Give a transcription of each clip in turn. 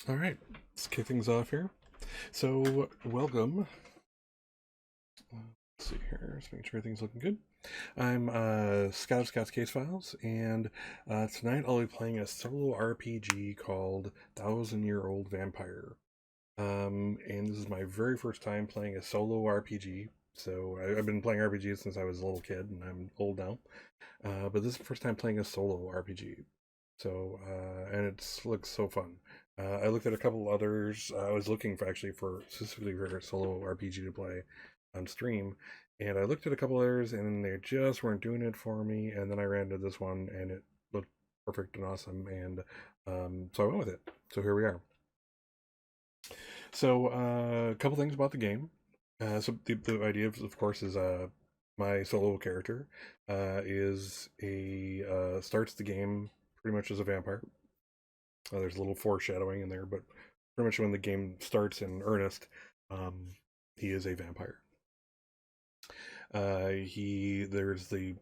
All right, let's kick things off here. So, welcome. Let's see here. Let's make sure everything's looking good. I'm Scott of Scott's Case Files, and tonight I'll be playing a solo RPG called Thousand Year Old Vampire. And this is my very first time playing a solo RPG. So I've been playing RPGs since I was a little kid, and I'm old now. But this is the first time playing a solo RPG. So and it looks so fun. I looked at a couple others. I was looking for actually for specifically for a solo RPG to play on stream, and I looked at a couple others, and they just weren't doing it for me. And then I ran into this one, and it looked perfect and awesome, and so I went with it. So here we are. So a couple things about the game. So the idea, of course, is my solo character is a starts the game pretty much as a vampire. There's a little foreshadowing in there, but pretty much when the game starts in earnest, he is a vampire. There's the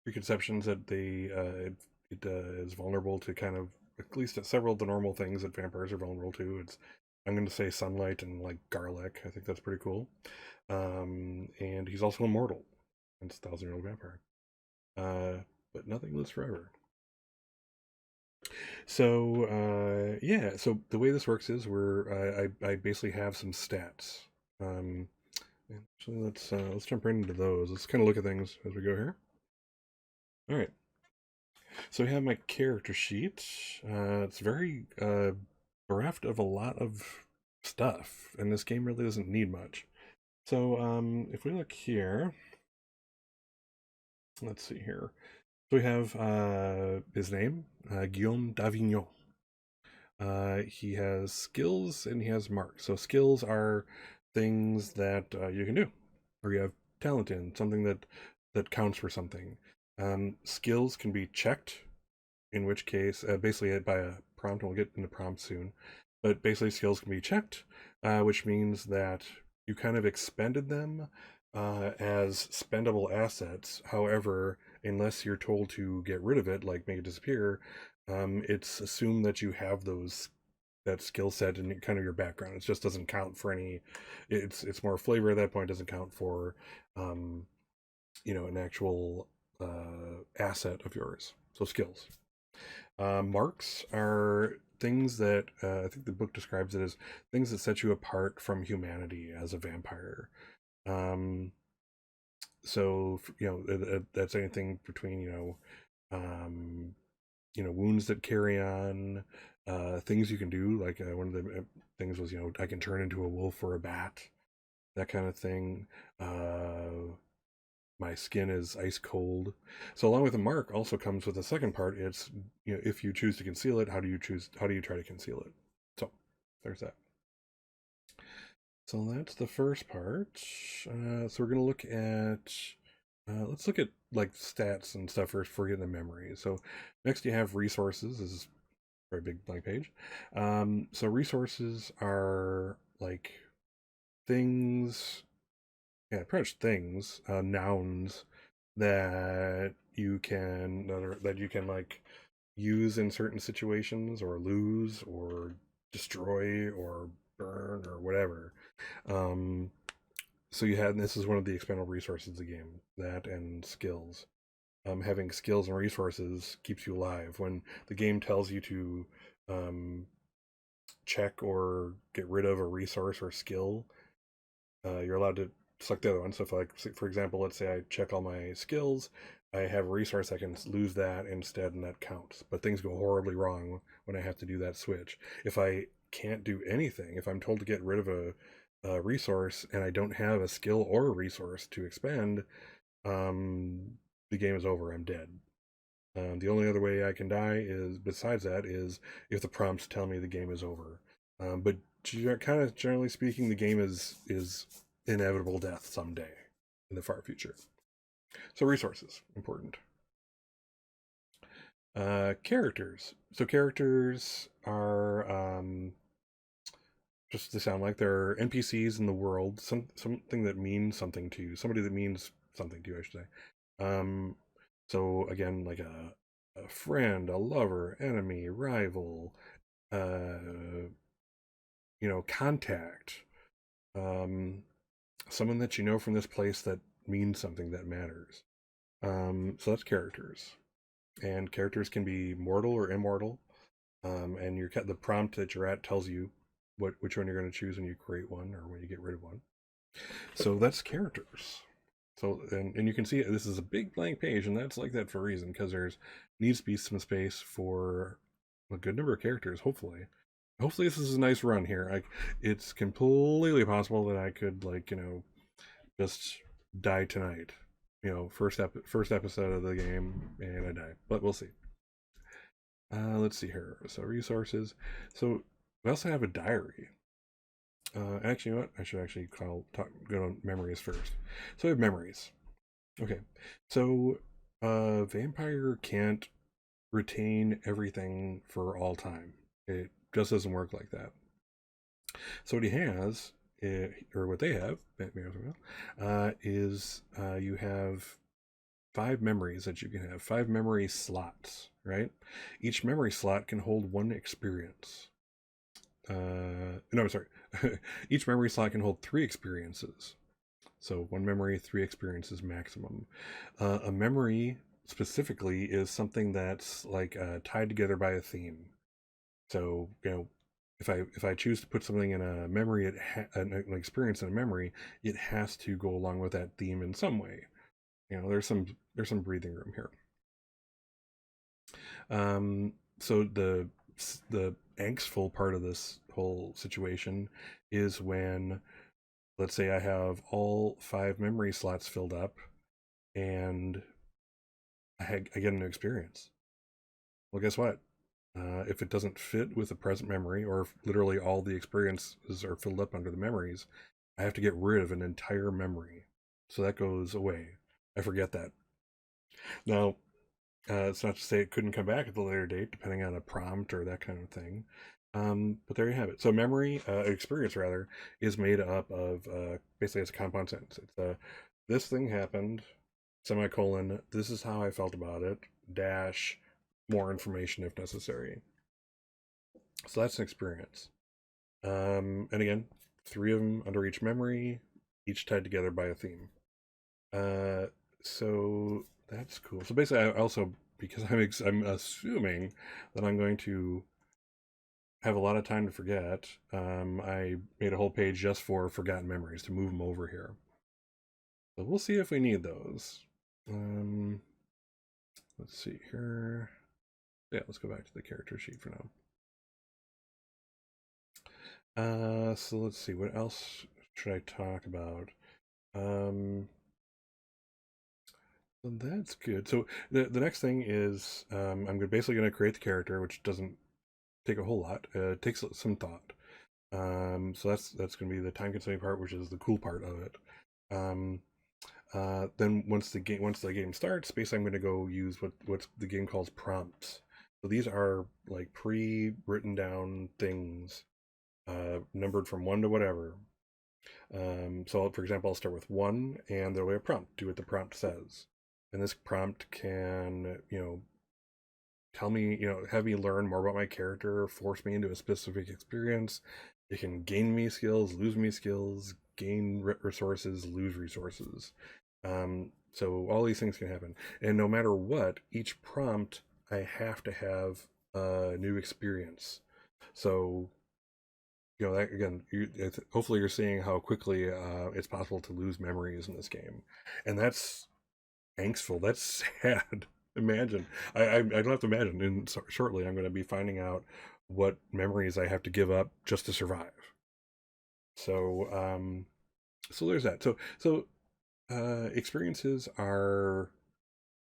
preconceptions that it is vulnerable to kind of at least several of the normal things that vampires are vulnerable to. I'm going to say sunlight and like garlic. I think that's pretty cool. And he's also immortal. It's a 1,000-year-old vampire. But nothing lives forever. So yeah, so the way this works is I basically have some stats. Um, so let's jump right into those. Let's kind of look at things as we go here. All right. So we have my character sheet. It's very bereft of a lot of stuff, and this game really doesn't need much. So if we look here, let's see here. So we have his name, Guillaume d'Avignon. He has skills and he has marks. So skills are things that you can do, or you have talent in, something that counts for something. Skills can be checked, in which case, basically by a prompt, and we'll get into prompts soon. But basically, skills can be checked, which means that you kind of expended them as spendable assets. However, unless you're told to get rid of it, like make it disappear, it's assumed that you have that skill set and kind of your background. It just doesn't count for any. It's more flavor at that point. It doesn't count for an actual asset of yours. So skills. Marks are things that I think the book describes it as things that set you apart from humanity as a vampire. Um, so that's anything between wounds that carry on, things you can do. Like one of the things was I can turn into a wolf or a bat, that kind of thing. My skin is ice cold. So along with the mark also comes with the second part. It's if you choose to conceal it, how do you try to conceal it? So there's that. So that's the first part. So we're gonna look at let's look at like stats and stuff first before getting the memory. So next you have resources. This is a very big blank page. So resources are like things, yeah, pretty much things, nouns that you can like use in certain situations or lose or destroy or burn or whatever. Um, so you had this is one of the expendable resources of the game, that and skills. Having skills and resources keeps you alive. When the game tells you to um, check or get rid of a resource or skill, you're allowed to select the other one. So if, like, for example, let's say I check all my skills, I have a resource, I can lose that instead, and that counts. But things go horribly wrong when I have to do that switch. If I can't do anything, if I'm told to get rid of a resource and I don't have a skill or a resource to expend, the game is over. I'm dead. The only other way I can die is, besides that, is if the prompts tell me the game is over. But kind of generally speaking, the game is inevitable death someday in the far future. So resources important. Characters. So characters are just to sound like they're NPCs in the world. Something that means something to you. Somebody that means something to you, I should say. So again, like a friend, a lover, enemy, rival, contact, someone that you know from this place that means something that matters. So that's characters, and characters can be mortal or immortal. And the prompt that you're at tells you which one you're going to choose when you create one or when you get rid of one. So that's characters. So and you can see this is a big blank page, and that's like that for a reason, because there's needs to be some space for a good number of characters. Hopefully this is a nice run here. It's completely possible that I could just die tonight. First episode of the game and I die, but we'll see. Let's see here. So resources. So we also have a diary. Actually, you know what? I should actually go on memories first. So we have memories. Okay. So vampire can't retain everything for all time. It just doesn't work like that. So what he has, or what they have, is you have 5 memories that you can have, 5 memory slots, right? Each memory slot can hold 1 experience. No, sorry. Each memory slot can hold 3 experiences. So 1 memory, 3 experiences maximum. A memory specifically is something that's like tied together by a theme. So if I choose to put something in a memory, an experience in a memory, it has to go along with that theme in some way. There's some breathing room here. So the angstful part of this whole situation is when, let's say I have all 5 memory slots filled up and I get a new experience. Well, guess what? If it doesn't fit with the present memory, or if literally all the experiences are filled up under the memories, I have to get rid of an entire memory. So that goes away. I forget that. Now, it's not to say it couldn't come back at the later date, depending on a prompt or that kind of thing. But there you have it. So memory, experience rather, is made up of basically it's a compound sentence. It's this thing happened, semicolon, this is how I felt about it, dash, more information if necessary. So that's an experience. And again, 3 of them under each memory, each tied together by a theme. So that's cool. So basically, I also, because I'm assuming that I'm going to have a lot of time to forget, I made a whole page just for forgotten memories to move them over here. So we'll see if we need those. Let's see here. Yeah, let's go back to the character sheet for now. So let's see, what else should I talk about? So that's good. So the next thing is I'm basically going to create the character, which doesn't take a whole lot. It takes some thought. So that's going to be the time-consuming part, which is the cool part of it. Then once the game starts, basically I'm going to go use what the game calls prompts. So these are like pre-written down things, numbered from 1 to whatever. So for example, I'll start with 1, and there'll be a prompt. Do what the prompt says, and this prompt can tell me, have me learn more about my character, force me into a specific experience. It can gain me skills, lose me skills, gain resources, lose resources. So all these things can happen, and no matter what, each prompt I have to have a new experience. So that again, hopefully you're seeing how quickly it's possible to lose memories in this game, and that's angstful. That's sad. Imagine. I don't have to imagine. And shortly, I'm going to be finding out what memories I have to give up just to survive. So, so there's that. So experiences are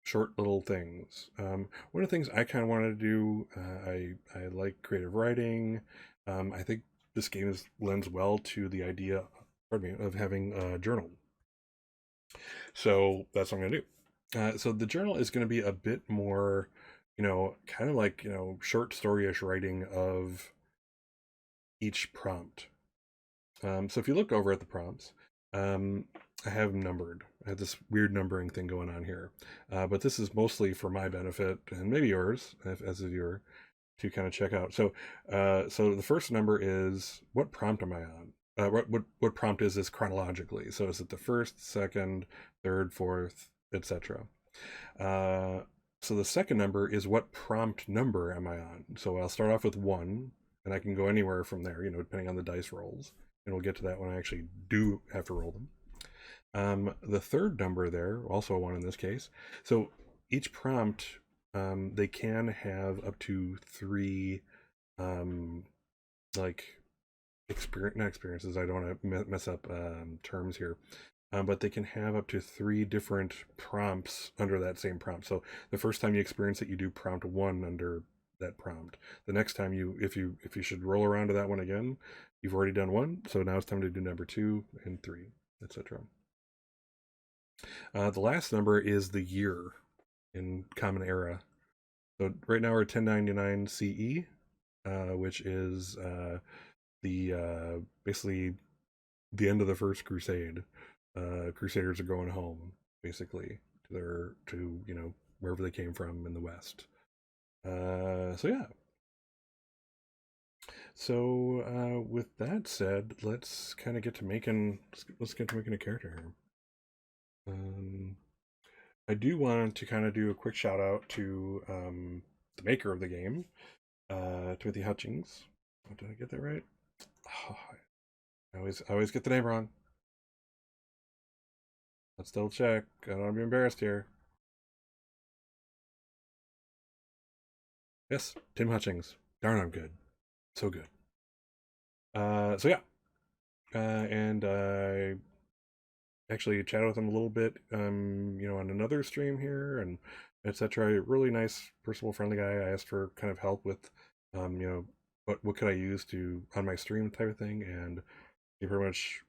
short little things. One of the things I kind of wanted to do, I like creative writing. I think this game lends well to the idea, pardon me, of having a journal. So that's what I'm going to do. So the journal is going to be a bit more, kind of like, short story-ish writing of each prompt. So if you look over at the prompts, I have them numbered. I have this weird numbering thing going on here. But this is mostly for my benefit and maybe yours as a viewer. to kind of check out. So, so the first number is what prompt am I on? What prompt is this chronologically? So is it the first, second, third, fourth, etc. Uh, so the second number is what prompt number am I on? So I'll start off with 1, and I can go anywhere from there, depending on the dice rolls. And we'll get to that when I actually do have to roll them. The third number there, also a 1 in this case. So each prompt, they can have up to 3, like, not experiences. I don't want to mess up terms here. But they can have up to 3 different prompts under that same prompt. So the first time you experience it, you do prompt 1 under that prompt. The next time if you should roll around to that one again, you've already done 1. So now it's time to do number 2 and 3, etc. The last number is the year in Common Era. So right now we're 1099 CE, which is the basically the end of the First Crusade. Crusaders are going home, basically, to wherever they came from in the West. So yeah. So with that said, let's kind of get to making a character here. I do want to kind of do a quick shout out to the maker of the game, Tim Hutchings. Oh, did I get that right? Oh, I always get the name wrong. Let's double check. I don't want to be embarrassed here. Yes, Tim Hutchings. Darn, I'm good. So good. So yeah. And I actually chatted with him a little bit, on another stream here and etc. Really nice, personable, friendly guy. I asked for kind of help with, what could I use to on my stream type of thing, and he pretty much,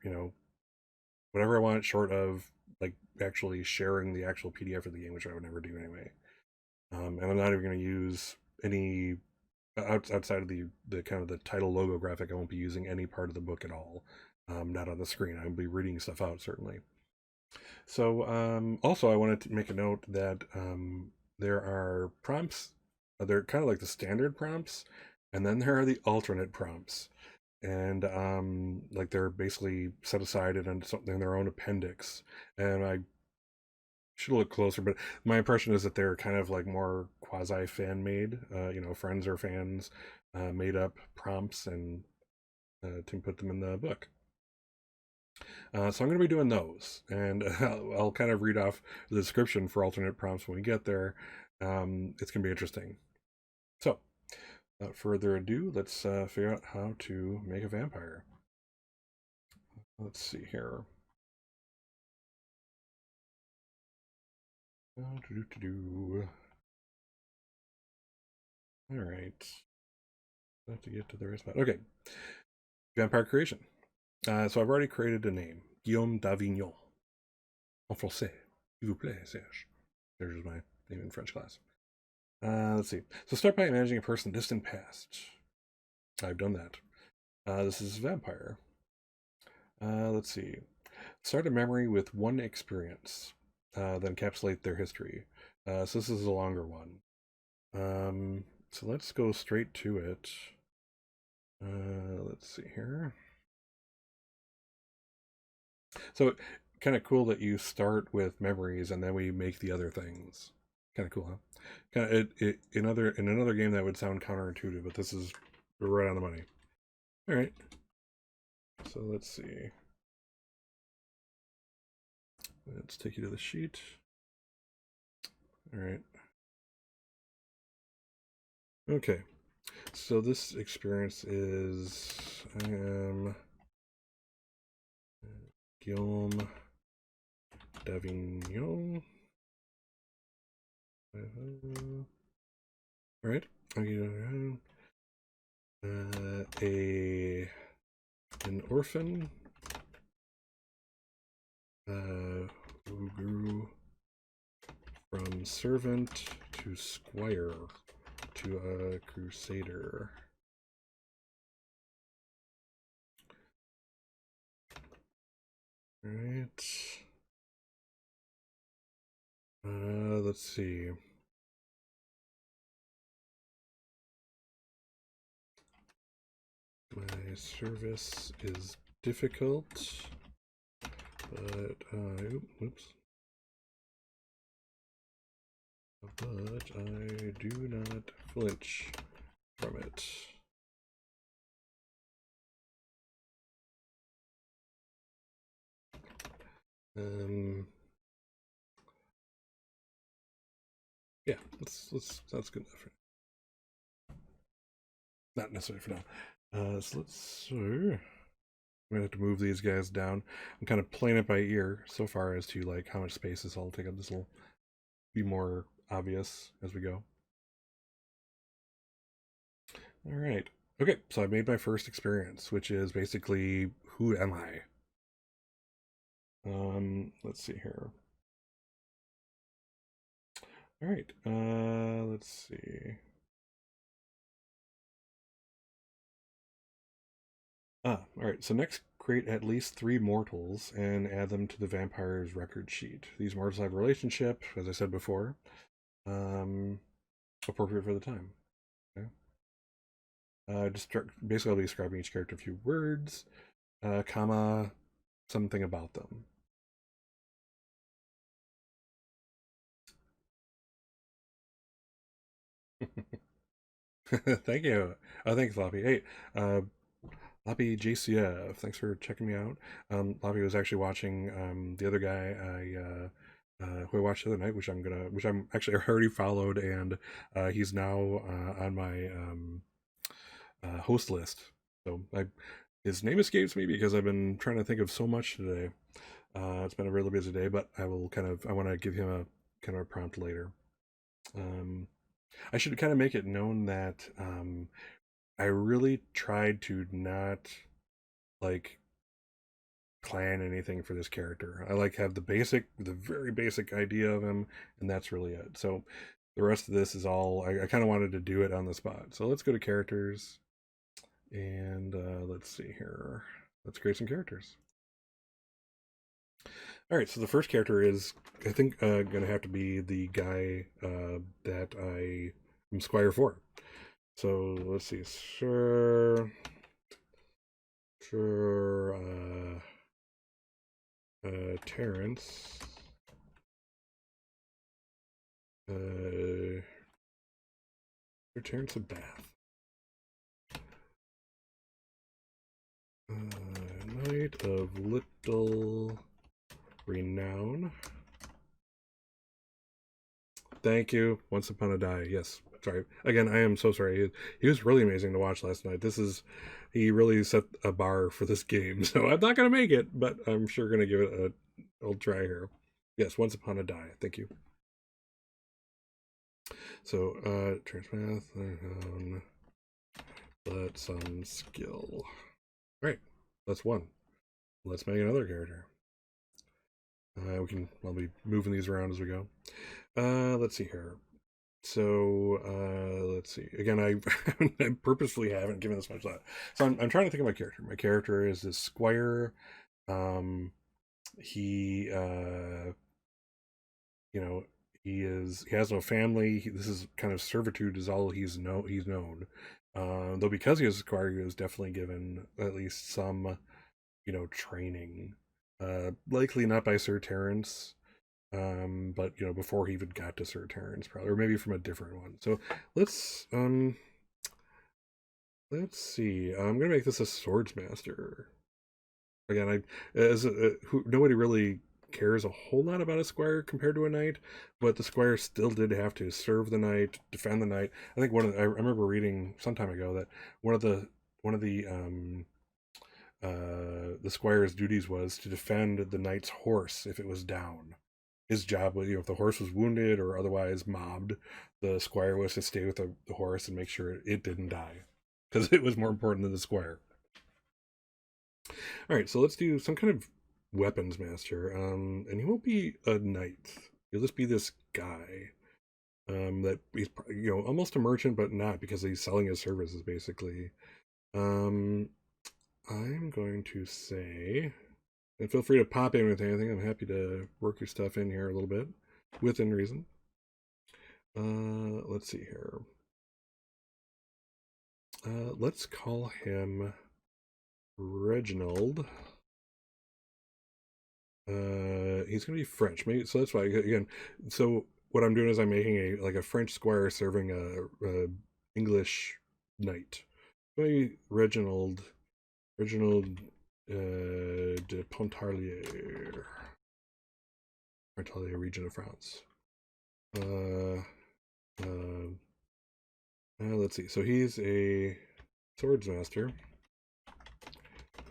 whatever I want, short of like actually sharing the actual PDF of the game, which I would never do anyway. And I'm not even going to use any outside of the kind of the title logo graphic. I won't be using any part of the book at all. Not on the screen. I'll be reading stuff out, certainly. So also I wanted to make a note that there are prompts. They're kind of like the standard prompts, and then there are the alternate prompts, and like they're basically set aside in something in their own appendix. And I should look closer, but my impression is that they're kind of like more quasi fan made. Friends or fans made up prompts and to put them in the book. So I'm going to be doing those, and I'll kind of read off the description for alternate prompts when we get there. It's going to be interesting. So, without further ado, let's figure out how to make a vampire. Let's see here. All right. I have to get to the right spot. Okay. Vampire creation. So I've already created a name. Guillaume d'Avignon. En français. S'il vous plaît, Serge. Serge is my name in French class. Let's see. So start by imagining a person distant past. I've done that. This is vampire. Let's see. Start a memory with 1 experience. Then encapsulate their history. So this is a longer one. So let's go straight to it. Let's see here. So kind of cool that you start with memories and then we make the other things. Kind of cool, huh? Kind of in another game that would sound counterintuitive, but this is right on the money. All right. So let's see. Let's take you to the sheet. All right. Okay. So this experience is I am Guillaume d'Avignon. All right. An orphan who grew from servant to squire to a crusader. All right. Let's see. service is difficult, but oops. But I do not flinch from it. Yeah, that's good enough for now. Not necessarily for now. So I'm gonna have to move these guys down. I'm kind of playing it by ear so far as to like how much space this will take up. This will be more obvious as we go. All right. Okay, so I made my first experience, which is basically who am I? Let's see here. All right. Let's see. All right. So next, create at least 3 mortals and add them to the vampire's record sheet. These mortals have a relationship, as I said before, appropriate for the time. Okay. Basically, I'll be describing each character a few words, comma, something about them. Thank you. Thanks, Loppy. Hey, Loppy JCF, thanks for checking me out. Loppy was actually watching the other guy who I watched the other night, which I'm actually already followed, and he's now on my host list. So his name escapes me because I've been trying to think of so much today. It's been a really busy day, but I want to give him a kind of a prompt later. I should kind of make it known that I really tried to not like plan anything for this character. I like have the very basic idea of him, and that's really it. So the rest of this is all I kind of wanted to do it on the spot. So let's go to characters, and let's see here. Let's create some characters. All right, so the first character is, I think, going to have to be the guy that I am Squire for. So let's see, sure, Terrence, Terrence of Bath, Knight of Little Renown. Thank you. Once Upon a Die. Yes. Sorry. Again, I am so sorry. He was really amazing to watch last night. He really set a bar for this game. So I'm not going to make it, but I'm sure going to give it an old try here. Yes, Once Upon a Die. Thank you. So, Transmath, let some skill. All right. That's one. Let's make another character. I'll be moving these around as we go. Let's see here. So let's see. Again, I purposefully haven't given this much thought. So I'm trying to think of my character. My character is this squire. He you know, he has no family. This is kind of servitude is all he's known. Though because he was a squire, he was definitely given at least some training. Likely not by Sir Terence, but before he even got to Sir Terence, probably, or maybe from a different one. So let's see. I'm gonna make this a swordsmaster. Again, nobody really cares a whole lot about a squire compared to a knight, but the squire still did have to serve the knight, defend the knight. I think I remember reading some time ago that one of the squire's duties was to defend the knight's horse if it was down. His job was, if the horse was wounded or otherwise mobbed, the squire was to stay with the horse and make sure it didn't die, because it was more important than the squire. All right, so let's do some kind of weapons master, and he won't be a knight. He'll just be this guy, that he's almost a merchant, but not, because he's selling his services basically. I'm going to say, and feel free to pop in with anything. I'm happy to work your stuff in here a little bit, within reason. Let's see here. Let's call him Reginald. He's gonna be French, maybe. So that's why again. So what I'm doing is I'm making a French squire serving a English knight. Maybe Reginald de Pontarlier, region of France. Uh, uh, let's see. So he's a swordsmaster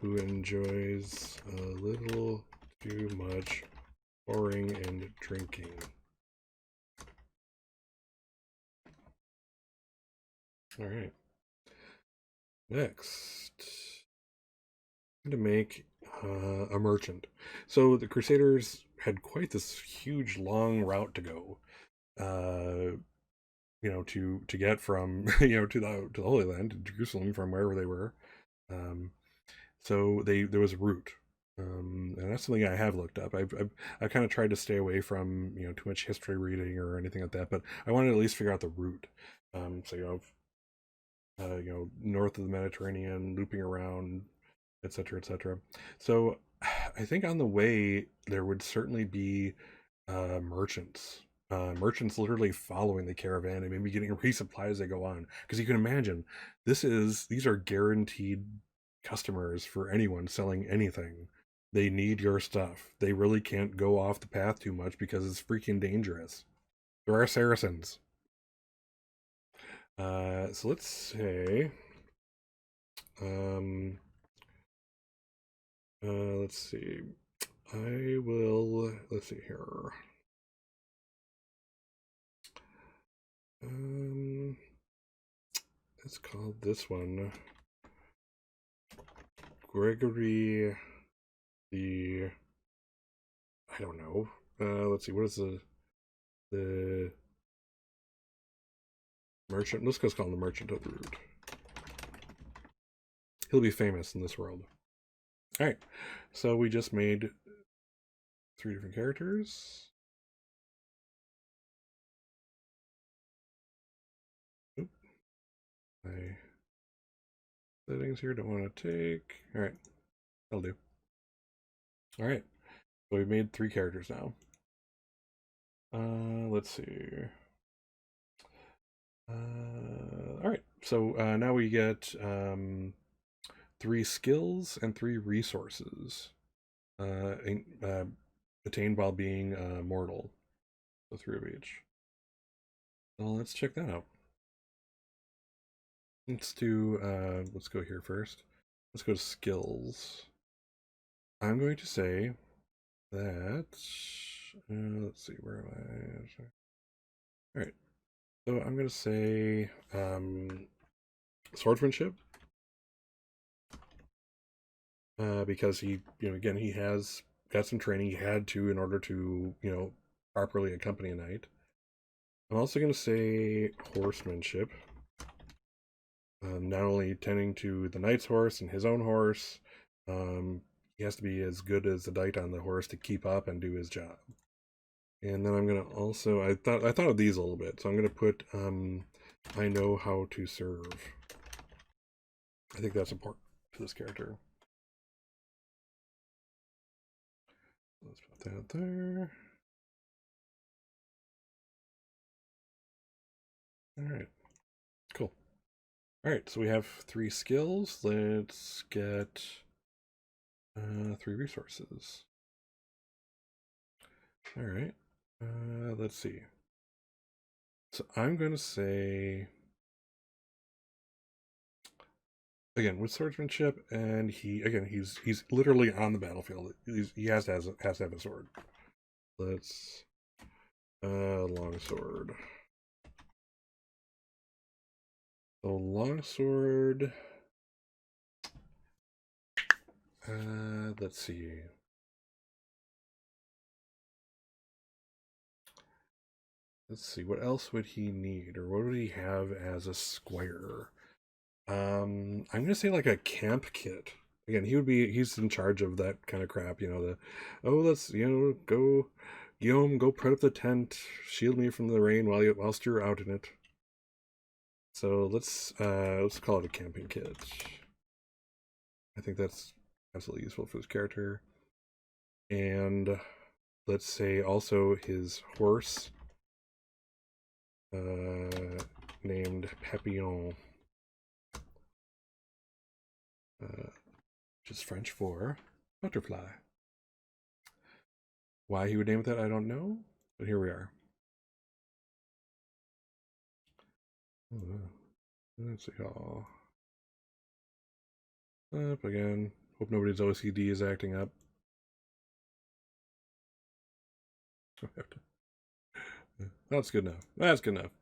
who enjoys a little too much whoring and drinking. All right. Next, I'm going to make a merchant. So the Crusaders had quite this huge, long route to go. To get from to the Holy Land, to Jerusalem, from wherever they were. So there was a route, and that's something I have looked up. I've kind of tried to stay away from too much history reading or anything like that, but I wanted to at least figure out the route. So north of the Mediterranean, looping around, etc., etc. So I think on the way there would certainly be merchants. Merchants literally following the caravan and maybe getting resupply as they go on. Because you can imagine, these are guaranteed customers for anyone selling anything. They need your stuff. They really can't go off the path too much because it's freaking dangerous. There are Saracens. So let's say, let's see. Let's see here. Let's call this one Gregory the, I don't know. Let's see, what is the merchant? Let's just call him the Merchant of the Root. He'll be famous in this world. All right, so we just made 3 different characters. Oop. My settings here don't want to take. All right, that'll do. All right, so we've made 3 characters now. Let's see. All right, so now we get 3 skills and 3 resources attained while being mortal. So 3 of each. Well, let's check that out. Let's go here first. Let's go to skills. I'm going to say that, let's see, where am I? All right, so I'm going to say swordsmanship. Because he, again, he has got some training. He had to in order to, properly accompany a knight. I'm also going to say horsemanship. Not only tending to the knight's horse and his own horse, he has to be as good as the knight on the horse to keep up and do his job. And then I'm going to also, I thought of these a little bit, so I'm going to put I know how to serve. I think that's important to this character. Let's put that there. All right, cool. All right, so we have 3 skills. Let's get 3 resources. All right, let's see. So I'm going to say, again, with swordsmanship, and he's literally on the battlefield. He has to have a sword. Let's longsword. So longsword. Let's see. Let's see. What else would he need, or what would he have as a squire? I'm gonna say like a camp kit. Again, he's in charge of that kind of crap, let's go, Guillaume, go put up the tent, shield me from the rain whilst you're out in it. So let's call it a camping kit. I think that's absolutely useful for this character. And let's say also his horse, named Papillon, which is French for butterfly. Why he would name it that, I don't know, but here we are. Let's see. Oh, up again. Hope nobody's OCD is acting up. That's good enough. That's good enough.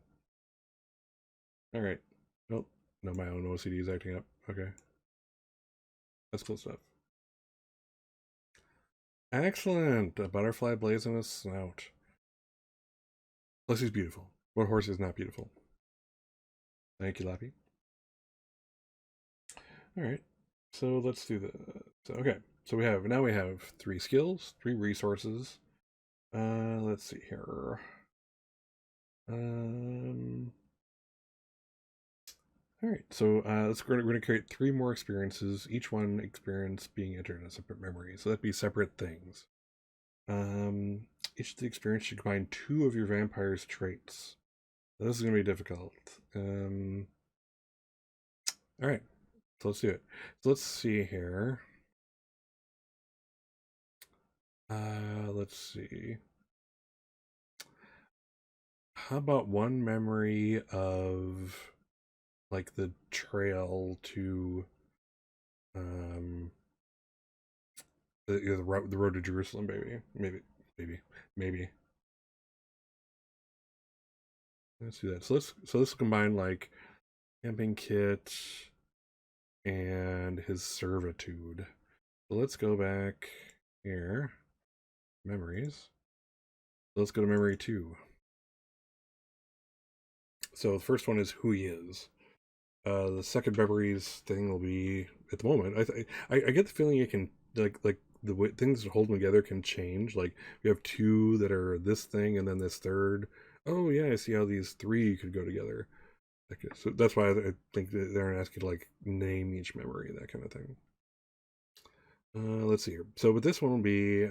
All right. Nope. No, my own OCD is acting up. Okay. That's cool stuff. Excellent. A butterfly blazing a snout. Plus, he's beautiful. What horse is not beautiful? Thank you, Lappy. All right. So let's do the. So, okay. So we have 3 skills, 3 resources. Let's see here. All right. So we're going to create 3 more experiences. Each one experience being entered in a separate memory. So that'd be separate things. Each of the experience should combine 2 of your vampire's traits. This is going to be difficult. All right. So let's do it. So let's see here. Let's see. How about 1 memory of like the trail to the road to Jerusalem, maybe. Let's do that. So let's combine like camping kit and his servitude. So let's go back here. Memories. Let's go to memory 2. So the first one is who he is. The second memories thing will be at the moment. I get the feeling it can like the way things that hold them together can change. Like we have 2 that are this thing, and then this third. Oh yeah, I see how these 3 could go together. Like, so that's why I think they're asking to like name each memory, that kind of thing. Let's see here. So with this one will be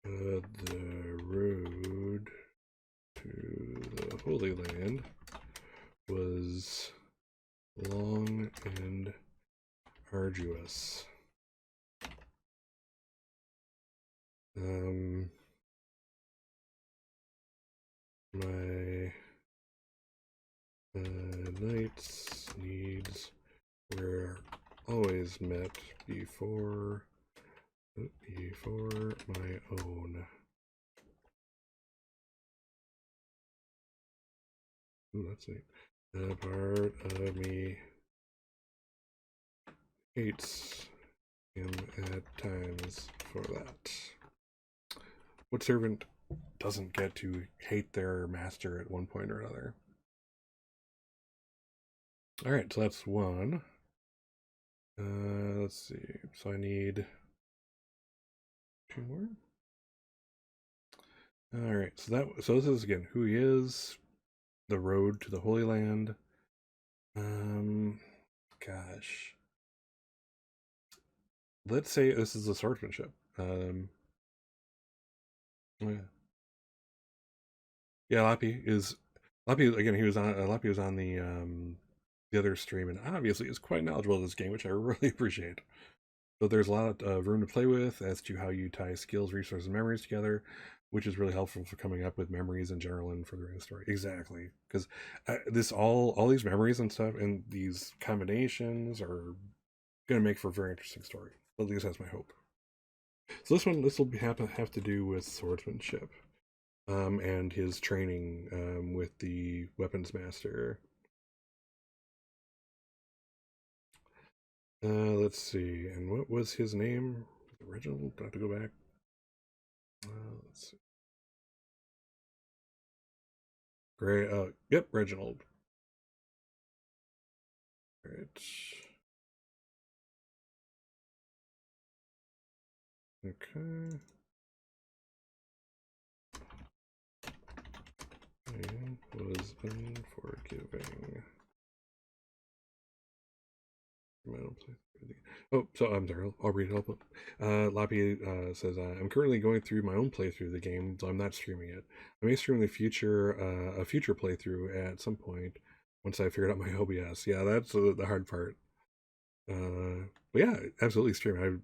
the road to the Holy Land was long and arduous. My knight's needs were always met before my own. Ooh, that's neat. A part of me hates him at times for that. What servant doesn't get to hate their master at one point or another? All right, so that's 1. Let's see. So I need 2 more. All right, so this is again who he is, the road to the Holy Land. Gosh, let's say this is the swordsmanship. Oh yeah, Lappy again. Lappy was on the other stream, and obviously is quite knowledgeable of this game, which I really appreciate. So there's a lot of room to play with as to how you tie skills, resources, and memories together, which is really helpful for coming up with memories in general and furthering the story. Exactly, because this all these memories and stuff and these combinations are going to make for a very interesting story. At least that's my hope. So this will have to do with swordsmanship, and his training with the weapons master. Let's see. And what was his name? Reginald? I have to go back. Let's see. Great. Yep, Reginald. Right. Okay. He was unforgiving. Oh, so I'm sorry. I'll read it. Lappy says, "I'm currently going through my own playthrough of the game, so I'm not streaming it. I may stream a future playthrough at some point once I figured out my OBS. Yeah, that's the hard part. But yeah, absolutely stream.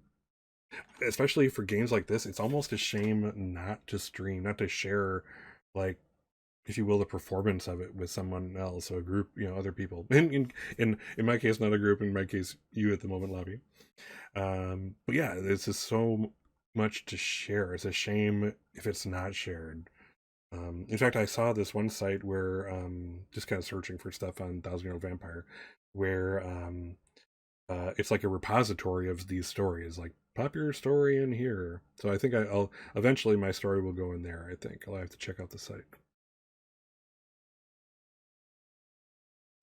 Especially for games like this, it's almost a shame not to stream, not to share, like, if you will, the performance of it with someone else, so a group, other people. In my case, not a group. In my case, you at the moment, Lobby. But yeah, there's just so much to share. It's a shame if it's not shared. In fact, I saw this one site where just kind of searching for stuff on Thousand Year Old Vampire, where it's like a repository of these stories, like pop your story in here. So I think I'll eventually my story will go in there. I think I'll have to check out the site.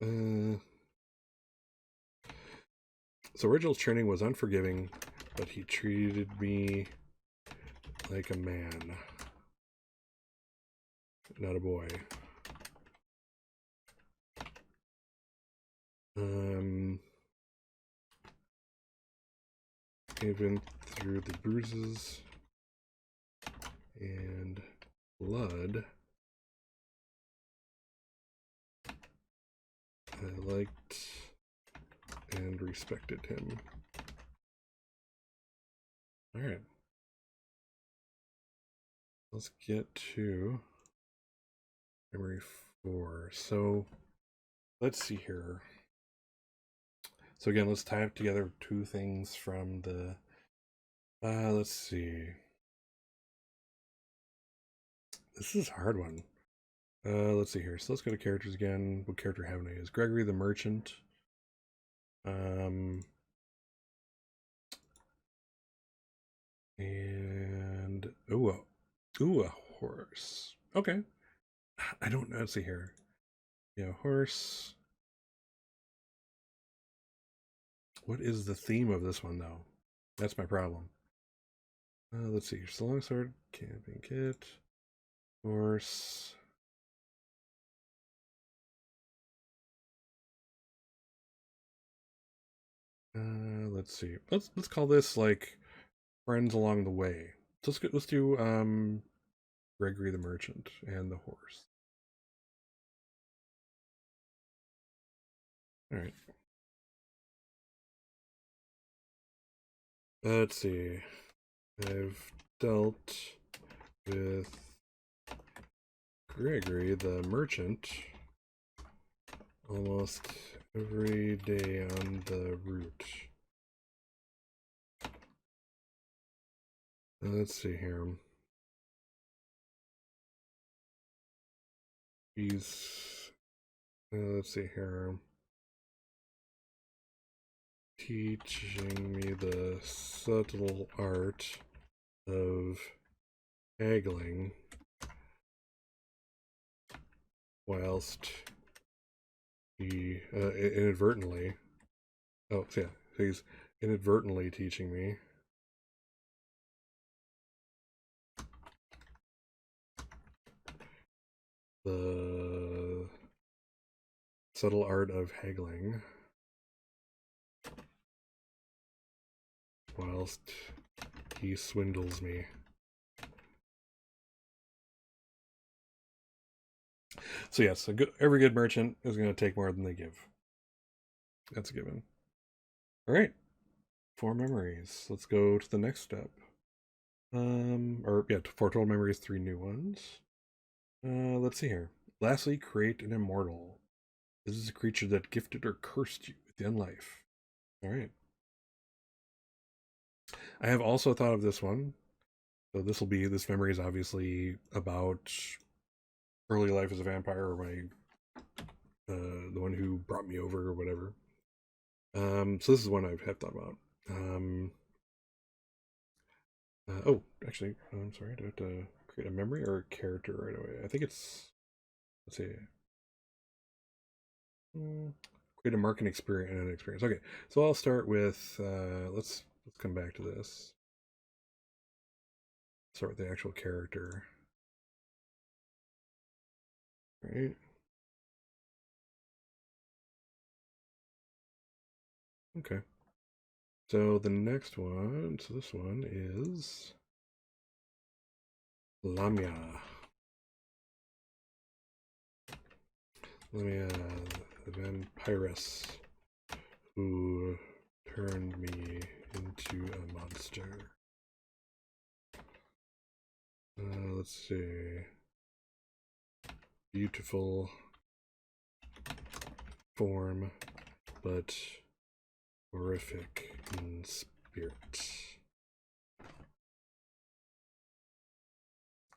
Uh, so Original's training was unforgiving, but he treated me like a man, not a boy. Even through the bruises and blood, I liked and respected him. All right. Let's get to memory 4. So let's see here. So again, let's tie up together two things from the, let's see. This is a hard one. Let's see here. So let's go to characters again. What character haven't I used? Gregory the Merchant. And, a horse. Okay. I don't know. Let's see here. Yeah, horse. What is the theme of this one, though? That's my problem. Let's see. So longsword, camping kit, horse. Let's see. Let's call this like friends along the way. So let's do Gregory the Merchant and the horse. All right. Let's see. I've dealt with Gregory the Merchant almost every day on the route. Let's see here. He's, let's see here, teaching me the subtle art of haggling whilst he inadvertently, oh yeah, he's inadvertently teaching me the subtle art of haggling whilst he swindles me. So yes, every good merchant is going to take more than they give. That's a given. All right, 4 memories. Let's go to the next step. Or yeah, 4 total memories, 3 new ones. Let's see here. Lastly, create an immortal. This is a creature that gifted or cursed you with the unlife. All right. I have also thought of this one. So this memory is obviously about early life as a vampire, or the one who brought me over or whatever. So this is one I have thought about. Oh, actually, I'm sorry. Do I have to create a memory or a character right away? I think it's, let's see. Create a mark and experience and an experience. Okay, so I'll start with let's come back to this. Start with the actual character. Right. Okay. So the next one, so this one is Lamia. Lamia, the vampiress who turned me into a monster. Let's see. Beautiful form, but horrific in spirit.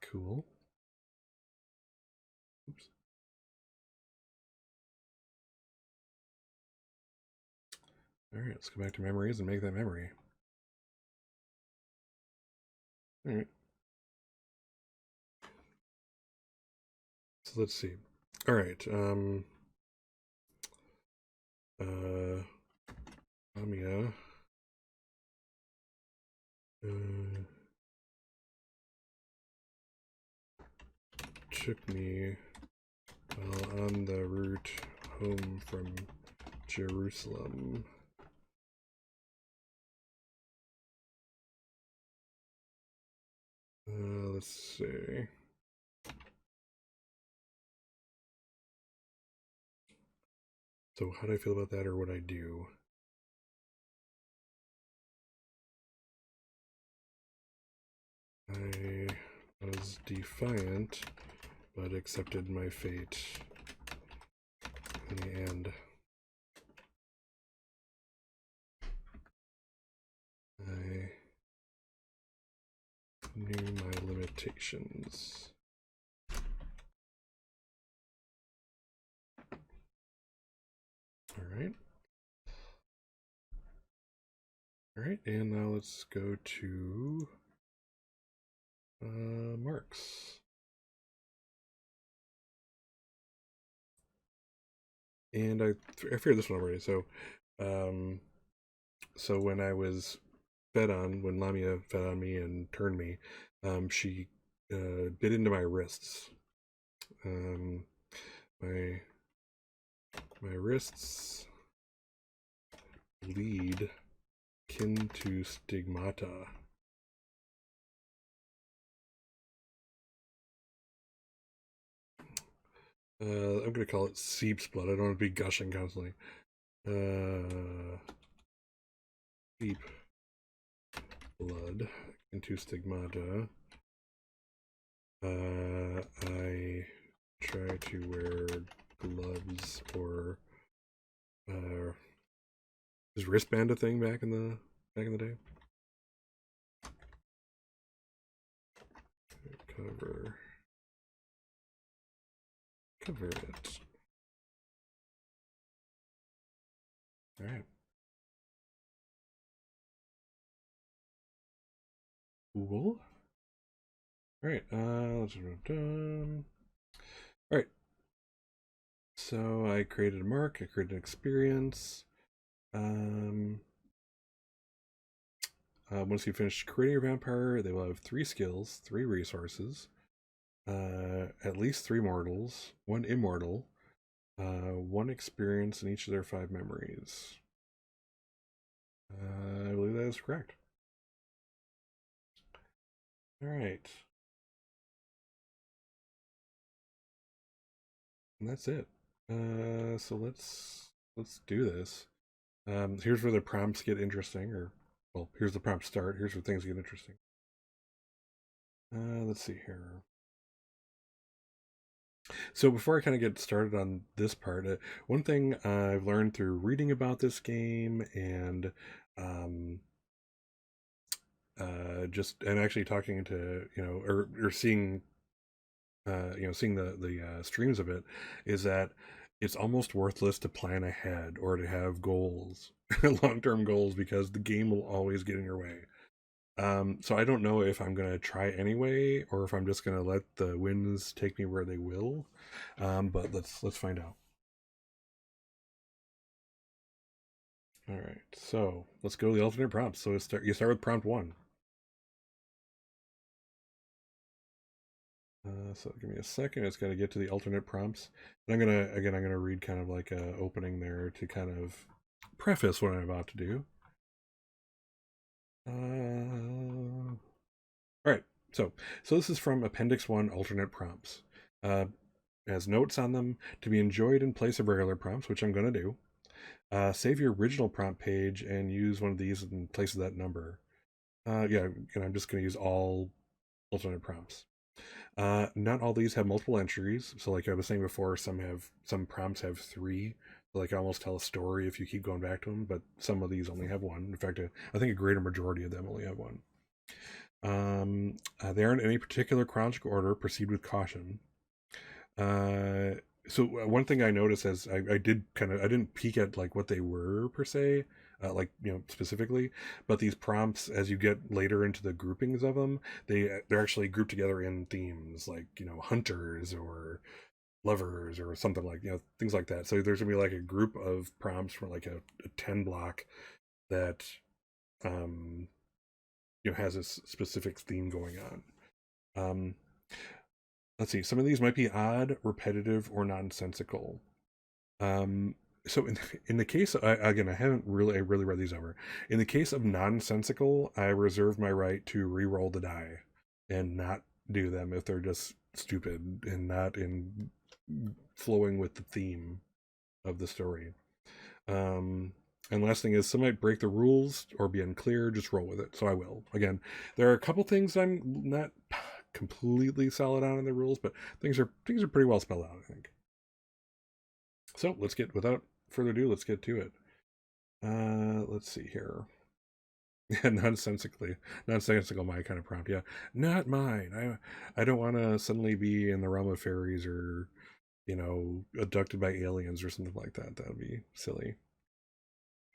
Cool. Oops. Alright, let's go back to memories and make that memory. Alright. So let's see. Alright, Amiya. Took me while on the route home from Jerusalem. Let's see. So how do I feel about that, or what I do? I was defiant, but accepted my fate in the end. I knew my limitations. Alright. Alright, and now let's go to marks. And I figured this one already. So when I was fed on, when Lamia fed on me and turned me, she bit into my wrists. My wrists bleed kin to stigmata. I'm gonna call it seeps blood. I don't want to be gushing constantly. Seep blood into stigmata. I try to wear gloves or is wristband a thing back in the day? Cover it. All right. Cool. All right. Let's done. All right. So I created a mark. I created an experience. Once you finish creating your vampire, they will have 3 skills, 3 resources, at least 3 mortals, 1 immortal, 1 experience in each of their 5 memories. I believe that is correct. All right. And that's it. So let's do this. Here's where the prompts get interesting, or well, here's the prompt start. Here's where things get interesting. Let's see here. So before I kind of get started on this part, one thing I've learned through reading about this game and just and actually talking to or seeing seeing the streams of it is that it's almost worthless to plan ahead or to have goals, long-term goals, because the game will always get in your way. So I don't know if I'm gonna try anyway, or if I'm just gonna let the winds take me where they will. But let's find out. All right, so let's go to the alternate prompts. So you start with prompt 1. So give me a second. It's got to get to the alternate prompts. And I'm gonna read kind of like a opening there to kind of preface what I'm about to do. All right. So this is from Appendix 1 Alternate Prompts. Has notes on them to be enjoyed in place of regular prompts, which I'm going to do. Save your original prompt page and use one of these in place of that number. Yeah, and I'm just going to use all alternate prompts. Not all these have multiple entries. So like I was saying before, some prompts have 3. So like I almost tell a story if you keep going back to them, but some of these only have 1. In fact, I think a greater majority of them only have 1. They aren't in any particular chronological order. Proceed with caution. So one thing I noticed as I didn't peek at like what they were per se, like specifically, but these prompts as you get later into the groupings of them, they're actually grouped together in themes like hunters or lovers or something like things like that. So there's gonna be like a group of prompts for like a 10 block that um has a specific theme going on. Let's see, some of these might be odd, repetitive, or nonsensical. Um, so in the case, again, I really read these over. In the case of nonsensical, I reserve my right to re-roll the die and not do them if they're just stupid and not in flowing with the theme of the story. And last thing is, some might break the rules or be unclear. Just roll with it. So I will. Again, there are a couple things I'm not completely solid on in the rules, but things are pretty well spelled out, I think. So without further ado, let's get to it. Let's see here. Yeah, nonsensical, my kind of prompt. Yeah, not mine. I don't want to suddenly be in the realm of fairies or abducted by aliens or something like that. That would be silly.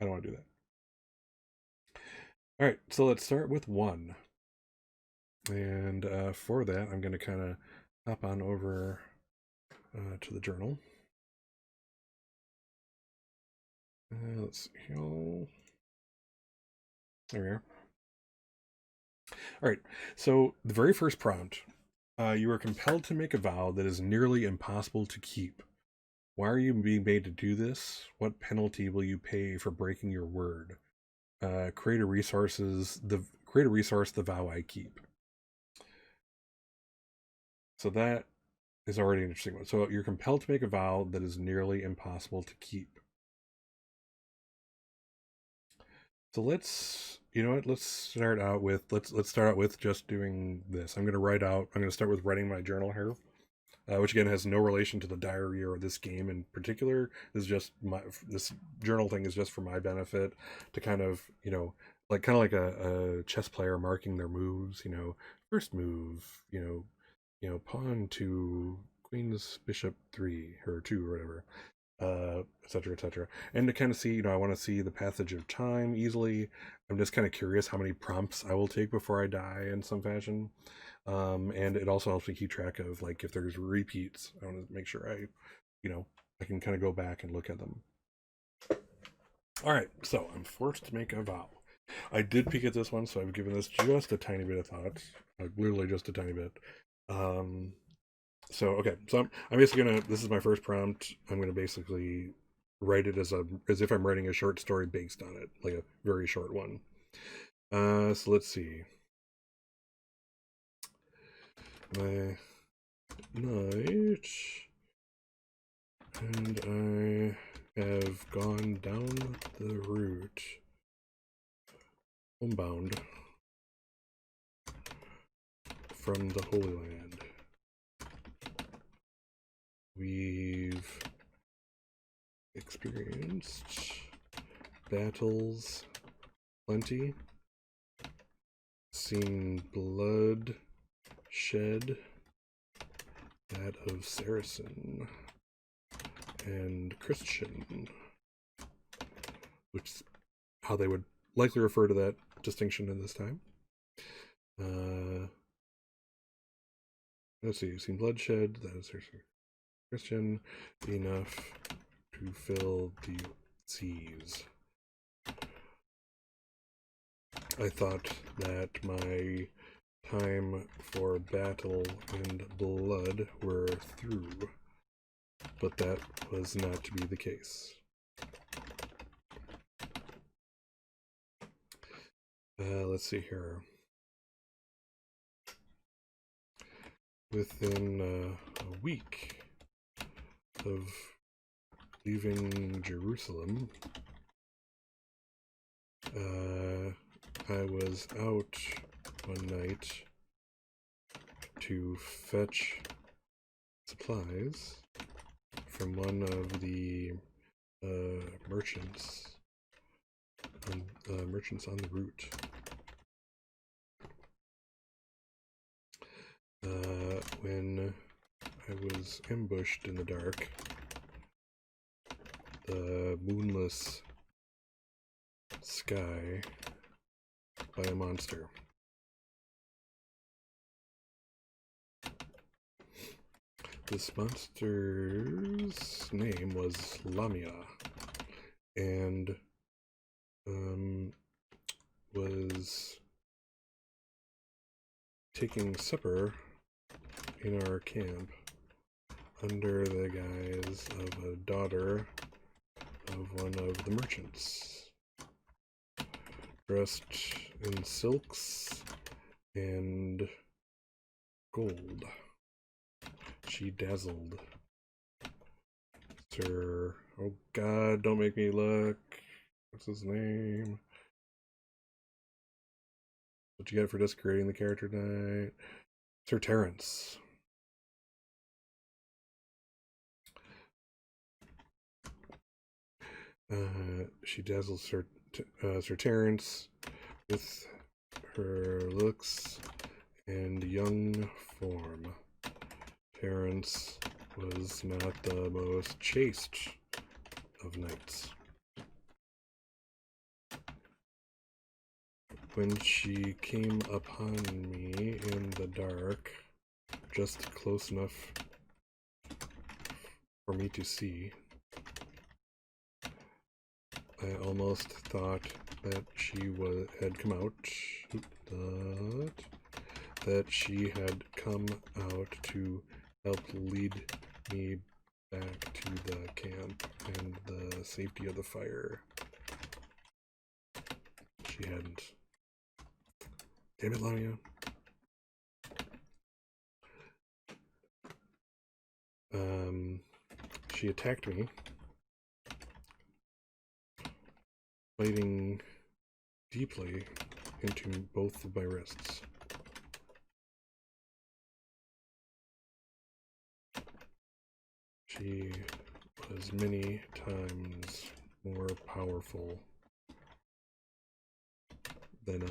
I don't want to do that. All right, so let's start with 1. And for that, I'm going to kind of hop on over to the journal. Let's see. There we are. All right. So the very first prompt, you are compelled to make a vow that is nearly impossible to keep. Why are you being made to do this? What penalty will you pay for breaking your word? Create a resource, the vow I keep. So that is already an interesting one. So you're compelled to make a vow that is nearly impossible to keep. So let's start out with just doing this. I'm going to start with writing my journal here, which again has no relation to the diary or this game in particular. This journal thing is just for my benefit to kind of like a chess player marking their moves. First move, pawn to queen's bishop 3 or 2 or whatever, etc., etc. And to kind of see, I want to see the passage of time easily. I'm just kind of curious how many prompts I will take before I die in some fashion. And it also helps me keep track of like if there's repeats. I want to make sure I can kind of go back and look at them. All right, so I'm forced to make a vow. I did peek at this one, so I've given this just a tiny bit of thought, like literally just a tiny bit. So okay, so I'm basically gonna. This is my first prompt. I'm gonna basically write it as if I'm writing a short story based on it, like a very short one. So let's see. My night, and I have gone down the route, homebound from the Holy Land. We've experienced battles plenty, seen blood shed, that of Saracen and Christian, which is how they would likely refer to that distinction in this time. Let's see, seen bloodshed, that is Christian, enough to fill the seas. I thought that my time for battle and blood were through, but that was not to be the case. Let's see here. Within a week of leaving Jerusalem, I was out one night to fetch supplies from one of the merchants on the route. When I was ambushed in the dark, the moonless sky by a monster. This monster's name was Lamia, and was taking supper in our camp under the guise of a daughter of one of the merchants, dressed in silks and gold. She dazzled Sir... Oh God, don't make me look. What's his name? What you got for desecrating the character tonight? Sir Terence. She dazzles Sir Terence with her looks and young form. Terence was not the most chaste of knights. When she came upon me in the dark, just close enough for me to see, I almost thought that she had come out, that she had come out to help lead me back to the camp and the safety of the fire. She hadn't. Damn it, Lamia. She attacked me, biting deeply into both of my wrists. She was many times more powerful than I.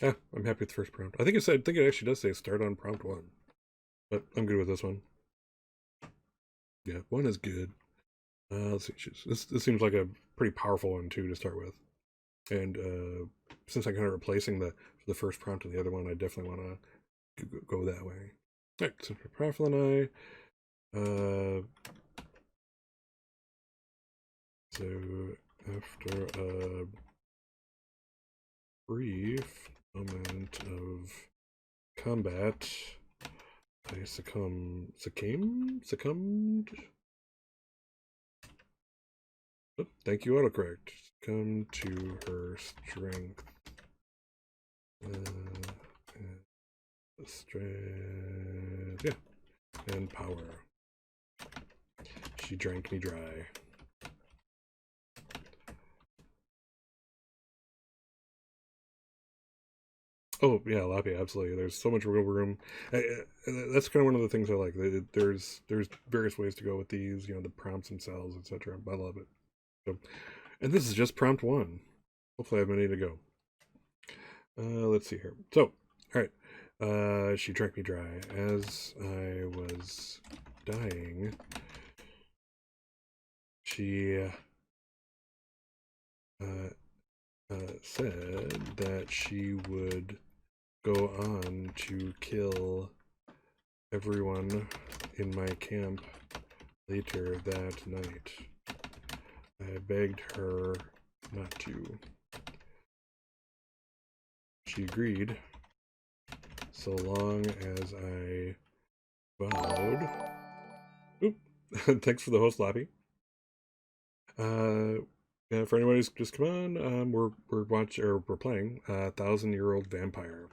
Yeah, I'm happy with the first prompt. I think it actually does say start on prompt 1. But I'm good with this one. Yeah, 1 is good. Let's see. This seems like a pretty powerful one too to start with. And since I'm kind of replacing the first prompt and the other one, I definitely want to go that way. Alright, so for Powerful and I, so after a brief moment of combat, I succumbed. Oh, thank you, autocorrect. Succumb to her strength. Strength, yeah, and power. She drank me dry. Oh yeah, Lappy, absolutely. There's so much wiggle room. That's kind of one of the things I like. There's various ways to go with these. You know, the prompts themselves, etc. I love it. So, and this is just prompt 1. Hopefully, I have many to go. Let's see here. So, all right. She drank me dry as I was dying. She said that she would go on to kill everyone in my camp later that night. I begged her not to. She agreed, so long as I vowed. Oop! Thanks for the host, Lappy. Yeah, for anybody who's just come on, we're playing 1,000-Year-Old Vampire,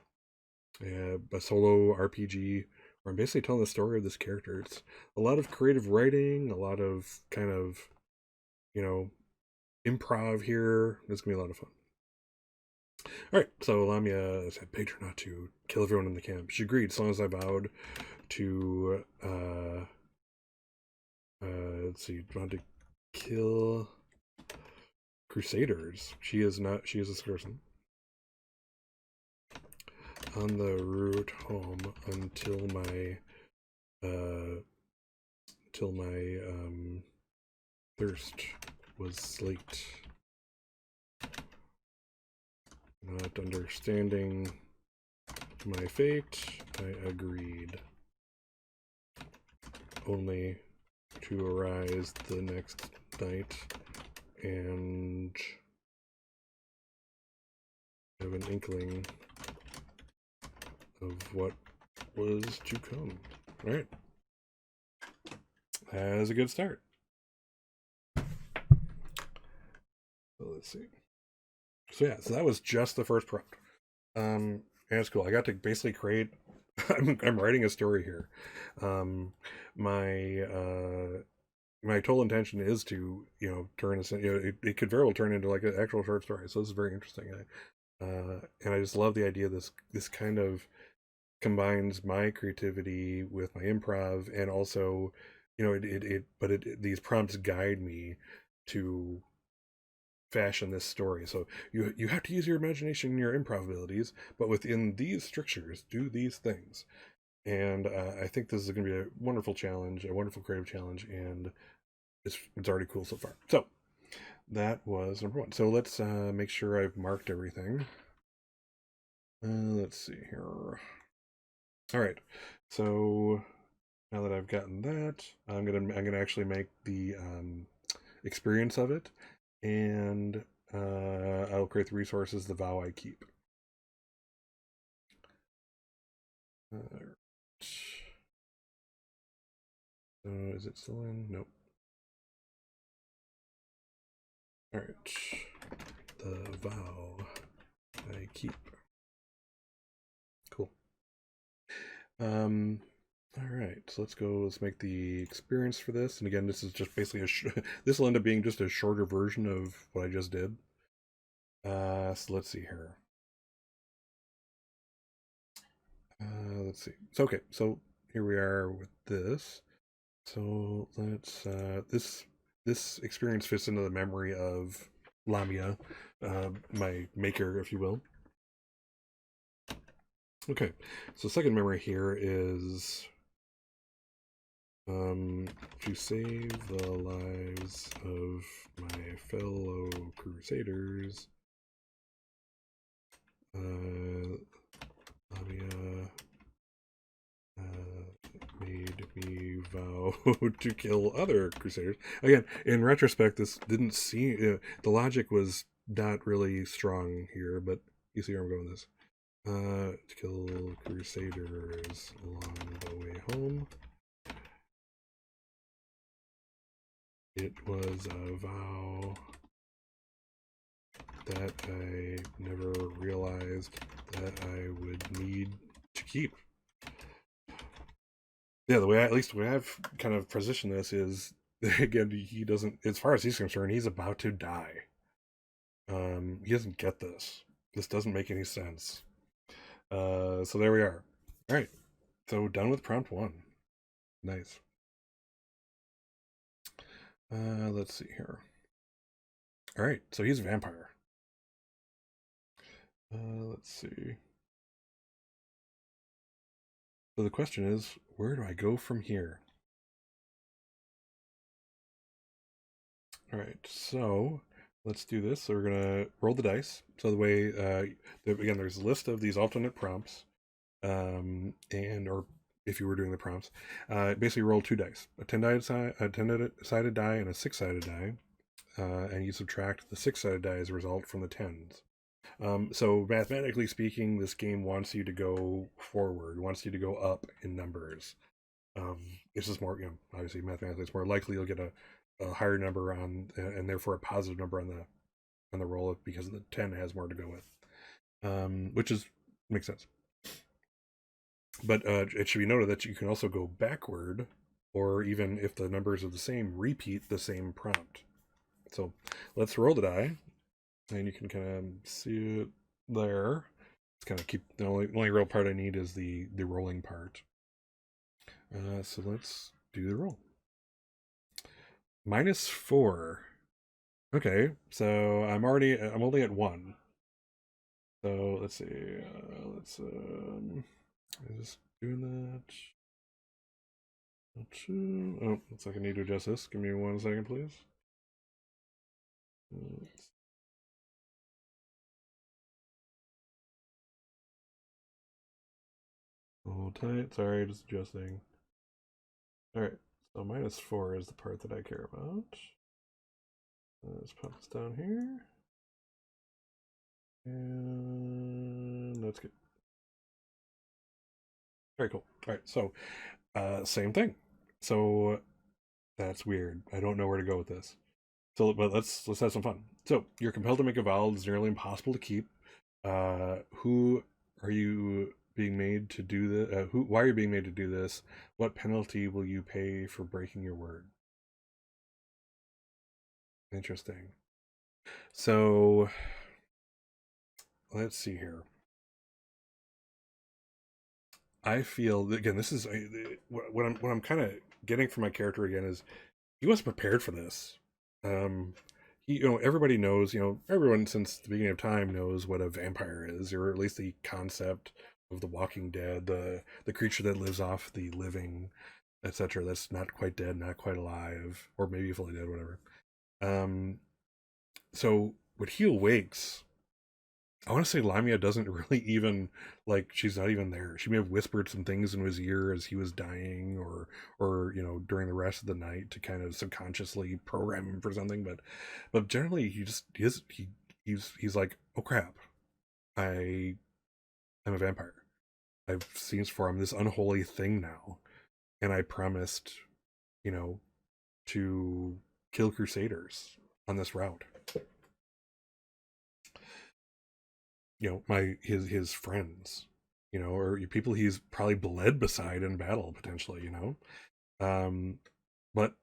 a solo RPG where I'm basically telling the story of this character. It's a lot of creative writing, a lot of kind of you know improv here. It's gonna be a lot of fun. All right, so Lamia said, "Begged her not to kill everyone in the camp. She agreed, as long as I vowed to let's see, want to kill Crusaders. She is not. She is this person." On the route home uh until my thirst was slaked. Not understanding my fate, I agreed, only to arise the next night and have an inkling of what was to come. All right. That's a good start. So let's see. So yeah, so that was just the first prompt. And it's cool. I got to basically create. I'm writing a story here. My my total intention is to turn this. It could very well turn into like an actual short story. So this is very interesting. And I just love the idea. This kind of combines my creativity with my improv, and also, these prompts guide me to fashion this story. So you have to use your imagination and your improv abilities, but within these strictures, do these things. And I think this is going to be a wonderful challenge, a wonderful creative challenge, and it's already cool so far. So that was number one. So let's make sure I've marked everything. Let's see here. All right. So now that I've gotten that, I'm gonna actually make the experience of it, and I'll create the resources, the vow I keep. So is it still in? Nope. All right. The vow I keep. Cool. All right. So let's go. Let's make the experience for this. And again, this is just basically this will end up being just a shorter version of what I just did. So let's see here. Let's see. So okay. So here we are with this. So let's this experience fits into the memory of Lamia, my maker, if you will. Okay, so second memory here is to save the lives of my fellow crusaders. Lamia made me vow to kill other crusaders. Again, in retrospect, this didn't seem the logic was not really strong here, but you see where I'm going with this. To kill crusaders along the way home. It was a vow that I never realized that I would need to keep. Yeah, at least the way I've kind of positioned this is, again, he doesn't, as far as he's concerned, he's about to die. He doesn't get this. This doesn't make any sense. So there we are. All right. So done with prompt one. Nice. Let's see here. All right. So he's a vampire. Let's see. So the question is, where do I go from here? All right. So let's do this. So we're gonna roll the dice. So the way, again, there's a list of these alternate prompts, or if you were doing the prompts, basically roll two dice: a 10-sided die and a 6-sided die, and you subtract the 6-sided die as a result from the tens. So mathematically speaking, this game wants you to go forward, wants you to go up in numbers. It's just more, obviously mathematically, it's more likely you'll get a higher number on, and therefore a positive number on the roll because the 10 has more to go with, which is makes sense. But it should be noted that you can also go backward, or even if the numbers are the same, repeat the same prompt. So let's roll the die, and you can kind of see it there. It's kind of keep the only real part I need is the rolling part. So let's do the roll. -4. Okay, so I'm only at 1. So let's see. Just doing that. Oh, looks like I need to adjust this. Give me 1 second, please. Hold tight. Sorry, just adjusting. All right. So -4 is the part that I care about. Let's pop this down here. And that's good. Very cool. All right. So, same thing. So that's weird. I don't know where to go with this. So, but let's have some fun. So you're compelled to make a vow that's nearly impossible to keep. Who are you being made to do this? Why are you being made to do this? What penalty will you pay for breaking your word? Interesting. So let's see here. I feel again. This is what I'm kind of getting from my character again is he wasn't prepared for this. Um, everybody knows. Everyone since the beginning of time knows what a vampire is, or at least the concept of the Walking Dead, the creature that lives off the living, etc. That's not quite dead, not quite alive, or maybe fully dead, whatever. Um, so when he awakes, I want to say Lamia doesn't really even like she's not even there. She may have whispered some things in his ear as he was dying, or during the rest of the night to kind of subconsciously program him for something. But generally he's like, oh crap, I am a vampire. I've seen for him this unholy thing now, and I promised, you know, to kill crusaders on this route. His friends, or people he's probably bled beside in battle potentially. um but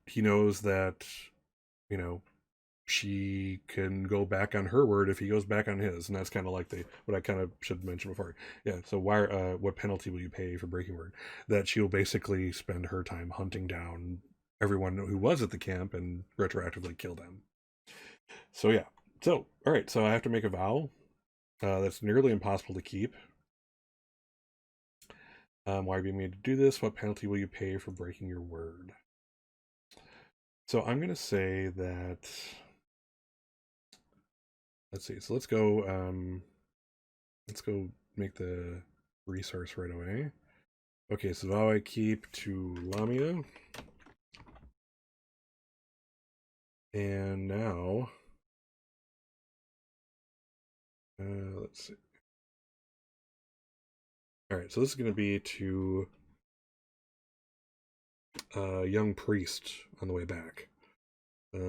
he knows that you know she can go back on her word if he goes back on his, and that's kind of like what I kind of should mention before. Yeah, so what penalty will you pay for breaking word? That she'll basically spend her time hunting down everyone who was at the camp and retroactively kill them. So yeah, so all right, so I have to make a vow that's nearly impossible to keep. Why are you being made to do this? What penalty will you pay for breaking your word? So I'm going to say that. Let's see. So let's go. Let's go make the resource right away. Okay, so now I keep to Lamia. And now. Let's see. All right, so this is going to be to young priest on the way back. He's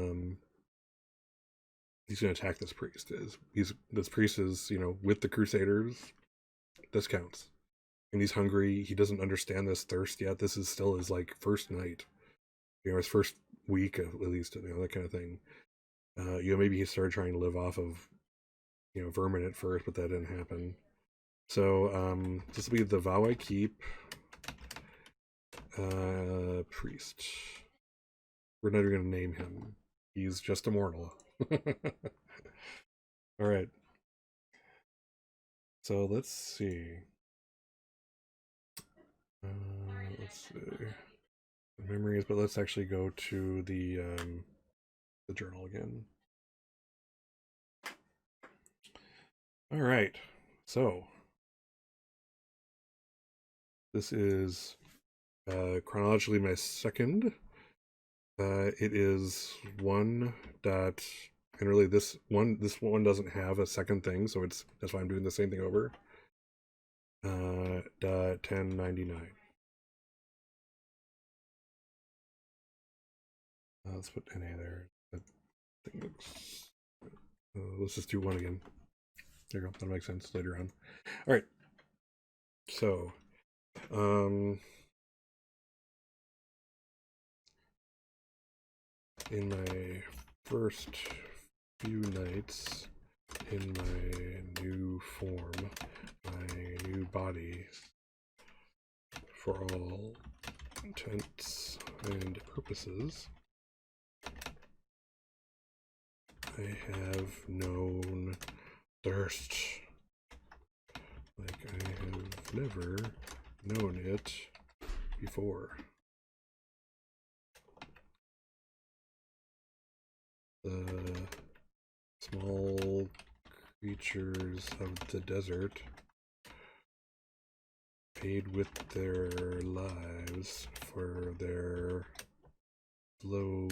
going to attack this priest. This priest is with the Crusaders. This counts, and he's hungry. He doesn't understand this thirst yet. This is still his first night, his first week at least, that kind of thing. Maybe he started trying to live off of vermin at first, but that didn't happen. So this will be the vow I keep. Priest. We're not even going to name him. He's just immortal. All right. So let's see. Let's see. Memories, but let's actually go to the journal again. All right. So this is chronologically my second. It is one dot, and really this one doesn't have a second thing, so that's why I'm doing the same thing over. Dot 1099. Let's put NA there. That thing looks... let's just do 1 again. There you go. That'll make sense later on. All right. So, in my first few nights in my new form, my new body, for all intents and purposes, I have known thirst. Like I have never known it before. The small creatures of the desert paid with their lives for their slow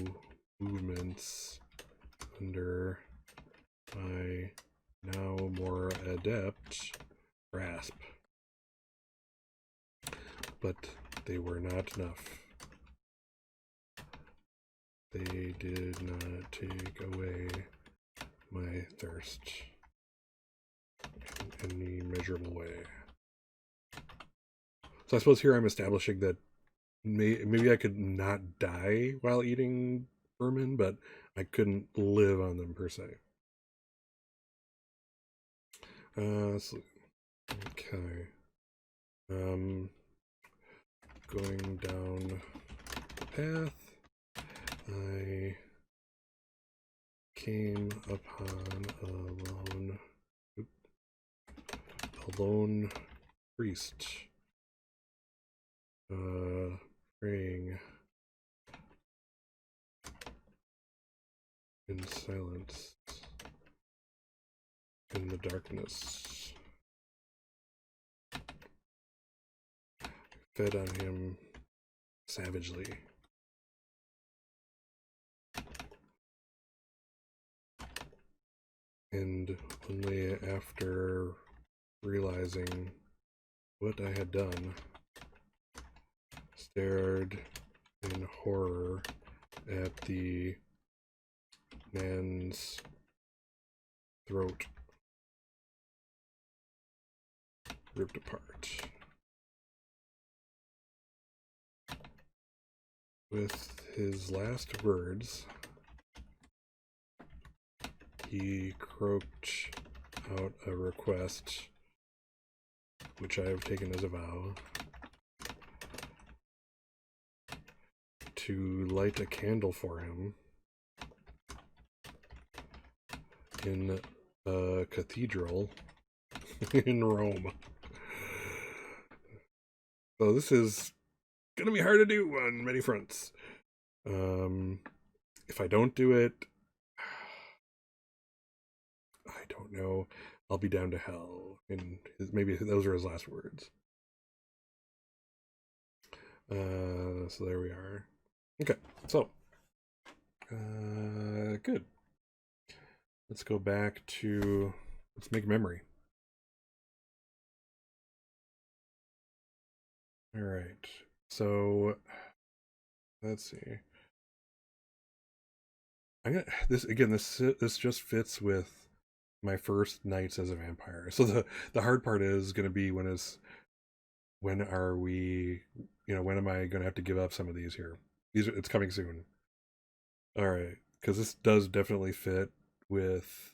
movements under my now more adept grasp. But they were not enough. They did not take away my thirst in any measurable way. So I suppose here I'm establishing that maybe I could not die while eating vermin, but I couldn't live on them per se. Okay. Going down the path, I came upon a lone priest praying in silence in the darkness. Fed on him savagely. And only after realizing what I had done, stared in horror at the man's throat ripped apart. With his last words, he croaked out a request, which I have taken as a vow, to light a candle for him in a cathedral in Rome. So this is going to be hard to do on many fronts. If I don't do it, I don't know. I'll be down to hell. And maybe those are his last words. So there we are. Okay, so good. Let's go back to, let's make memory. All right, so let's see. I'm gonna this again. This just fits with my first nights as a vampire. So the hard part is going to be when are we, when am I going to have to give up some of these here? It's coming soon. All right, because this does definitely fit with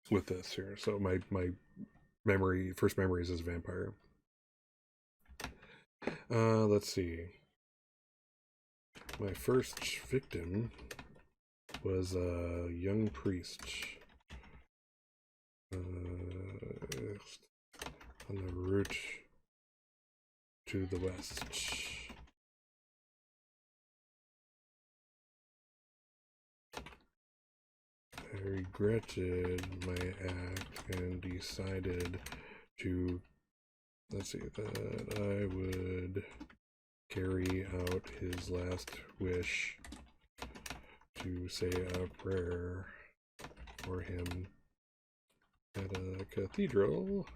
this here. So my first memories as a vampire. Let's see. My first victim was a young priest on the route to the west. I regretted my act and decided to, that I would carry out his last wish to say a prayer for him at a cathedral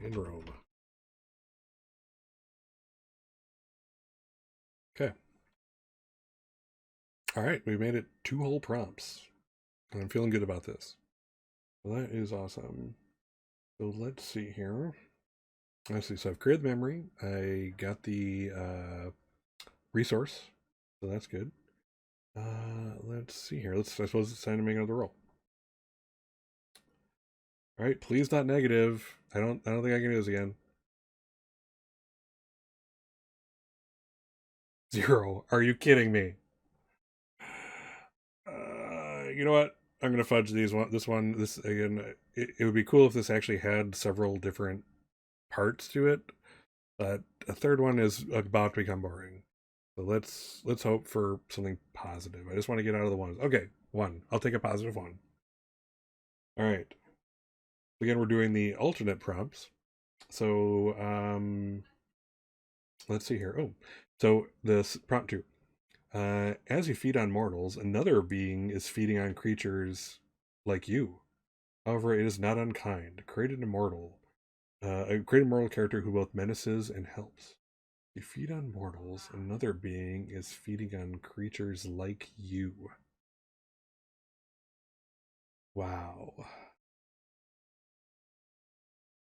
in Rome. Okay. All right, we made it 2 whole prompts. I'm feeling good about this. Well, that is awesome. So let's see here. Let's see. So I've created the memory. I got the resource. So that's good. Let's see here. I suppose it's time to make another roll. All right, please not negative. I don't think I can do this again. 0. Are you kidding me? You know what? I'm gonna fudge this again. It would be cool if this actually had several different parts to it, but a third one is about to become boring. So let's hope for something positive. I just want to get out of the ones. Okay, 1. I'll take a positive 1. All right. Again, we're doing the alternate prompts. So let's see here. Oh, so this prompt 2. As you feed on mortals, another being is feeding on creatures like you. However, it is not unkind. Create a mortal character who both menaces and helps. You feed on mortals, another being is feeding on creatures like you. Wow.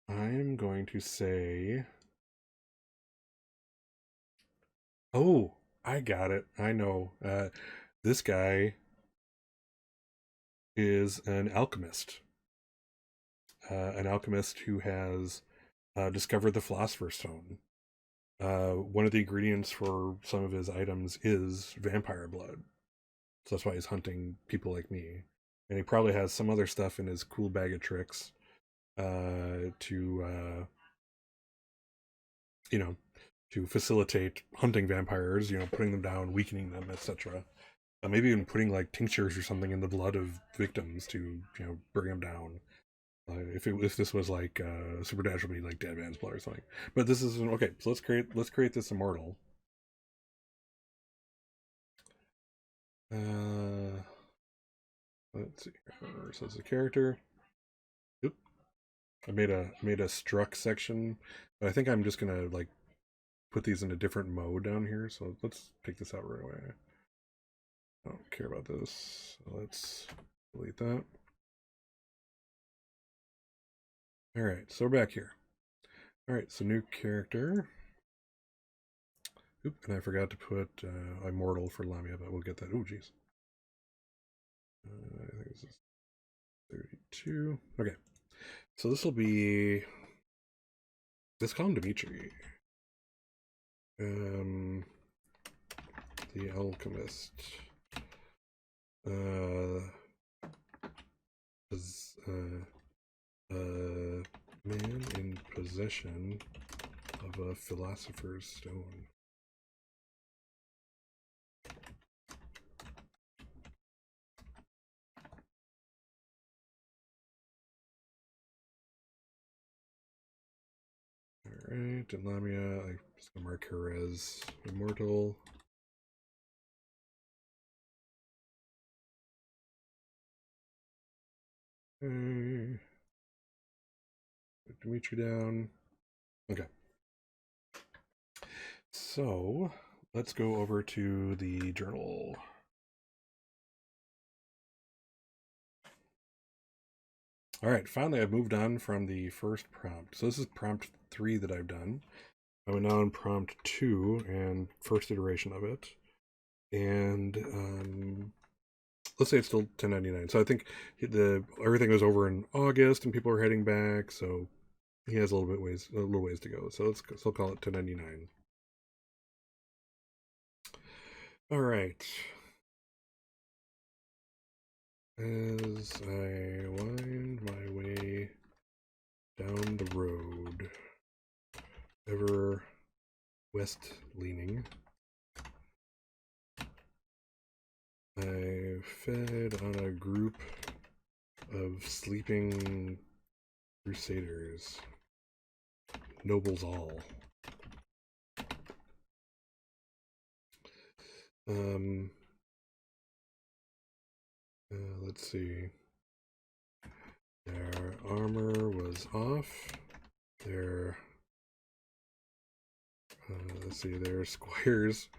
I'm going to say. Oh, I got it. I know. This guy is an alchemist who has discovered the Philosopher's Stone. One of the ingredients for some of his items is vampire blood. So that's why he's hunting people like me. And he probably has some other stuff in his cool bag of tricks to, you know, to facilitate hunting vampires, putting them down, weakening them, etc. Maybe even putting like tinctures or something in the blood of victims to, bring them down. If this was like supernaturally like dead man's blood or something, but this is okay. So let's create this immortal. Uh, let's see. So it's a character. Oop. I made a struck section, but I think I'm just gonna like put these in a different mode down here. So let's take this out right away. I don't care about this. So let's delete that. All right, so we're back here. All right, so new character. Oop, and I forgot to put immortal for Lamia, but we'll get that. Oh, jeez. I think this is 32. Okay, so this will be. Let's call him Dimitri. The alchemist. Is a man in possession of a philosopher's stone. Alright, and Lamia, I'm just gonna mark her as immortal. Okay. Put Dimitri down. Okay. So let's go over to the journal. All right, finally I've moved on from the first prompt. So this is prompt 3 that I've done. I'm now on prompt 2 and first iteration of it. And let's say it's still 1099. So I think everything was over in August and people are heading back, so he has a little ways to go. So let's still call it 1099. All right. As I wind my way down the road, ever west leaning, I fed on a group of sleeping crusaders, nobles all. Let's see. Their armor was off. Their let's see, their squires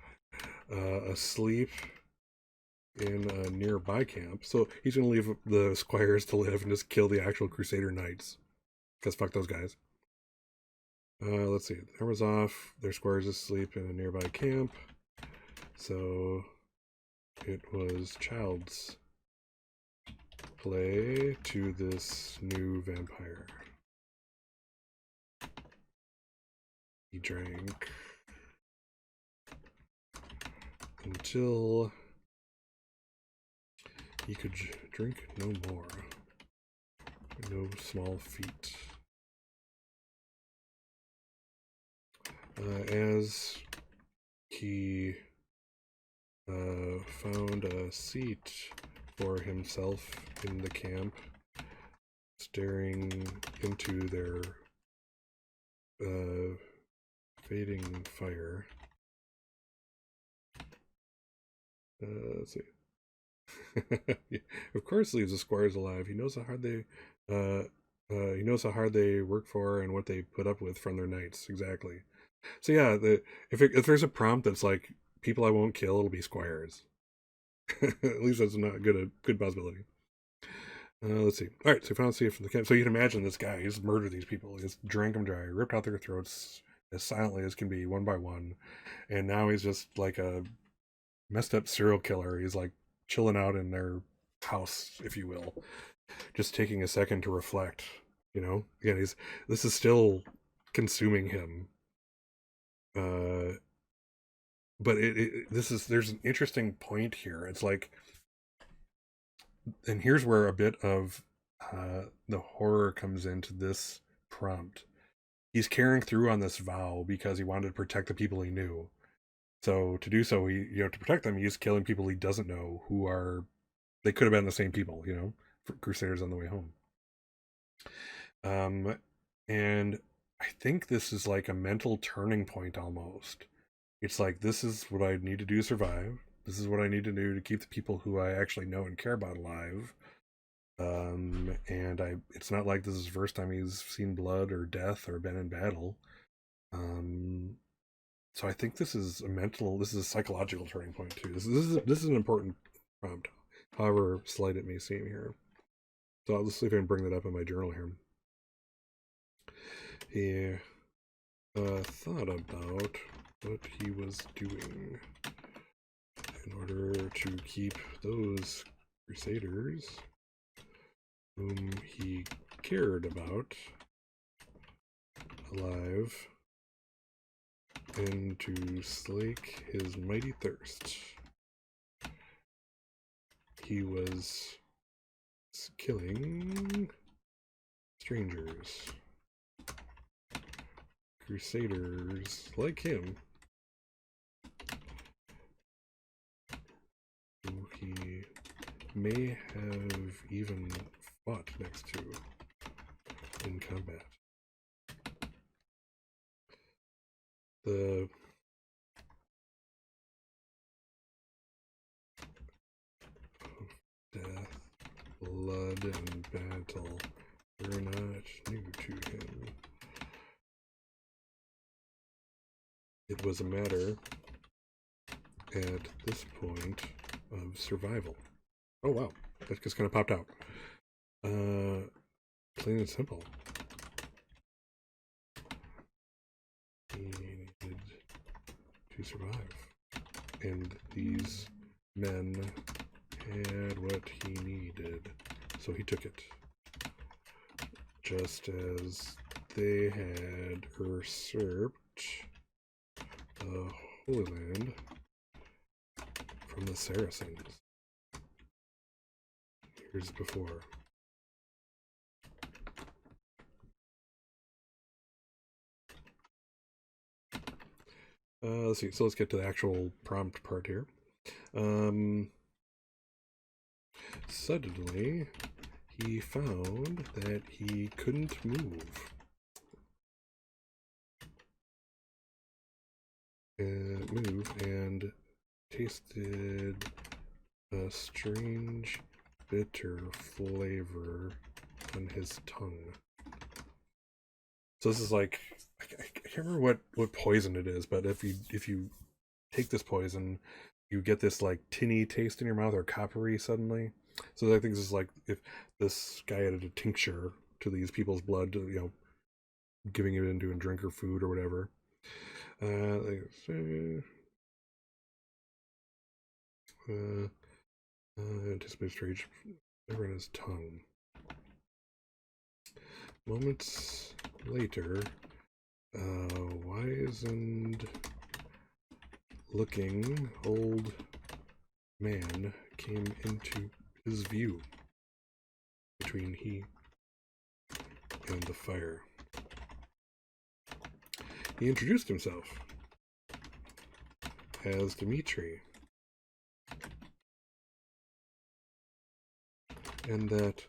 asleep in a nearby camp. So he's going to leave the squires to live and just kill the actual Crusader knights. Because fuck those guys. Let's see. The armor's off. Their squires asleep in a nearby camp. So it was child's play to this new vampire. He drank until he could drink no more. No small feat. As he found a seat for himself in the camp, staring into their fading fire. Let's see. Of course, leaves the squires alive. He knows how hard they work for and what they put up with from their knights. Exactly. So yeah, if there's a prompt that's like people I won't kill, it'll be squires. At least that's not a good possibility. Let's see. All right, so we found a seat from the camp. So you can imagine this guy. He's murdered these people. He's drank them dry, ripped out their throats as silently as can be, one by one, and now he's just like a messed up serial killer. He's like chilling out in their house, if you will, just taking a second to reflect. You know, again, this is still consuming him. But there's an interesting point here. It's like, and here's where a bit of the horror comes into this prompt. He's carrying through on this vow because he wanted to protect the people he knew. So to do so, to protect them, he's killing people he doesn't know they could have been the same people, Crusaders on the way home. And I think this is like a mental turning point almost. It's like, this is what I need to do to survive. This is what I need to do to keep the people who I actually know and care about alive. And it's not like this is the first time he's seen blood or death or been in battle. So I think this is a psychological turning point too. This is an important prompt, however slight it may seem here. So I'll just see if I can bring that up in my journal here. He thought about what he was doing in order to keep those Crusaders whom he cared about alive and to slake his mighty thirst. He was killing strangers, Crusaders like him, who he may have even fought next to in combat. The death, blood, and battle were not new to him. It was a matter, at this point, of survival. Oh wow, that just kind of popped out. Plain and simple. He needed to survive. And these men had what he needed, so he took it. Just as they had usurped the Holy Land from the Saracens years before. Let's see. So let's get to the actual prompt part here. Suddenly, he found that he couldn't move. And tasted a strange, bitter flavor on his tongue. So this is like, I can't remember what poison it is, but if you take this poison, you get this like tinny taste in your mouth or coppery suddenly. So I think this is like if this guy added a tincture to these people's blood, to, giving it into a drink or food or whatever. Anticipates rage over in his tongue. Moments later, wizened looking old man came into his view between he and the fire. He introduced himself as Dmitri, and that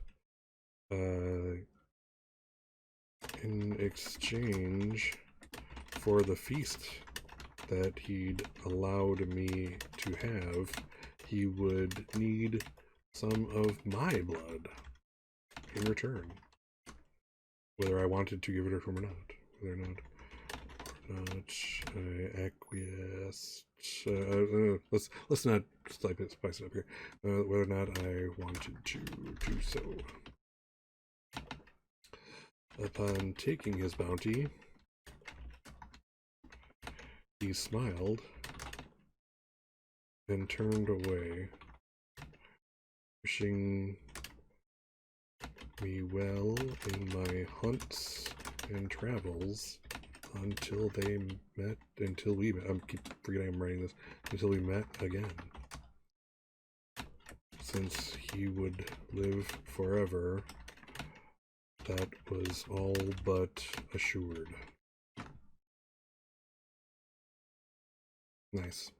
in exchange for the feast that he'd allowed me to have, he would need some of my blood in return, whether I wanted to give it to him or not. Whether or not I acquiesced. Let's not spice it up here. Whether or not I wanted to do so. Upon taking his bounty, he smiled and turned away, wishing me well in my hunts and travels until we met. I keep forgetting I'm writing this. Until we met again. Since he would live forever, that was all but assured. Nice.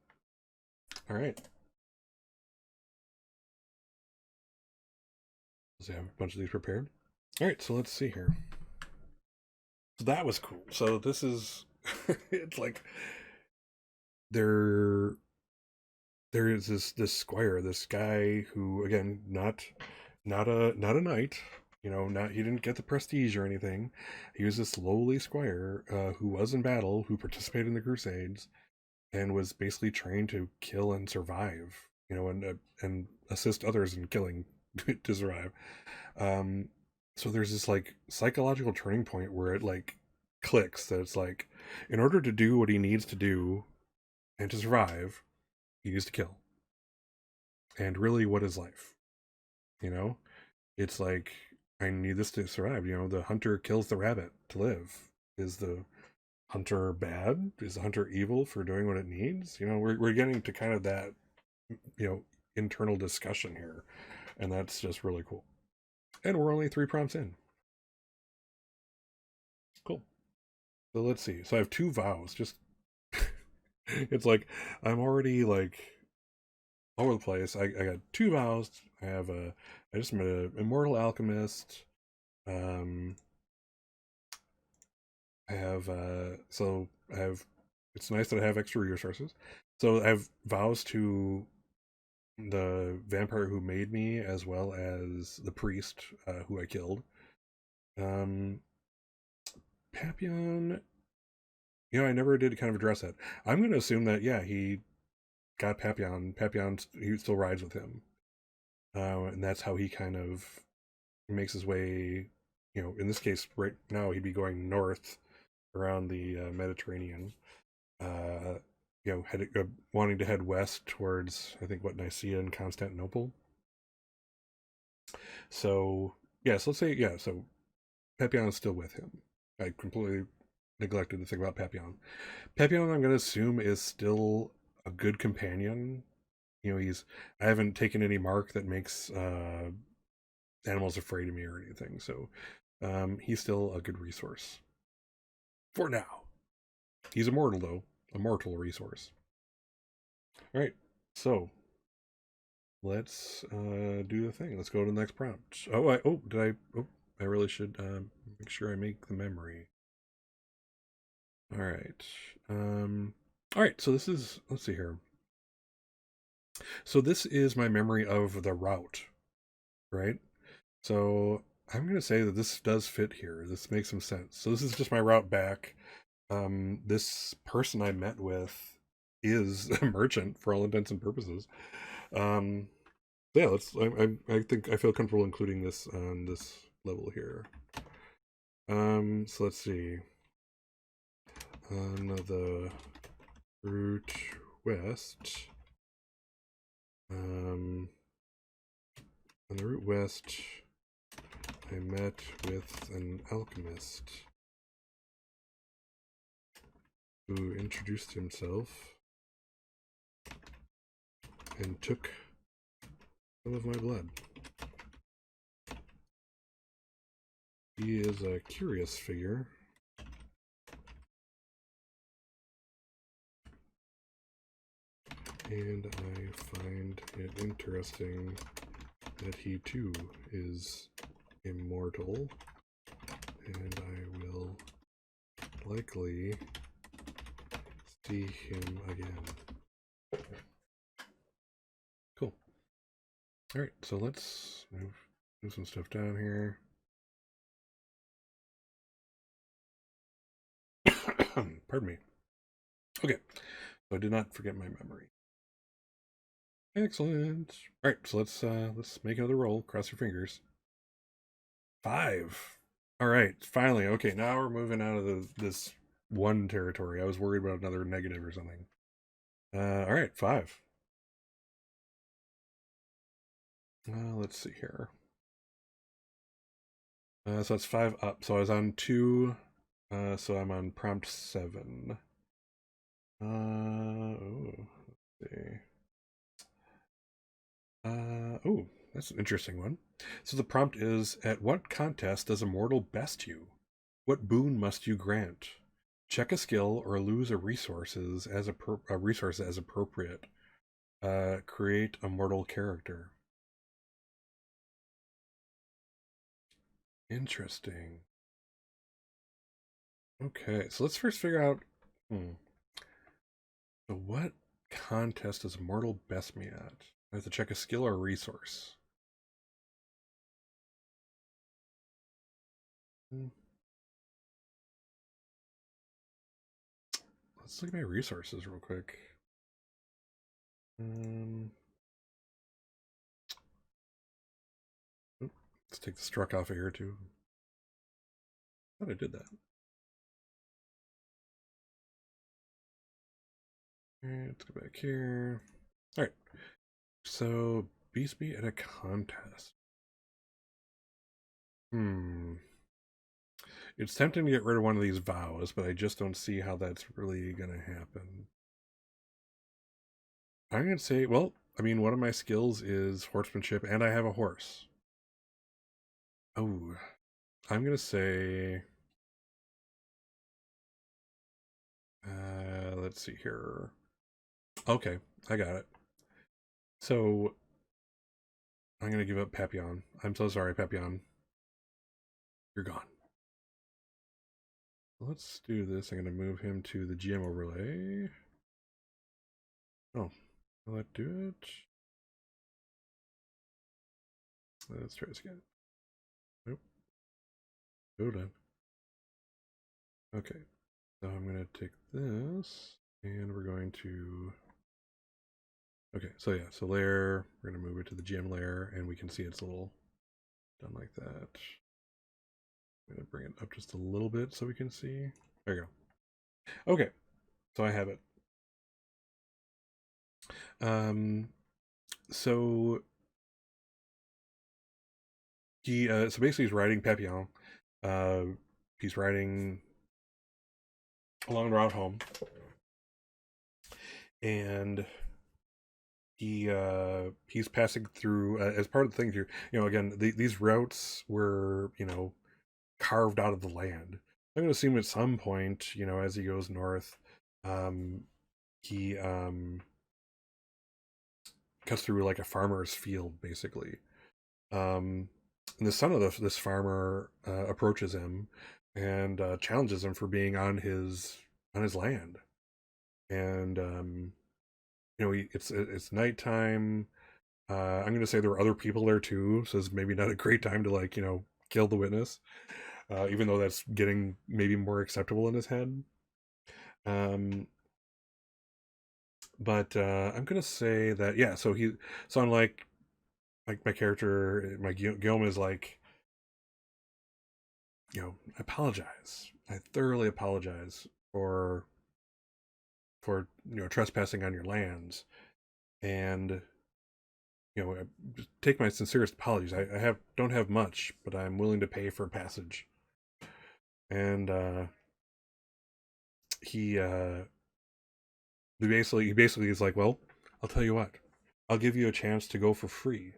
All right. So I have a bunch of these prepared. All right, so let's see here. So that was cool. So this is, it's like there is this squire, this guy who, again, not a knight. He didn't get the prestige or anything. He was this lowly squire who was in battle, who participated in the Crusades, and was basically trained to kill and survive. And assist others in killing to survive. So there's this like psychological turning point where it like clicks that it's like, in order to do what he needs to do and to survive, he needs to kill. And really, what is life? It's like, I need this to survive. The hunter kills the rabbit to live. Is the hunter bad? Is the hunter evil for doing what it needs? We're getting to kind of that, internal discussion here. And that's just really cool. And we're only 3 prompts in. Cool. So let's see. So I have 2 vows. Just it's like I'm already like all over the place. I got 2 vows. I just met an immortal alchemist. I have it's nice that I have extra resources. So I have vows to the vampire who made me, as well as the priest who I killed. Papillon, I never did kind of address that. I'm going to assume that, yeah, he got Papillon. Papillon, he still rides with him. And that's how he kind of makes his way, in this case, right now, he'd be going north around the Mediterranean. Wanting to head west towards, I think, Nicaea and Constantinople. So, yeah, so let's say, yeah, so Papillon is still with him. I completely neglected to think about Papillon. Papillon, I'm going to assume, is still a good companion. I haven't taken any mark that makes animals afraid of me or anything, so he's still a good resource. For now. He's immortal, though. A mortal resource. Alright, so let's do the thing. Let's go to the next prompt. I really should make sure I make the memory. Alright. Alright, so this is, let's see here. So this is my memory of the route, right? So I'm going to say that this does fit here. This makes some sense. So this is just my route back. This person I met with is a merchant for all intents and purposes. Um, yeah, I think I feel comfortable including this on this level here. So let's see. On the route west, on the route west, I met with an alchemist who introduced himself and took some of my blood. He is a curious figure. And I find it interesting that he too is immortal, and I will likely see him again. Cool. Alright, so let's move some stuff down here. Pardon me. Okay, so I did not forget my memory. Excellent. Alright, so let's make another roll. Cross your fingers. 5. Alright, finally. Okay, now we're moving out of this one territory. I was worried about another negative or something. Alright, 5. Let's see here. So that's 5 up. So I was on 2. So I'm on prompt 7. Let's see. Oh, that's an interesting one. So the prompt is, at what contest does a mortal best you? What boon must you grant? Check a skill or lose a resources as a resource as appropriate. Create a mortal character. Interesting. Okay, so let's first figure out. So what contest does a mortal best me at? I have to check a skill or a resource. Let's look at my resources real quick. Let's take the struck off of here too. I thought I did that. Alright, let's go back here. Alright. So beast me at a contest. It's tempting to get rid of one of these vows, but I just don't see how that's really gonna happen. I'm gonna say, well, I mean, one of my skills is horsemanship, and I have a horse. Oh, I'm gonna say, let's see here. Okay, I got it. So I'm gonna give up Papillon. I'm so sorry, Papillon. You're gone. Let's do this. I'm gonna move him to the GM overlay. Oh, will that do it? Let's try this again. Nope. Hold on. Okay, so I'm gonna take this, and we're going to. Okay, so yeah, so layer. We're gonna move it to the GM layer, and we can see it's a little done like that. I'm gonna bring it up just a little bit so we can see. There you go. Okay, so I have it. So he so basically he's riding Papillon. He's riding along the route home, and he's passing through as part of the thing here. Again, these routes were carved out of the land. I'm going to assume at some point, as he goes north, he cuts through like a farmer's field, basically. And the son of this farmer approaches him and challenges him for being on his land. And it's nighttime. I'm going to say there were other people there too, so it's maybe not a great time to kill the witness, even though that's getting maybe more acceptable in his head. But I'm gonna say that yeah. So unlike my character, my Guillaume is like, I apologize. I thoroughly apologize for trespassing on your lands, and just take my sincerest apologies. I don't have much, but I'm willing to pay for passage. And he he basically is like, well, I'll tell you what, I'll give you a chance to go for free,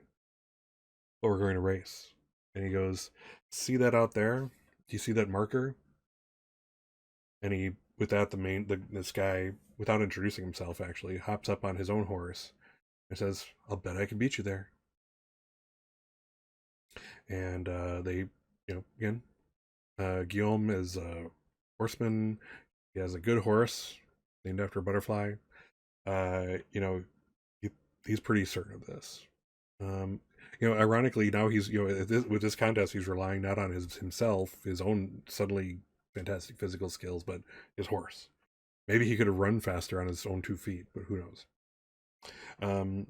but we're going to race. And he goes, see that out there? Do you see that marker? And he, without this guy, without introducing himself, actually hops up on his own horse and says, I'll bet I can beat you there. And they, again, Guillaume is a horseman. He has a good horse named after a butterfly. Uh, you know, he, he's pretty certain of this. Um, ironically, now he's with this contest, he's relying not on his own suddenly fantastic physical skills, but his horse. Maybe he could have run faster on his own 2 feet, but who knows? Um,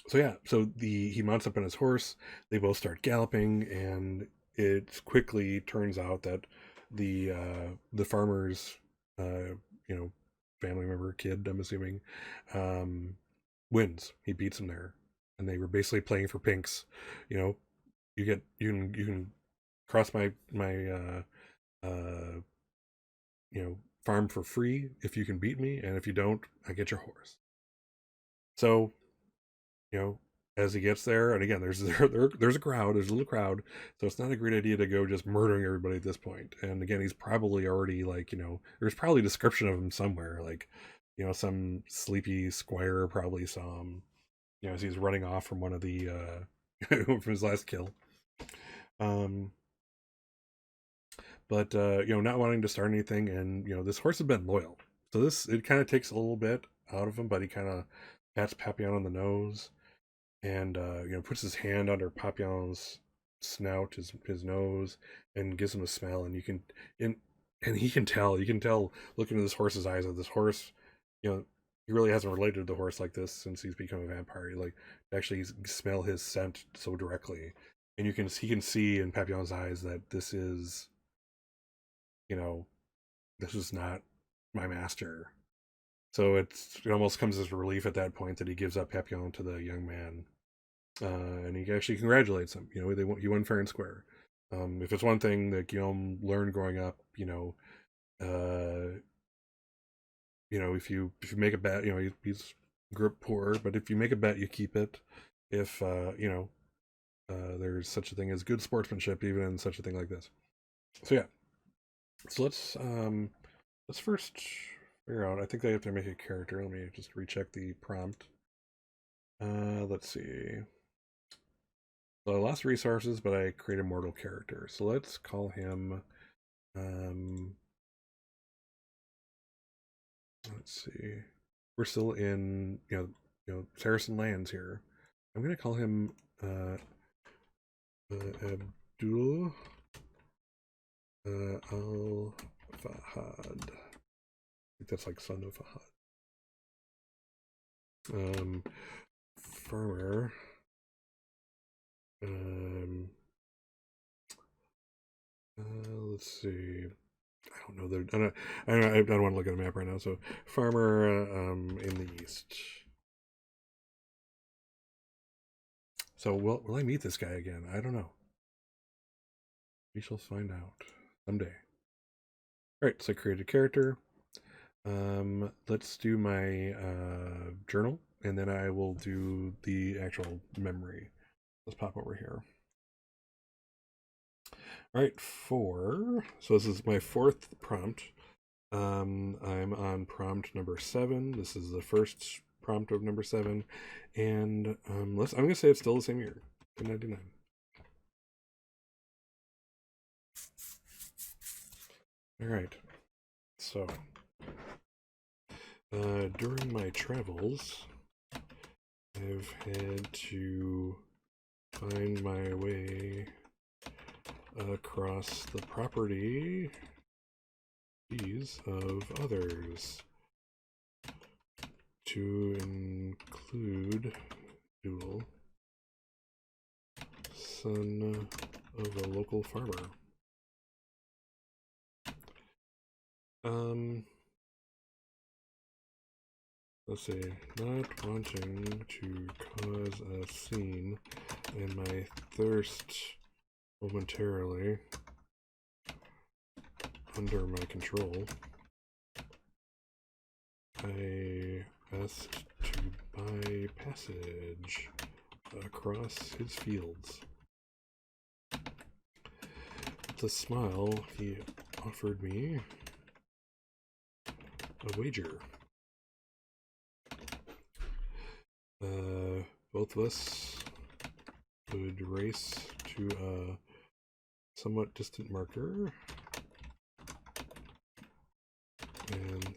so yeah, so he mounts up on his horse. They both start galloping, and it quickly turns out that the farmer's you know family member, kid, I'm assuming, um, wins. He beats him there, and they were basically playing for pinks. You know, you can cross my farm for free if you can beat me, and if you don't, I get your horse. So you know, as he gets there, and again, there's a crowd, there's a little crowd, so it's not a great idea to go just murdering everybody at this point. And again, he's probably already like, there's probably a description of him somewhere, like, some sleepy squire probably saw him, as he's running off from one of the from his last kill. Um, but not wanting to start anything, and this horse has been loyal, so it kind of takes a little bit out of him, but he kind of pats Papillon on the nose and puts his hand under Papillon's snout, his nose, and gives him a smell. And and you can tell looking at this horse's eyes that this horse, he really hasn't related to the horse like this since he's become a vampire. Like, actually smell his scent so directly, and he can see in Papillon's eyes that you know this is not my master. So it almost comes as a relief at that point that he gives up Papillon to the young man, and he actually congratulates him. He won fair and square. If it's one thing that Guillaume learned growing up, uh, if you make a bet, he's grew up poor, but if you make a bet, you keep it. If there's such a thing as good sportsmanship, even in such a thing like this. So yeah, so let's first figure out. I think they have to make a character. Let me just recheck the prompt. Let's see. So I lost resources, but I create a mortal character. So let's call him. Um, let's see. We're still in Saracen lands here. I'm gonna call him Abdul Al Fahad. I think that's like son of Fahad. Farmer. Um, let's see. I don't know. I don't want to look at a map right now. So farmer in the east. So will I meet this guy again? I don't know. We shall find out someday. All right. So I created a character. Let's do my journal, and then I will do the actual memory. Let's pop over here. All right, so this is my fourth prompt. I'm on prompt number 7. This is the first prompt of number 7, and I'm gonna say it's still the same year, 1999. All right, so during my travels, I've had to find my way across the property of others. to include dual son of a local farmer. Let's see, not wanting to cause a scene and my thirst momentarily under my control, I asked to buy passage across his fields. With a smile, he offered me a wager. Both of us would race to a somewhat distant marker, and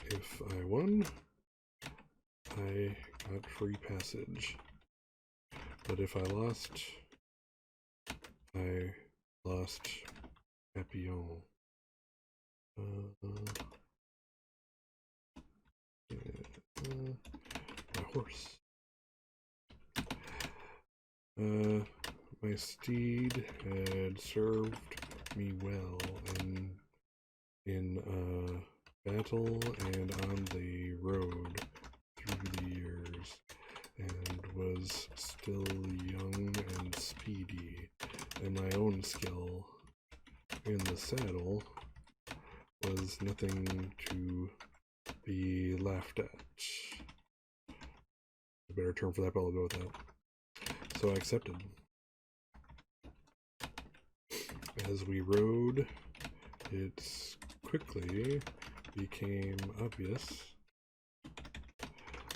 if I won, I got free passage. But if I lost, I lost Papillon. My horse. My steed had served me well in battle and on the road through the years, and was still young and speedy, and my own skill in the saddle was nothing to be laughed at. A better term for that, but I'll go with that. So I accepted. As we rode, it quickly became obvious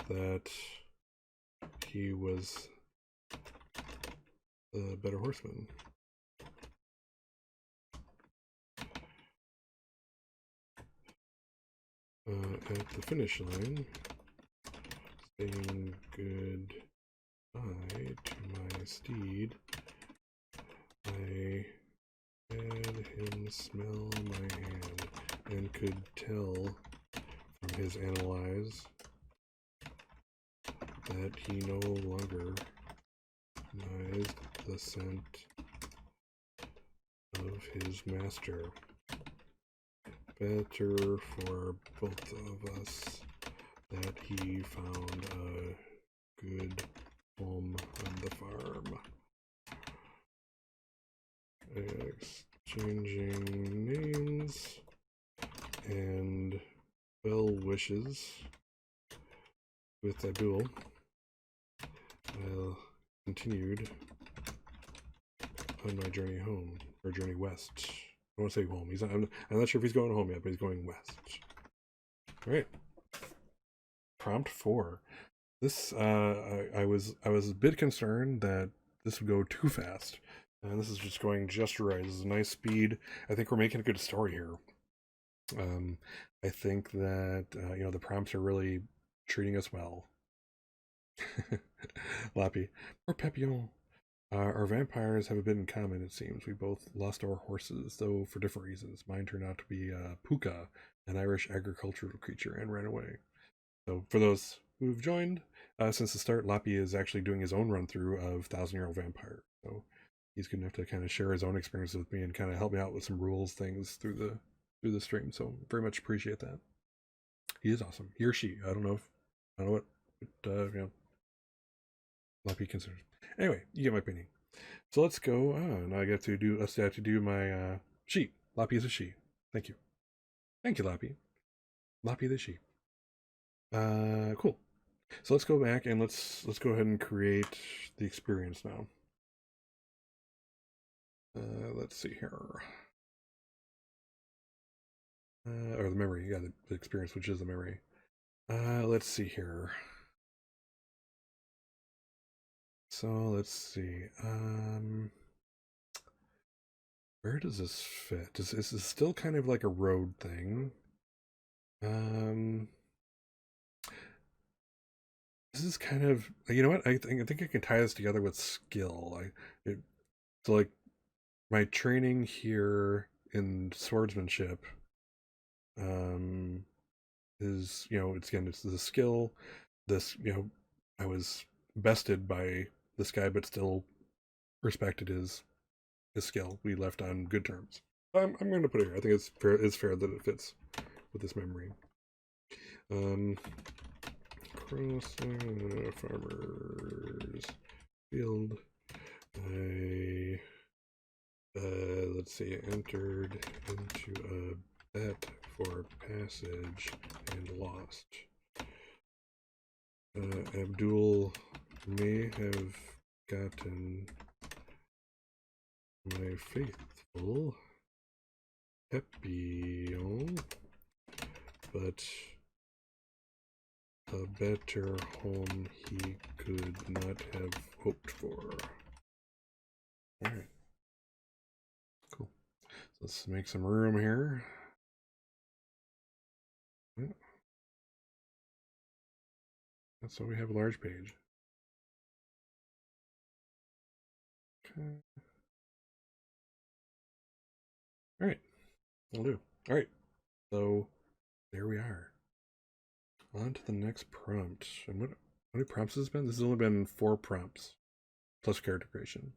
that he was the better horseman. At the finish line, saying goodbye to my steed, I had him smell my hand and could tell from his analyze that he no longer recognized the scent of his master. Better for both of us that he found a good home on the farm. Exchanging names and well wishes with Abdul, I continued on my journey home, or journey west. I want to say home. I'm not sure if he's going home yet, but he's going west. All right. Prompt 4. This I was a bit concerned that this would go too fast, and this is just going just right. This is a nice speed. I think we're making a good story here. I think that the prompts are really treating us well. Lappy or Papillon. Our vampires have a bit in common, it seems. We both lost our horses, though for different reasons. Mine turned out to be Puka, an Irish agricultural creature, and ran away. So for those who've joined, since the start, Lappy is actually doing his own run-through of 1,000-Year-Old Vampire. So he's going to have to kind of share his own experiences with me and kind of help me out with some rules things through the stream. So very much appreciate that. He is awesome. He or she. I don't know what Lappy considers. Anyway, you get my opinion. So let's go on. I have to do my sheep. Lappy is a she. Thank you. Thank you, Lappy. Lappy the sheep. Cool. So let's go back and let's go ahead and create the experience now. Let's see here. Or the memory. Yeah, the experience, which is the memory. Let's see here. So let's see. Where does this fit? Is this still kind of like a road thing? This is kind of, you know what? I think I can tie this together with skill. So like my training here in swordsmanship, is, it's again, it's the skill. This, I was bested by this guy, but still respected his skill. We left on good terms. I'm going to put it here. I think it's fair that it fits with this memory. Cross farmer's field. I let's see, entered into a bet for passage and lost. Abdul may have gotten my faithful Pepion, but a better home he could not have hoped for. Alright. Cool. So let's make some room here. So we have a large page. Okay. Alright. Will do. Alright. So there we are. On to the next prompt. And what many prompts has this been? This has only been 4 prompts plus character creation.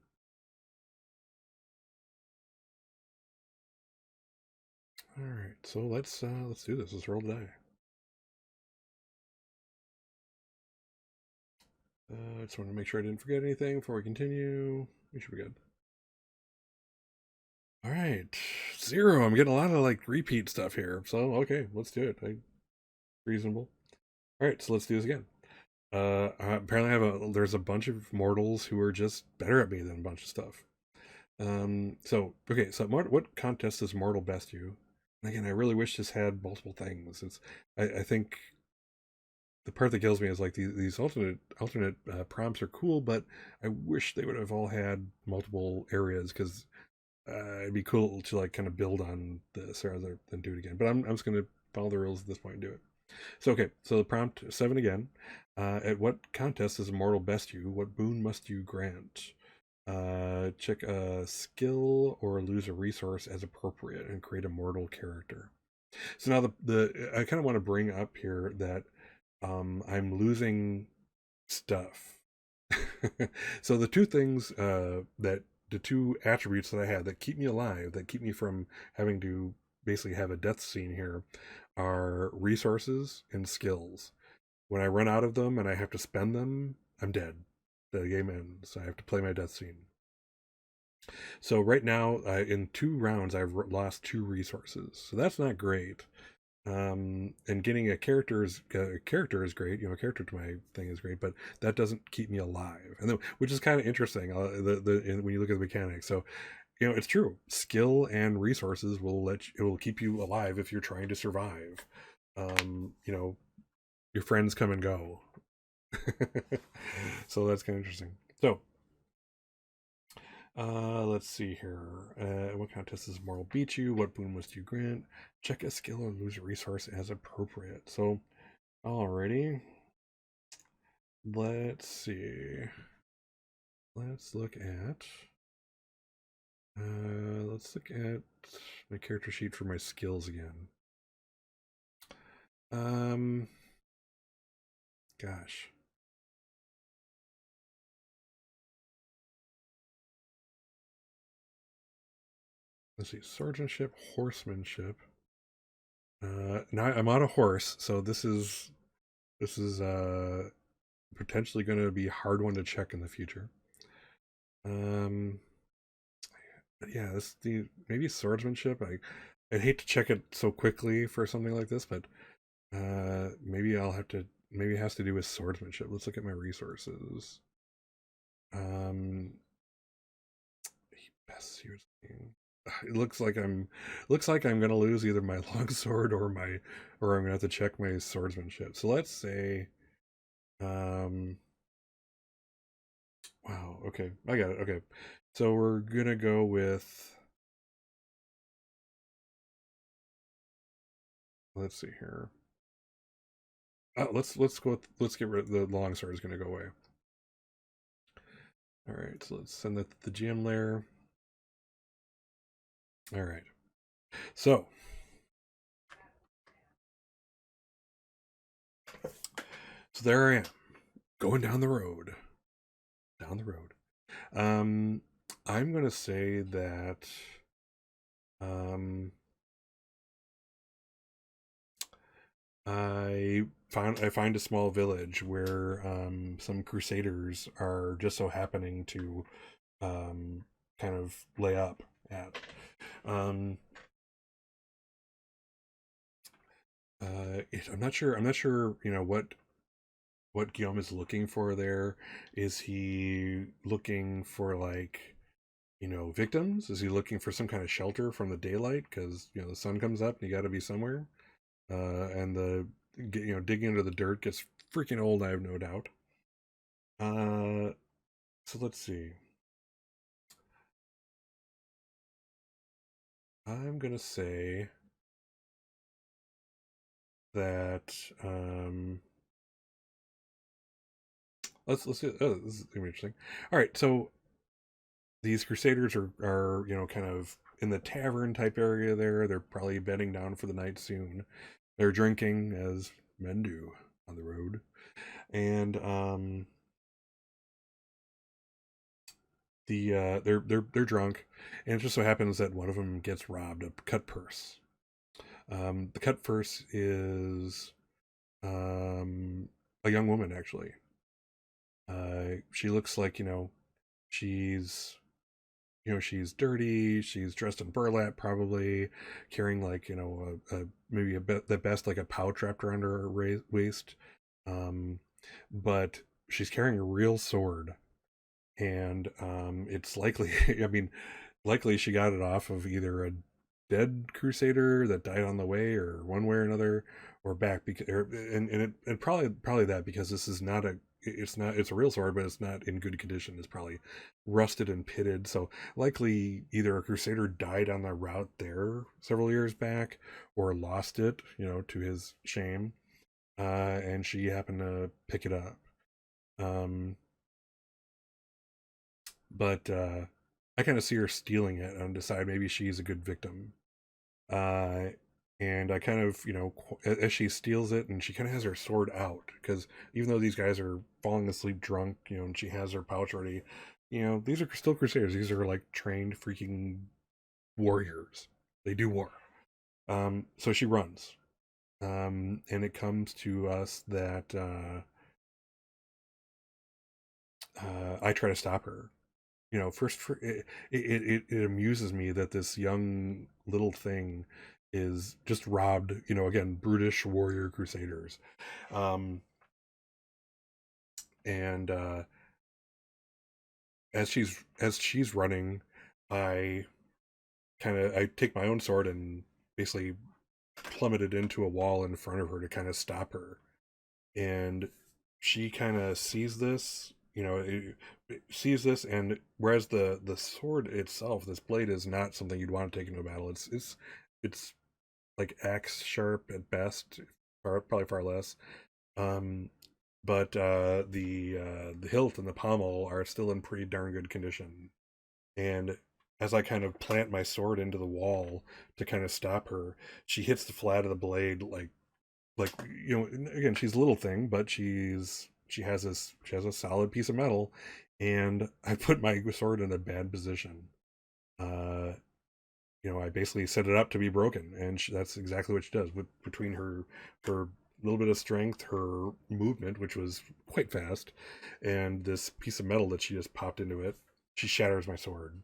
Alright, so let's do this. Let's roll the die. I just want to make sure I didn't forget anything before we continue. We should be good. All right, 0. I'm getting a lot of like repeat stuff here. So okay, let's do it. Reasonable. All right, so let's do this again. Apparently there's a bunch of mortals who are just better at me than a bunch of stuff. So what contest does mortal best you? And again, I really wish this had multiple things. I think the part that kills me is like these alternate prompts are cool, but I wish they would have all had multiple areas, because it'd be cool to like kind of build on this rather than do it again. But I'm just going to follow the rules at this point and do it. So okay, so the prompt 7 again. At what contest is immortal best you? What boon must you grant? Check a skill or lose a resource as appropriate and create a mortal character. So now the I kind of want to bring up here that I'm losing stuff. So the two things that the 2 attributes that I had that keep me alive, that keep me from having to basically have a death scene here, are resources and skills. When I run out of them and I have to spend them, I'm dead. The game ends. I have to play my death scene. So right now, in 2 rounds, I've lost 2 resources. So that's not great. And getting a character is great. A character to my thing is great, but that doesn't keep me alive. And then, which is kind of interesting. When you look at the mechanics, so it's true. Skill and resources it will keep you alive if you're trying to survive. Your friends come and go. So that's kind of interesting. So let's see here. What contest is moral beat you? What boon must you grant? Check a skill or lose a resource as appropriate. So, alrighty. Let's see. Let's look at my character sheet for my skills again. Gosh. Let's see, swordsmanship, horsemanship. Now I'm on a horse, so this is potentially going to be a hard one to check in the future. Yeah, maybe swordsmanship. I'd hate to check it so quickly for something like this, but maybe I'll have to. Maybe it has to do with swordsmanship. Let's look at my resources. Best it looks like I'm gonna lose either my longsword or I'm gonna have to check my swordsmanship. So let's say, wow, okay, I got it. Okay, so we're gonna go with. Let's see here. Let's get rid of the longsword. Is gonna go away. All right, so let's send that to the GM layer. All right, so So there I am, going down the road. Um, I'm gonna say that um, I find a small village where some crusaders are just so happening to um, kind of lay up at. Um, I'm not sure. I'm not sure. You know what Guillaume is looking for there. Is he looking for like victims? Is he looking for some kind of shelter from the daylight? Because the sun comes up and you got to be somewhere. And the digging into the dirt gets freaking old. I have no doubt. Uh, so let's see. I'm gonna say that let's see. Oh, this is gonna be interesting. All right, so these crusaders are kind of in the tavern type area there. They're probably bedding down for the night soon. They're drinking as men do on the road, and they're drunk, and it just so happens that one of them gets robbed a cut purse. The cut purse is um, a young woman actually. She looks like she's she's dirty. She's dressed in burlap, probably carrying like maybe a bit the best like a pouch wrapped around her waist. Um, but she's carrying a real sword, and it's likely. I mean, likely she got it off of either a dead crusader that died on the way, or one way or another, or back because and probably that because this is not a it's a real sword, but it's not in good condition. It's probably rusted and pitted. So likely either a crusader died on the route there several years back, or lost it, to his shame, and she happened to pick it up. Um, but I kind of see her stealing it and decide maybe she's a good victim. Uh, and I kind of, as she steals it, and she kind of has her sword out because even though these guys are falling asleep drunk, and she has her pouch ready, these are still crusaders. These are like trained freaking warriors. They do war. So she runs. And it comes to us that I try to stop her. First for it amuses me that this young little thing is just robbed, again, brutish warrior crusaders. um and as she's running, I I take my own sword and basically plummet it into a wall in front of her to kind of stop her. And she kind of sees this, it sees this, and whereas the sword itself, this blade, is not something you'd want to take into a battle. It's like axe sharp at best, probably far less. Um, but the hilt and the pommel are still in pretty darn good condition. And as I kind of plant my sword into the wall to kind of stop her, she hits the flat of the blade like again, she's a little thing, but she has a solid piece of metal, and I put my sword in a bad position. uh I basically set it up to be broken, and that's exactly what she does. Between her little bit of strength, her movement, which was quite fast, and this piece of metal that she just popped into it, she shatters my sword.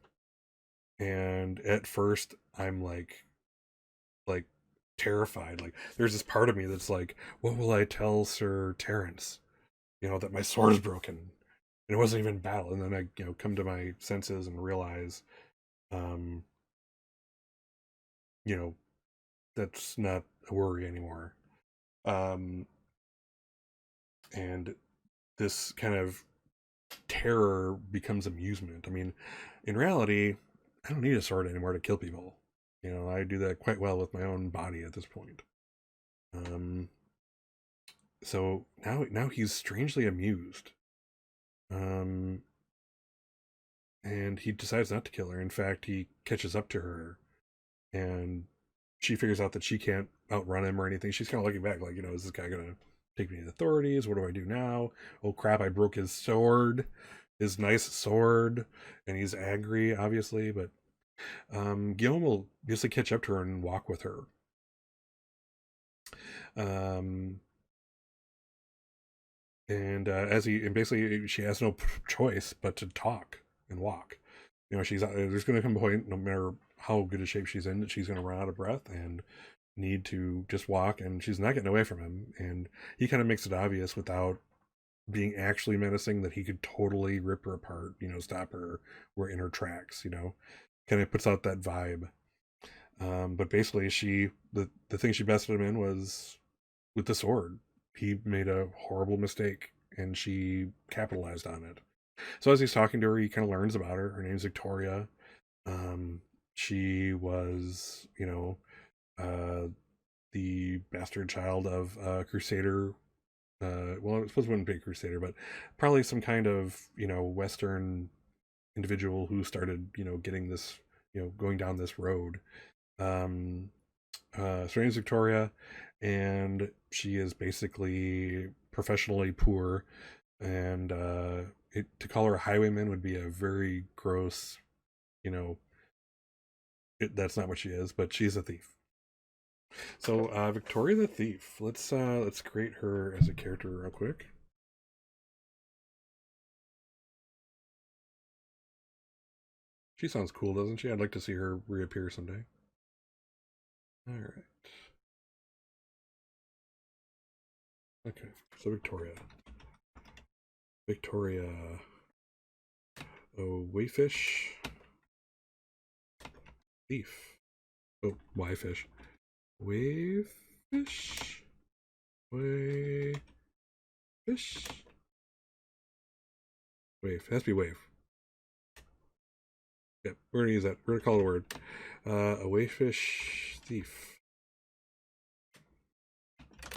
And at first I'm like terrified. Like there's this part of me that's like, what will I tell Sir Terence? That my sword is broken. And it wasn't even battle. And then I, come to my senses and realize, um, you know, that's not a worry anymore. Um, and this kind of terror becomes amusement. I mean, in reality, I don't need a sword anymore to kill people. I do that quite well with my own body at this point. Um, so now he's strangely amused. Um, and he decides not to kill her. In fact, he catches up to her, and she figures out that she can't outrun him or anything. She's kind of looking back, like, is this guy gonna take me to the authorities. What do I do now? Oh crap, I broke his sword, his nice sword, and he's angry, obviously, but Guillaume will basically catch up to her and walk with her. And basically she has no choice but to talk and walk. You know, there's going to come a point, no matter how good a shape she's in, that she's going to run out of breath and need to just walk, and she's not getting away from him. And he kind of makes it obvious, without being actually menacing, that he could totally rip her apart, you know, stop her in her tracks, you know, kind of puts out that vibe. But basically the thing she bested him in was with the sword. He made a horrible mistake and she capitalized on it. So as he's talking to her, he kind of learns about her. Her name's Victoria. She was, you know, the bastard child of a crusader. Well, I suppose it wouldn't be a crusader, but probably some kind of, you know, Western individual who started, you know, getting this, you know, going down this road. So her name's Victoria, and she is basically professionally poor, and to call her a highwayman would be a very gross, you know, that's not what she is, but she's a thief. So Victoria the thief. Let's create her as a character real quick. She sounds cool, doesn't she? I'd like to see her reappear someday. All right. Okay. So Victoria, oh, wayfish, thief. Oh, wayfish, wavefish, wayfish, wave. It has to be wave. Yep, we're gonna use that. We're gonna call it a word. A wayfish thief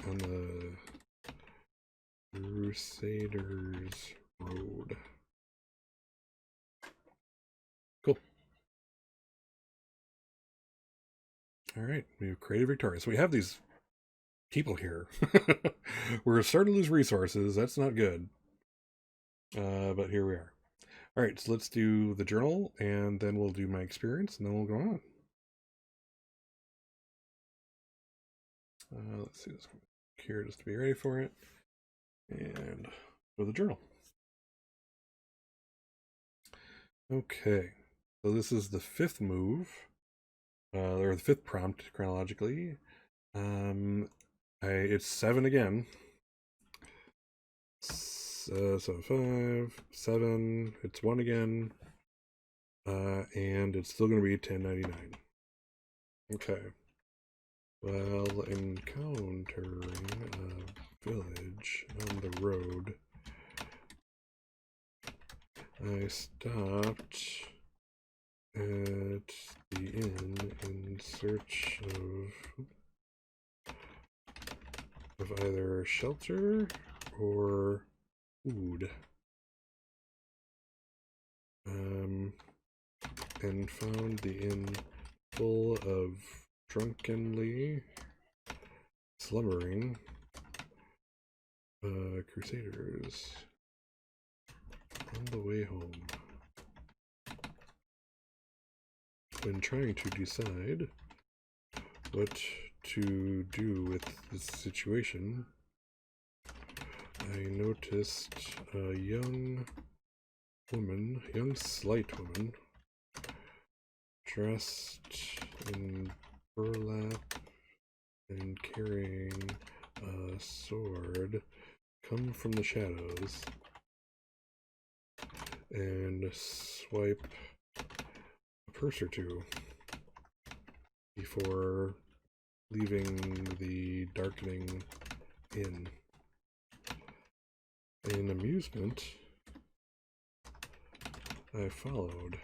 on the Crusaders Road. Cool. All right, we've created Victoria. So we have these people here. We're starting to lose resources. That's not good. But here we are. All right, so let's do the journal, and then we'll do my experience, and then we'll go on. Let's see this here just to be ready for it, and go to the journal. Okay, so this is the fifth move, or the fifth prompt chronologically. It's 7 again. So 5, 7. It's 1 again, and it's still going to be 1099. Okay. While encountering a village on the road, I stopped at the inn in search of either shelter or food, and found the inn full of drunkenly slumbering crusaders. On the way home, when trying to decide what to do with this situation, I noticed a young slight woman, dressed in burlap and carrying a sword, come from the shadows and swipe a purse or two before leaving the darkening inn. In amusement, I followed,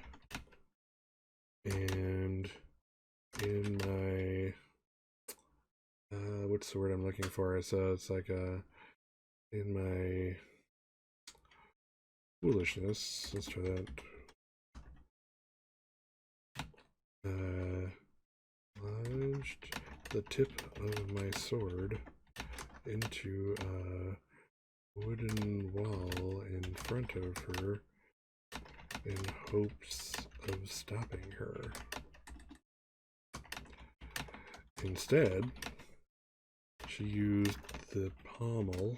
and in my what's the word I'm looking for? It's like in my foolishness. Let's try that. Lodged the tip of my sword into a wooden wall in front of her in hopes of stopping her. Instead, she used the pommel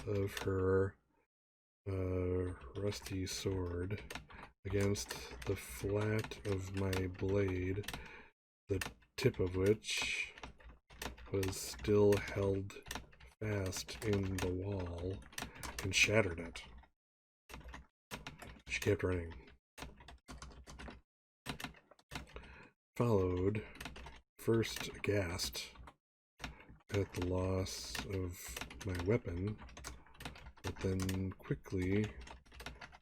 of her rusty sword against the flat of my blade, the tip of which was still held fast in the wall, and shattered it. She kept running. Followed, first aghast at the loss of my weapon, but then quickly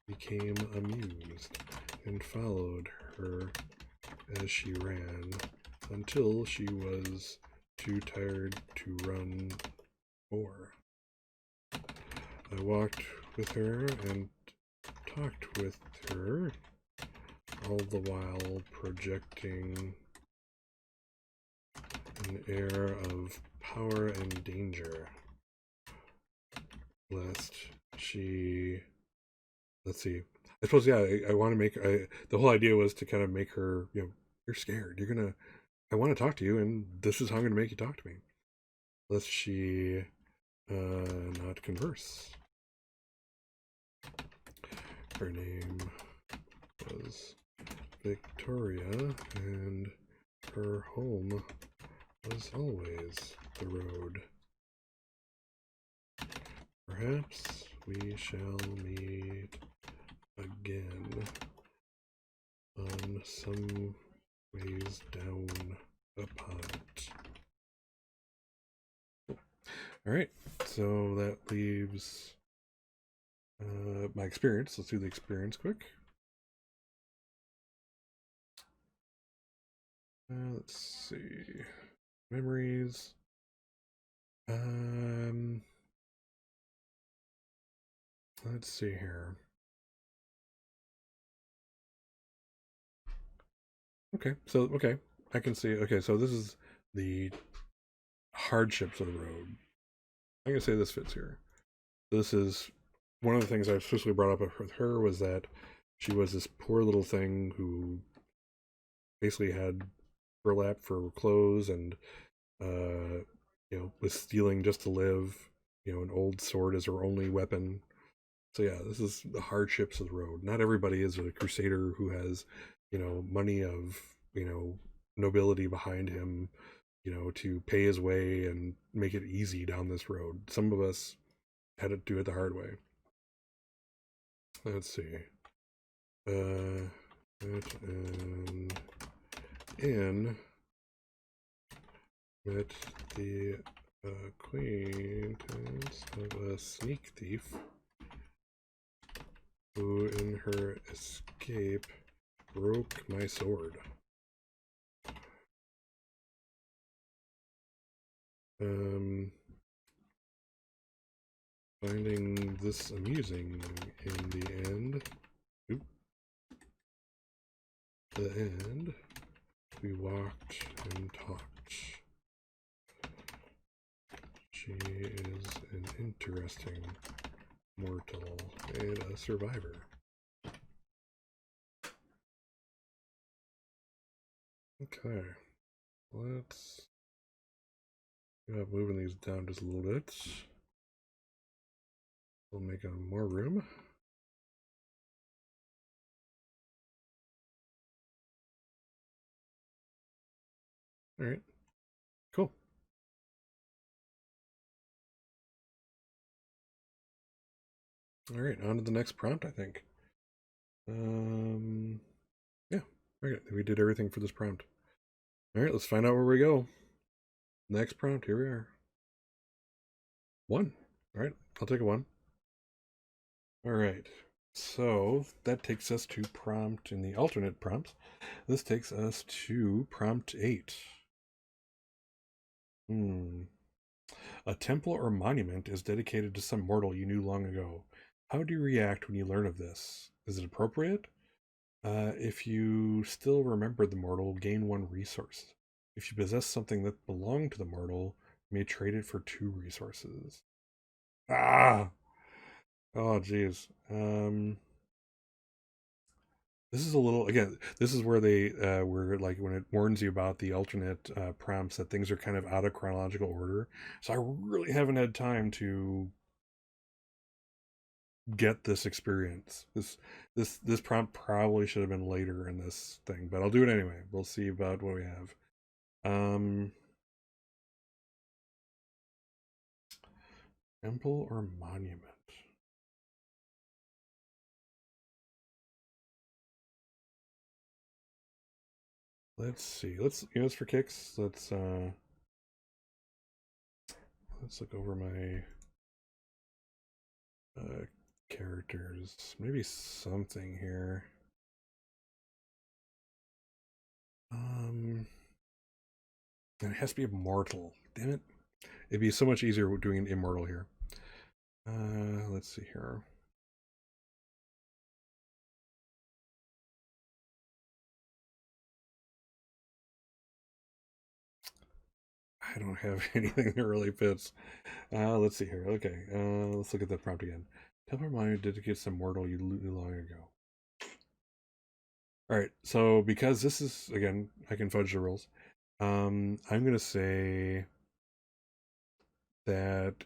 became amused and followed her as she ran until she was too tired to run more. I walked with her and talked with her, all the while projecting an air of power and danger, lest she, let's see, I suppose, yeah, I want to make, the whole idea was to kind of make her, you're scared, I want to talk to you, and this is how I'm going to make you talk to me, lest she not converse. Her name was Victoria, and her home was always the road. Perhaps we shall meet again on some ways down upon it. All right, so that leaves my experience. Let's do the experience quick. Let's see. Memories. Let's see here. Okay, so I can see. Okay, so this is the hardships of the road. I'm gonna say this fits here. This is one of the things I especially brought up with her was that she was this poor little thing who basically had burlap for clothes and was stealing just to live. An old sword is her only weapon. So yeah, this is the hardships of the road. Not everybody is a crusader who has, money of, nobility behind him, to pay his way and make it easy down this road. Some of us had to do it the hard way. Let's see. In met the acquaintance of a sneak thief who in her escape broke my sword. Finding this amusing in the end, we walked and talked. She is an interesting mortal and a survivor. Okay, let's moving these down just a little bit. We'll make more room. All right, cool. All right, on to the next prompt, I think. Yeah, okay, we did everything for this prompt. All right, let's find out where we go. Next prompt, here we are. 1. All right, I'll take a 1. All right, so that takes us to prompt in the alternate prompts. This takes us to prompt 8. A temple or monument is dedicated to some mortal you knew long ago. How do you react when you learn of this? Is it appropriate? If you still remember the mortal, gain 1 resource. If you possess something that belonged to the mortal, May trade it for 2 resources. Ah! Oh, jeez. This is a little, again, this is where they, where like when it warns you about the alternate prompts that things are kind of out of chronological order. So I really haven't had time to get this experience. This prompt probably should have been later in this thing, but I'll do it anyway. We'll see about what we have. Um, Temple or monument? Let's see. Let's for kicks. Let's look over my uh characters. Maybe something here. Um, and it has to be immortal. Damn it! It'd be so much easier doing an immortal here. Let's see here. I don't have anything that really fits. Let's see here. Okay, let's look at the prompt again. Temple reminder dedicates to mortal you long ago. All right, so because this is again, I can fudge the rules. I'm gonna say that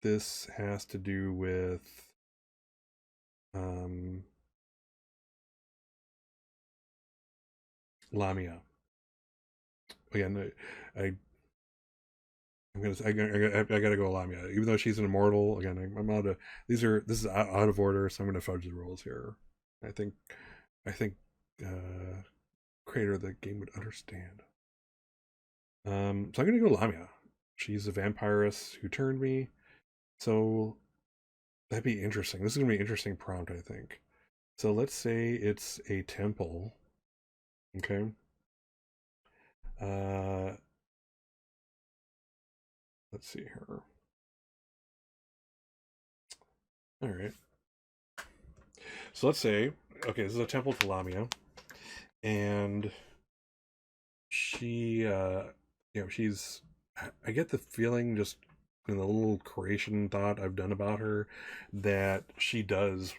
this has to do with um, Lamia. Again, I I gotta go Lamia, even though she's an immortal. Again, I'm out of this is out of order, so I'm gonna fudge the rules here. I think I think creator of the game would understand. So I'm gonna go Lamia. She's a vampiress who turned me. So that'd be interesting. This is gonna be an interesting prompt, I think. So let's say it's a temple. Okay. Uh, let's see here. All right. So let's say, okay, this is a temple to Lamia, and she, she's. I get the feeling just in the little creation thought I've done about her that she does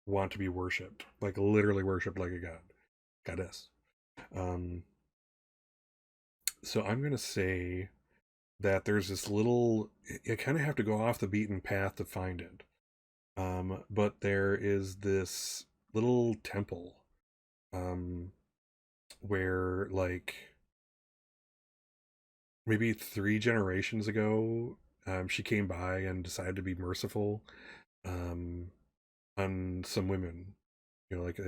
want to be worshipped, like literally worshipped like a goddess. Um, so I'm gonna say that there's this little. You kind of have to go off the beaten path to find it. But there is this little temple um, where, like, maybe 3 generations ago, she came by and decided to be merciful um, on some women. Like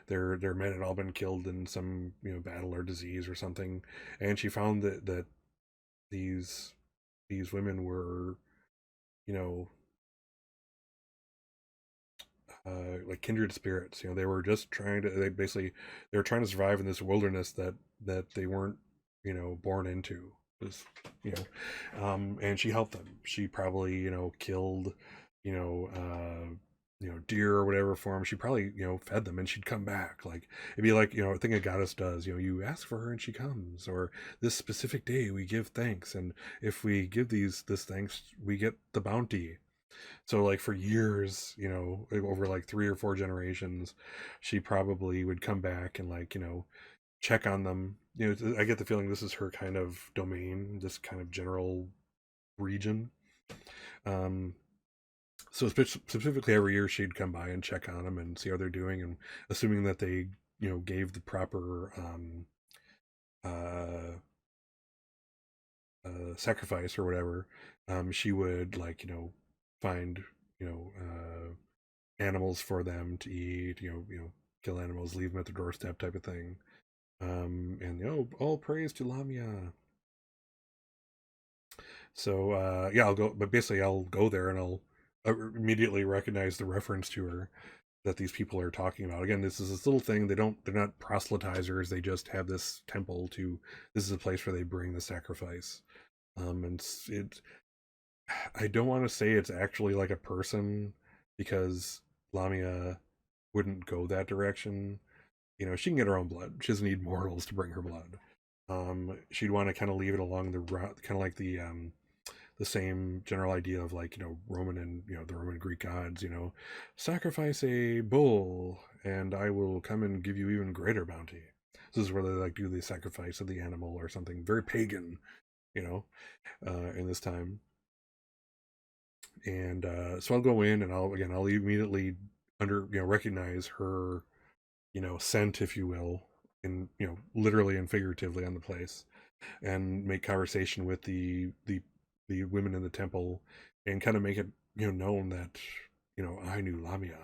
their men had all been killed in some battle or disease or something, and she found that these these women were you know like kindred spirits. They were just trying to. They were trying to survive in this wilderness that they weren't born into. Was and she helped them. She probably killed you know uh deer or whatever for them. She probably fed them, and she'd come back. Like it'd be like a thing a goddess does. You ask for her and she comes. Or this specific day we give thanks, and if we give this thanks, we get the bounty. So like for years, over like 3 or 4 generations, she probably would come back and like, check on them. I get the feeling this is her kind of domain, this kind of general region. Um, so specifically every year she'd come by and check on them and see how they're doing, and assuming that they, gave the proper uh, sacrifice or whatever, she would like, find, you know, animals for them to eat, kill animals, leave them at the doorstep type of thing. And all praise to Lamia. So yeah, I'll go, but basically I'll go there and I'll immediately recognize the reference to her that these people are talking about. Again, this is this little thing. They're not proselytizers. They just have this temple to. This is a place where they bring the sacrifice. And I don't want to say it's actually like a person because Lamia wouldn't go that direction. She can get her own blood. She doesn't need mortals to bring her blood. She'd want to kind of leave it along the route, kind of like the same general idea of like, Roman and, the Roman Greek gods, sacrifice a bull and I will come and give you even greater bounty. This is where they like do the sacrifice of the animal or something very pagan, you know, in this time. And so I'll go in and I'll immediately recognize her, scent, if you will, in, literally and figuratively on the place, and make conversation with the women in the temple, and kind of make it, known that, I knew Lamia.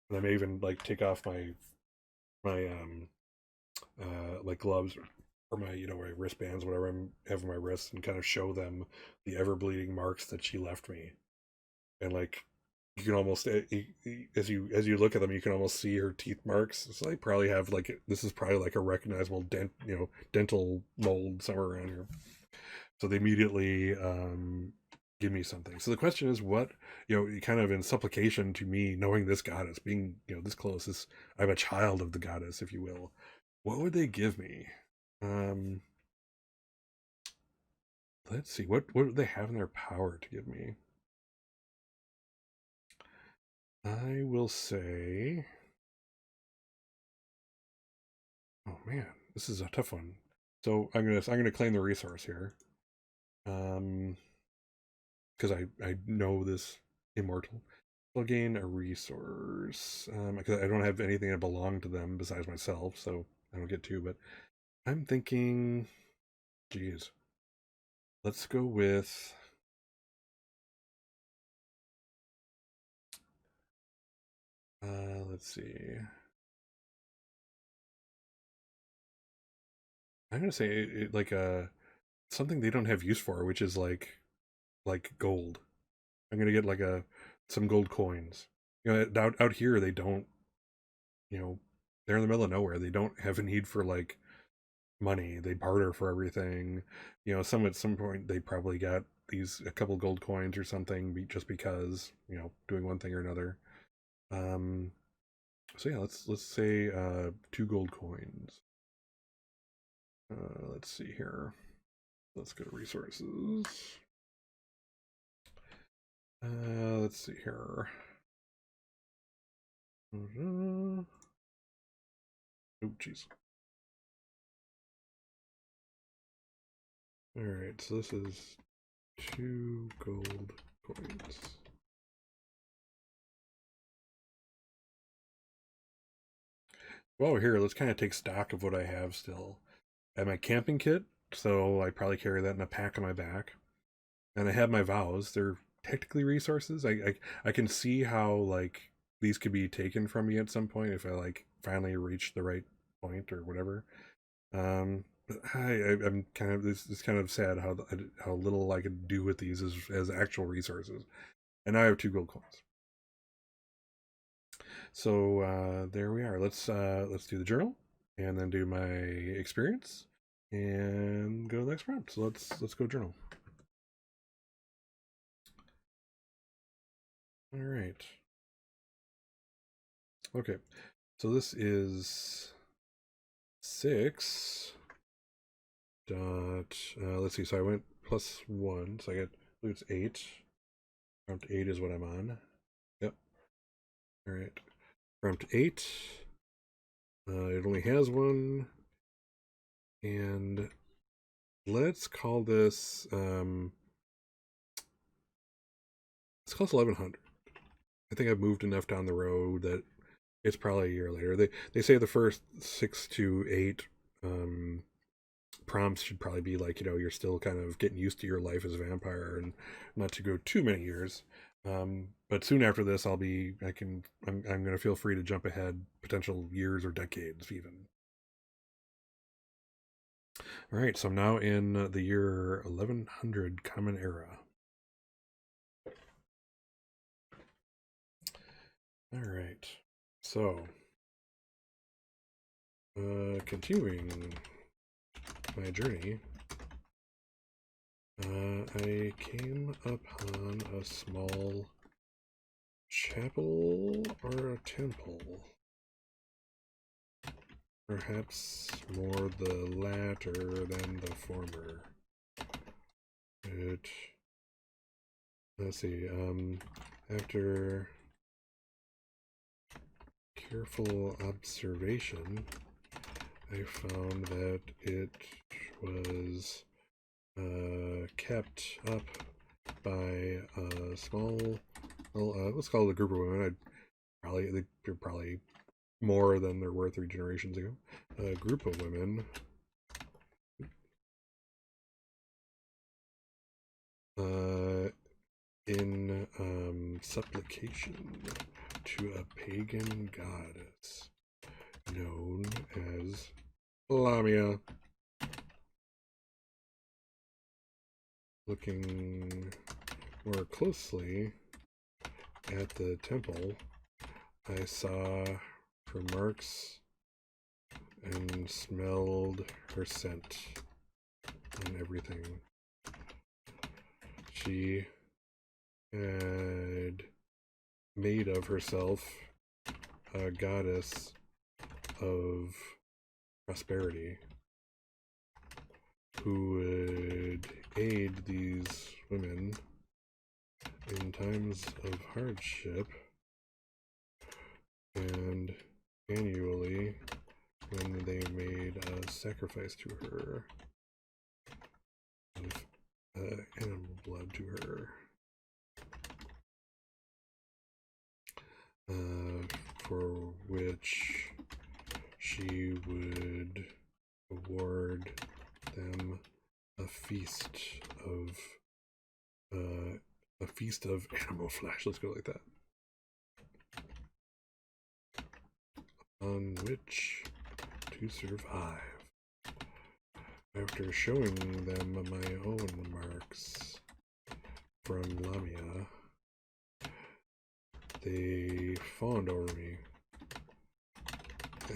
And I may even like take off my like gloves, or my, my wristbands, whatever I have on my wrists, and kind of show them the ever bleeding marks that she left me. And like, you can almost, as you look at them, you can almost see her teeth marks. So they probably have like, this is probably like a recognizable dental mold somewhere around here. So they immediately give me something. So the question is, what, kind of in supplication to me, knowing this goddess, being, this close, I'm a child of the goddess, if you will. What would they give me? Um, let's see. What do they have in their power to give me? I will say, oh man, this is a tough one. So I'm gonna claim the resource here, because I know this immortal. I'll gain a resource, because I don't have anything that belong to them besides myself, so I don't get to. But I'm thinking, geez, let's go with. Let's see. I'm gonna say like something they don't have use for, which is like gold. I'm gonna get like some gold coins. Out here they don't. They're in the middle of nowhere. They don't have a need for like money. They barter for everything. Some at some point they probably got a couple gold coins or something, just because, doing one thing or another. Um, so yeah, let's say 2 gold coins. Let's see here. Let's go to resources. Let's see here. Oh, jeez. All right, so this is 2 gold coins. Well, here, let's kind of take stock of what I have still. I have my camping kit, so I probably carry that in a pack on my back. And I have my vows. They're technically resources. I can see how like these could be taken from me at some point if I like finally reach the right point or whatever. But I'm kind of it's kind of sad how little I could do with these as actual resources. And now I have 2 gold coins. So there we are. Let's do the journal, and then do my experience, and go to the next round. So let's go journal. All right. Okay. So this is 6 dot. Let's see. So I went +1, so I get it's 8. Prompt 8 is what I'm on. Yep. All right. Prompt 8. It only has 1, and let's call this. Let's call this 1100. I think I've moved enough down the road that it's probably a year later. They say the first 6 to 8 prompts should probably be like, you're still kind of getting used to your life as a vampire, and not to go too many years. But soon after this, I'm going to feel free to jump ahead potential years or decades even. All right, so I'm now in the year 1100 Common Era. All right, so continuing my journey, I came upon a small chapel or a temple. Perhaps more the latter than the former. Let's see, after careful observation, I found that it was kept up by a small, well, let's call it a group of women. They're probably more than there were 3 generations ago. A group of women in supplication to a pagan goddess known as Lamia. Looking more closely at the temple, I saw her marks and smelled her scent on everything. She had made of herself a goddess of prosperity who would aid these women in times of hardship, and annually when they made a sacrifice to her of animal blood to her, for which she would award them a feast of animal flesh. Let's go like that. On which to survive. After showing them my own marks from Lamia, they fawned over me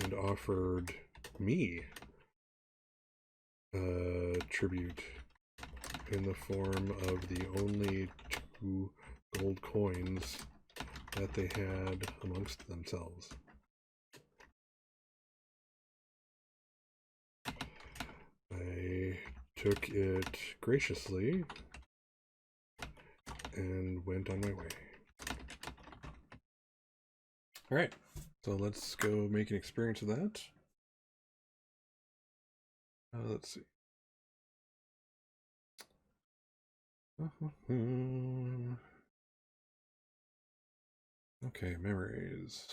and offered me tribute in the form of the only 2 gold coins that they had amongst themselves. I took it graciously and went on my way. Alright, so let's go make an experience of that. Let's see. Okay, memories.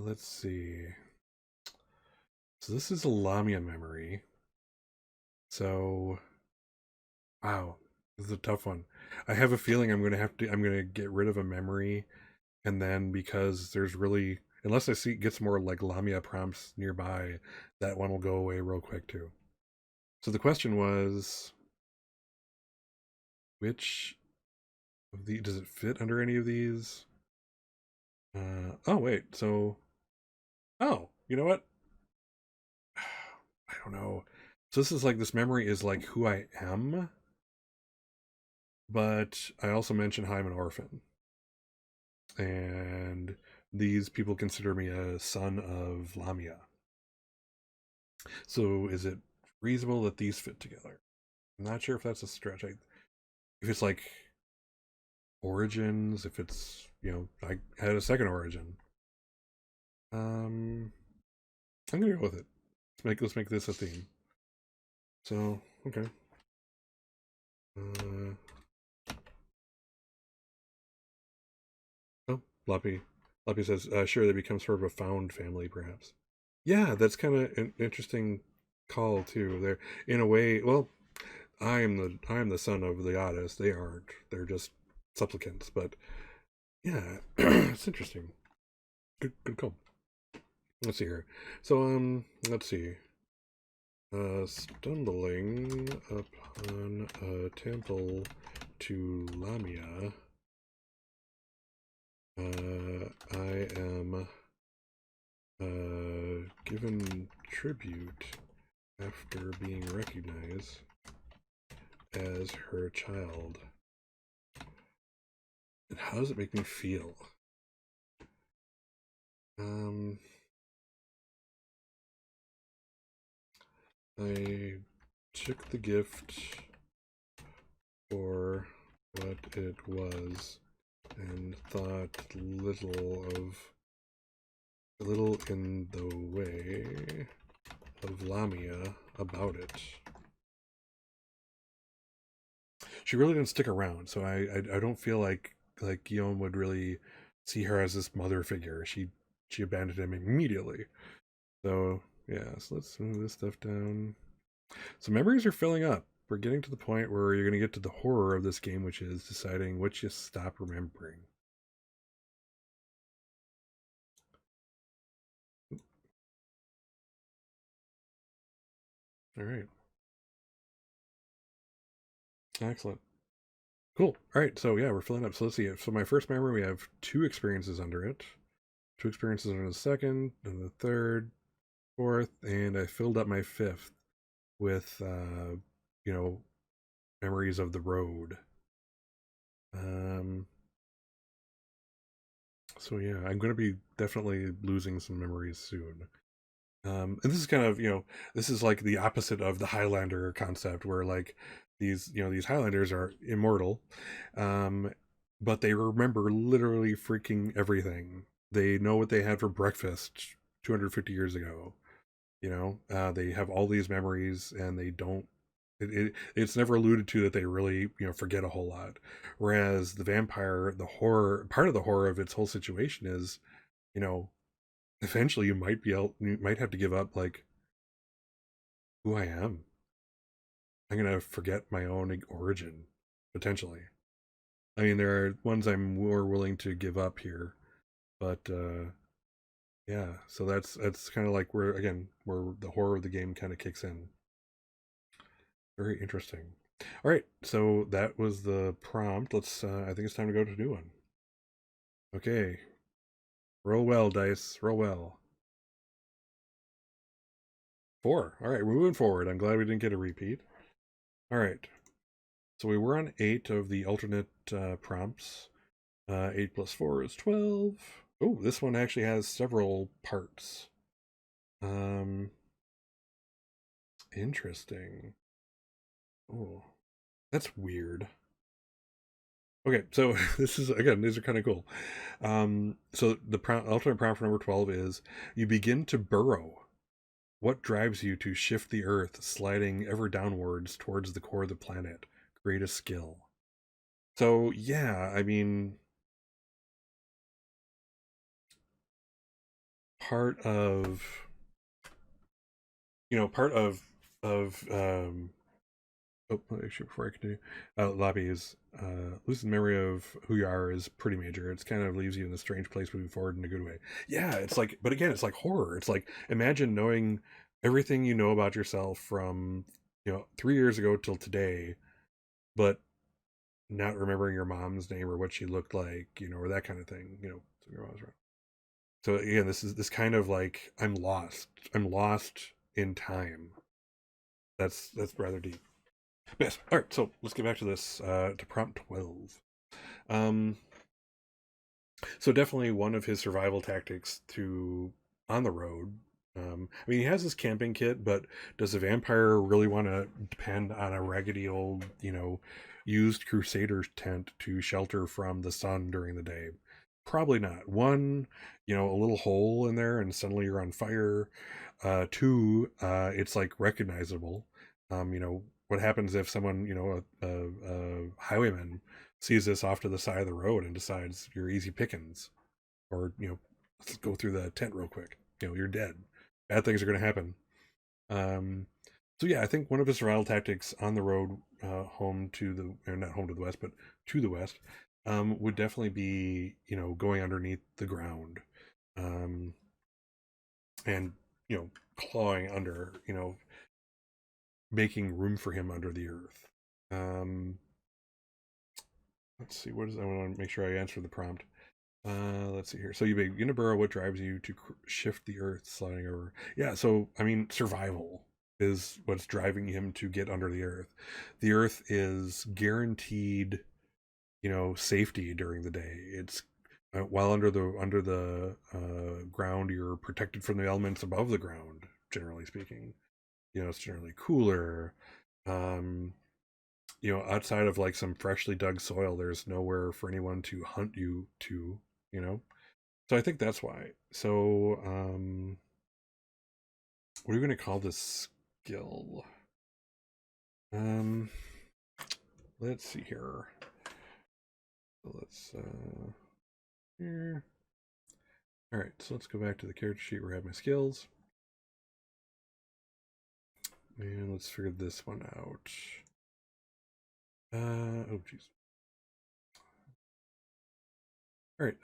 Let's see. So this is a Lamia memory. So, wow, this is a tough one. I have a feeling I'm gonna get rid of a memory, and then because there's really, unless I see it gets more like Lamia prompts nearby, that one will go away real quick too. So the question was, which of the, does it fit under any of these? Oh wait, so, oh, you know what? I don't know. So this is like, this memory is like who I am, but I also mentioned how I'm an orphan. And these people consider me a son of Lamia. So is it reasonable that these fit together? I'm not sure if that's a stretch. If it's like origins, if it's, you know, I had a second origin. I'm gonna go with it. Let's make this a theme. So, okay. Oh, Lappy says, sure, they become sort of a found family, perhaps. Yeah, that's kind of an interesting call too. They're, in a way, well, I am the son of the goddess. They aren't. They're just supplicants. But yeah, it's interesting. Good call. Let's see here. So let's see. Stumbling upon a temple to Lamia. I am given tribute after being recognized as her child. And how does it make me feel? I took the gift for what it was and thought little in the way of Lamia about it. She really didn't stick around, so I don't feel like Guillaume would really see her as this mother figure. She abandoned him immediately. So yeah, so let's move this stuff down. So memories are filling up. We're getting to the point where you're going to get to the horror of this game, which is deciding which you stop remembering. All right. Excellent. Cool. All right. So yeah, we're filling up. So let's see. So my first memory, we have 2 experiences under it. 2 experiences under the second, and the third, fourth, and I filled up my fifth with you know, memories of the road. Um, so yeah, I'm going to be definitely losing some memories soon. And this is kind of, this is like the opposite of the Highlander concept, where like these Highlanders are immortal, um, but they remember literally freaking everything. They know what they had for breakfast 250 years ago. They have all these memories, and they don't. It's never alluded to that they really forget a whole lot. Whereas the vampire, the horror part of the horror of its whole situation is, you know, eventually you might have to give up like who I am. I'm gonna forget my own origin potentially. I mean, there are ones I'm more willing to give up here, but yeah. So that's kind of like where the horror of the game kind of kicks in. Very interesting. All right, so that was the prompt. Let's. I think it's time to go to do one. Okay, roll well, dice. Roll well. 4. All right, we're moving forward. I'm glad we didn't get a repeat. All right, so we were on 8 of the alternate prompts. 8 plus 4 is 12. Oh, this one actually has several parts. Um, Interesting. Oh, that's weird. Okay, so this is again, these are kind of cool. So the alternate prompt for number 12 is you begin to burrow. What drives you to shift the earth, sliding ever downwards towards the core of the planet? Create a skill. So yeah, I mean, part of part of oh, actually, before I continue, Lobby is losing memory of who you are is pretty major. It's kind of leaves you in a strange place moving forward in a good way. Yeah, it's like, but again, it's like horror. It's like imagine knowing everything you know about yourself from 3 years ago till today, but not remembering your mom's name or what she looked like, or that kind of thing. So your mom's right. So again, this kind of like I'm lost. I'm lost in time. That's rather deep. Yes. All right. So let's get back to this. To prompt 12. Um, so definitely one of his survival tactics to on the road. I mean, he has his camping kit, but does a vampire really want to depend on a raggedy old, used crusader's tent to shelter from the sun during the day? Probably not. One, a little hole in there, and suddenly you're on fire. Two, it's like recognizable. What happens if someone, a highwayman sees this off to the side of the road and decides you're easy pickings, or let's go through the tent real quick. You're dead. Bad things are going to happen. Um, so yeah, I think one of his survival tactics on the road home to the, or not home to the west, but to the west, would definitely be going underneath the ground, um, and clawing under, making room for him under the earth. Um, let's see, what is I want to make sure I answer the prompt. Let's see here. So you begin to burrow. What drives you to shift the earth, sliding over? Yeah. So I mean, survival is what's driving him to get under the earth. The earth is guaranteed, safety during the day. It's while under the ground, you're protected from the elements above the ground, generally speaking. it's generally cooler. Outside of like some freshly dug soil, there's nowhere for anyone to hunt you to, you know. So I think that's why. So, what are we going to call this skill? Um, let's see here. Let's here. All right, so let's go back to the character sheet where I have my skills, and let's figure this one out. Oh jeez. All right.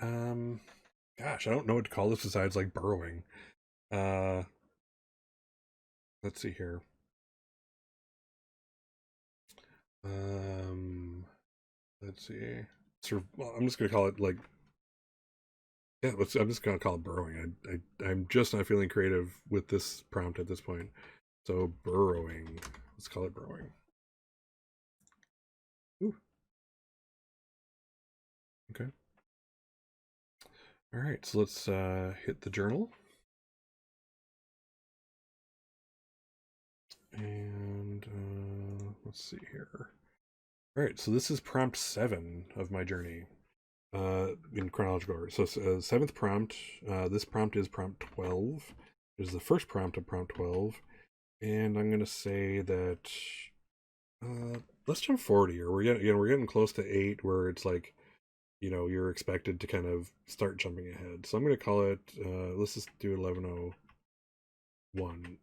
Gosh, I don't know what to call this besides like burrowing. Uh, let's see here. Um, let's see. Well, I'm just gonna call it like, yeah. I'm just gonna call it burrowing. I'm just not feeling creative with this prompt at this point. So burrowing. Let's call it burrowing. Ooh. Okay. All right. So let's hit the journal. And let's see here. All right, so this is prompt 7 of my journey in chronological order. So 7th prompt, this prompt is prompt 12. It is the first prompt of prompt 12. And I'm going to say that let's jump forward here. We're getting close to 8 where it's like, you're expected to kind of start jumping ahead. So I'm going to call it, let's just do 11:01.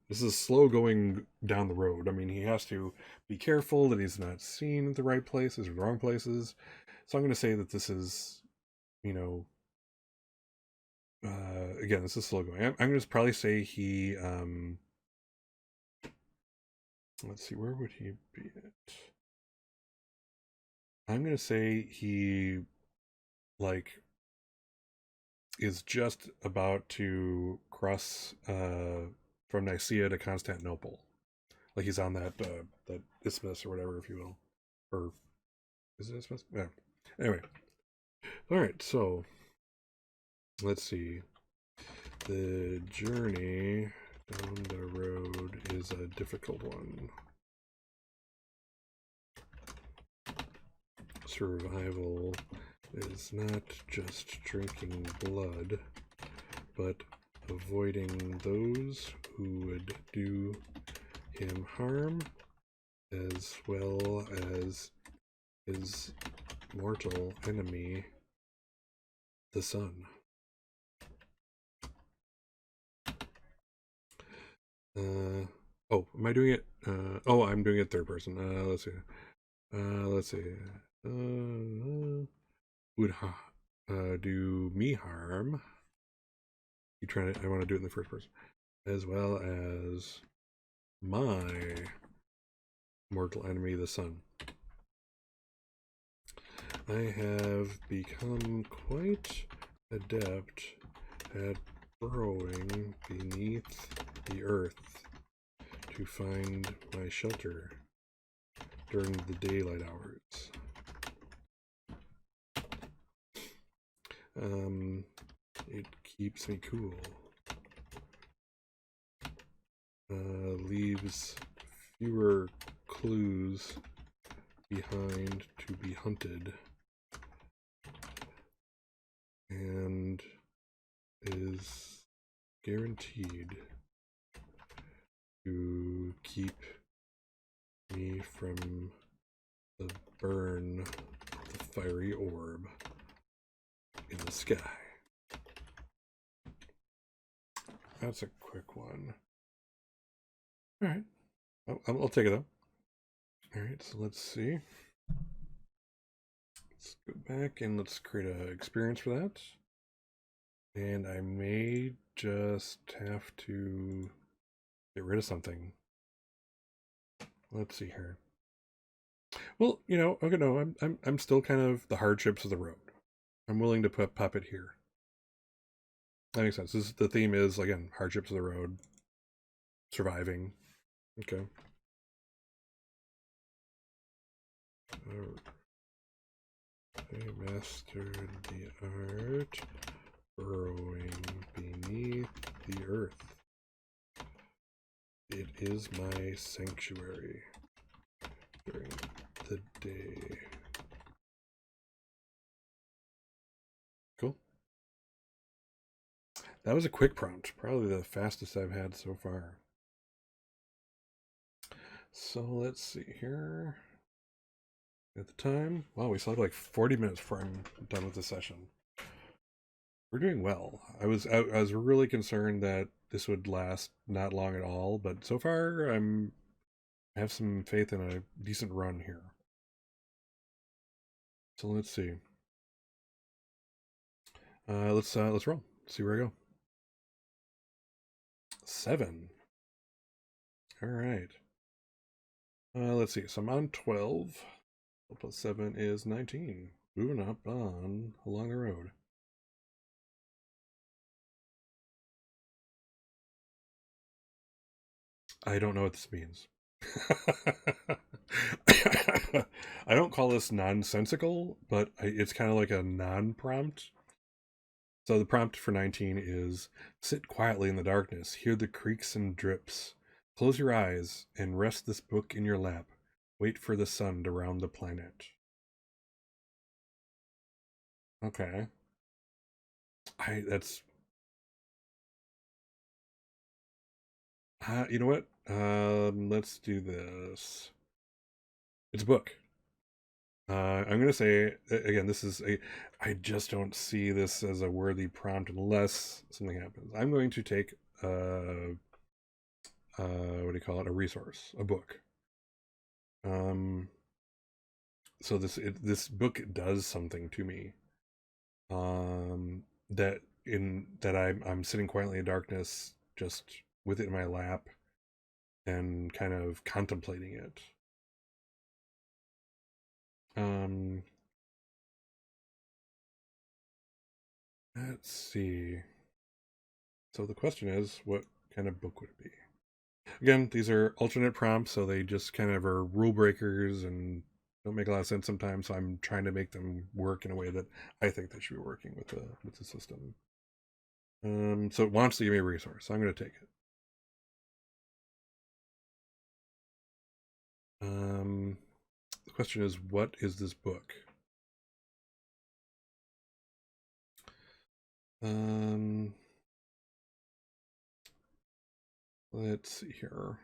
This is slow going down the road. I mean, he has to be careful that he's not seen at the right places or the wrong places. So I'm going to say that this is, again, this is slow going. I'm going to probably say he, let's see, where would he be at? I'm going to say he, like, is just about to cross from Nicaea to Constantinople. Like he's on that isthmus or whatever, if you will. Or is it isthmus? Yeah. Anyway. Alright, so let's see. The journey down the road is a difficult one. Survival is not just drinking blood, but avoiding those who would do him harm, as well as his mortal enemy, the sun. Oh, am I doing it? Oh, I'm doing it third person. Let's see. Let's see. Would do me harm. I want to do it in the first person, as well as my mortal enemy, the sun. I have become quite adept at burrowing beneath the earth to find my shelter during the daylight hours. It keeps me cool. Leaves fewer clues behind to be hunted, and is guaranteed to keep me from the burn of the fiery orb in the sky. That's a quick one. All right, I'll take it though. All right, so let's see. Let's go back and let's create an experience for that. And I may just have to get rid of something. Let's see here. Well, okay, no, I'm still kind of the hardships of the road. I'm willing to put puppet here. That makes sense. The theme is, again, hardships of the road, surviving. Okay. I mastered the art burrowing beneath the earth. It is my sanctuary during the day. Cool. That was a quick prompt, probably the fastest I've had so far. So let's see here. At the time, wow, we still have like 40 minutes before I'm done with the session. We're doing well. I was really concerned that this would last not long at all, but so far I have some faith in a decent run here. So let's see. Let's roll. See where I go. 7. All right. Let's see. So I'm on 12. 12 plus 7 is 19. Moving up on along the road. I don't know what this means. I don't call this nonsensical, but it's kind of like a non-prompt. So the prompt for 19 is sit quietly in the darkness, hear the creaks and drips. Close your eyes and rest this book in your lap. Wait for the sun to round the planet. Okay. That's you know what? Let's do this. It's a book. I'm gonna say again. This is a. I just don't see this as a worthy prompt unless something happens. I'm going to take what do you call it? A resource, a book. So this book does something to me. That I'm sitting quietly in darkness, just with it in my lap, and kind of contemplating it. Let's see. So the question is, what kind of book would it be? Again, these are alternate prompts, so they just kind of are rule breakers and don't make a lot of sense sometimes. So I'm trying to make them work in a way that I think they should be working with the system. So it wants to give me a resource, so I'm going to take it. The question is, what is this book? Let's see here.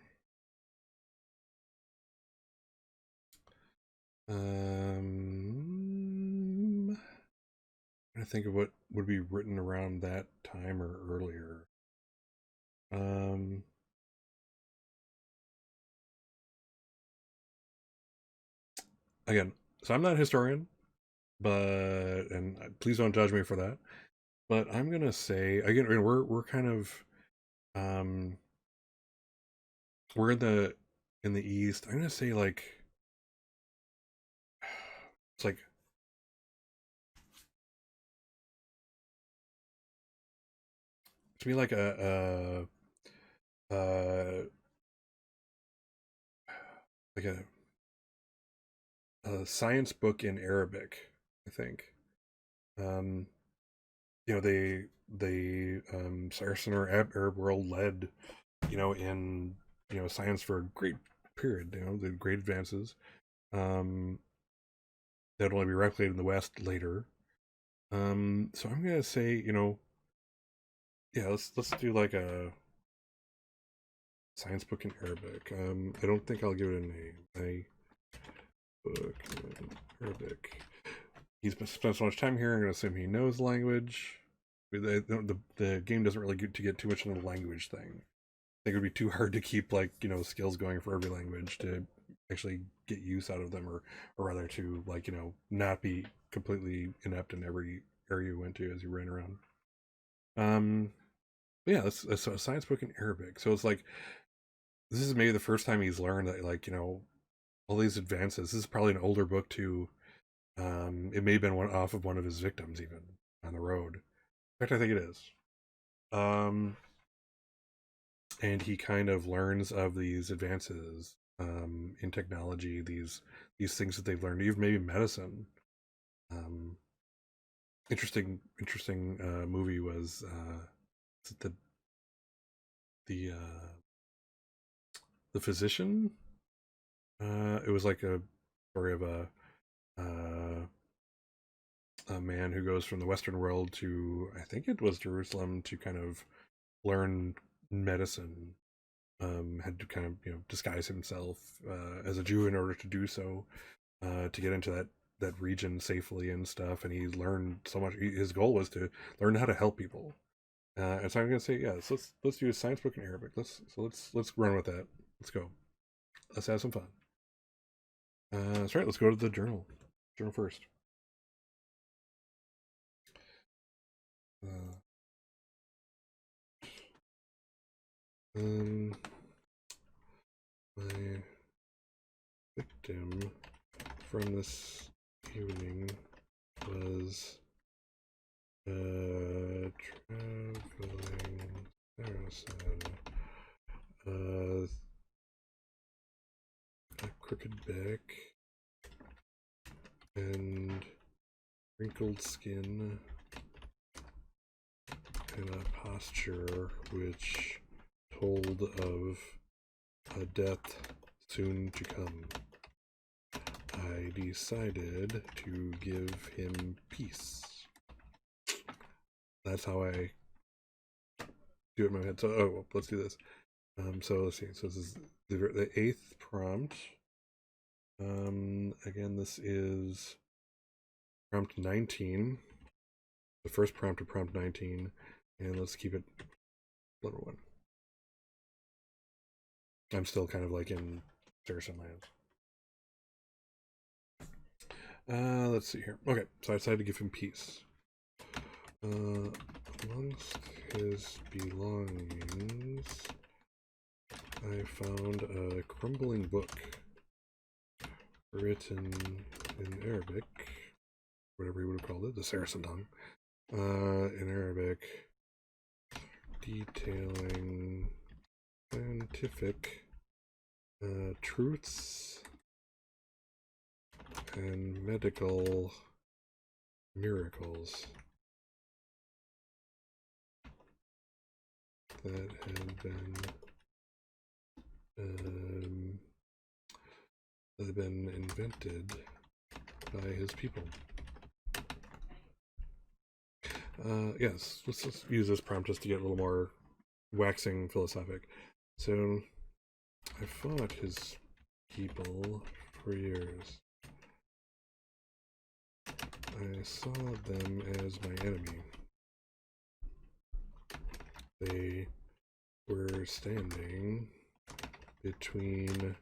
I think of what would be written around that time or earlier. Again, so I'm not a historian, but and please don't judge me for that. But I'm gonna say again, we're kind of we're in the East. I'm gonna say like it's like to me like a like a science book in Arabic. I think. Um, you know they Saracen or Arab world led in science for a great period. The great advances um, that will only be replicated in the West later. So I'm gonna say yeah, let's do like a science book in Arabic. I don't think I'll give it a name. A book in Arabic. He's spent so much time here. I'm gonna assume he knows language. The game doesn't really get too much into the language thing. I think it would be too hard to keep like skills going for every language to actually get use out of them, or rather to like not be completely inept in every area you went to as you ran around. Um, yeah, that's a science book in Arabic. So it's like this is maybe the first time he's learned that like all these advances. This is probably an older book too. It may have been off of one of his victims even on the road. In fact, I think it is. Um, and he kind of learns of these advances in technology, these things that they've learned, even maybe medicine. Um, interesting movie was the the physician. It was like a story of a man who goes from the Western world to, I think it was Jerusalem, to kind of learn medicine. Had to kind of disguise himself as a Jew in order to do so, to get into that region safely and stuff. And he learned so much. His goal was to learn how to help people. And so I'm gonna say, yeah, so let's do a science book in Arabic. Let's run with that. Let's go. Let's have some fun. That's right. Let's go to the journal. Journal first. My victim from this evening was a traveling Saracen, a crooked back and wrinkled skin and a posture which told of a death soon to come. I decided to give him peace. That's how I do it in my head. So, let's do this. So let's see. So this is the 8th prompt. Again, this is prompt 19. The first prompt of prompt 19. And let's keep it level 1. I'm still kind of like in Saracen lands. Let's see here. Okay, so I decided to give him peace. Amongst his belongings, I found a crumbling book written in Arabic, whatever you would have called it, the Saracen tongue, in Arabic, detailing scientific truths and medical miracles that had been invented by his people. Yes, let's use this prompt just to get a little more waxing philosophic. So, I fought his people for years. I saw them as my enemy. They were standing between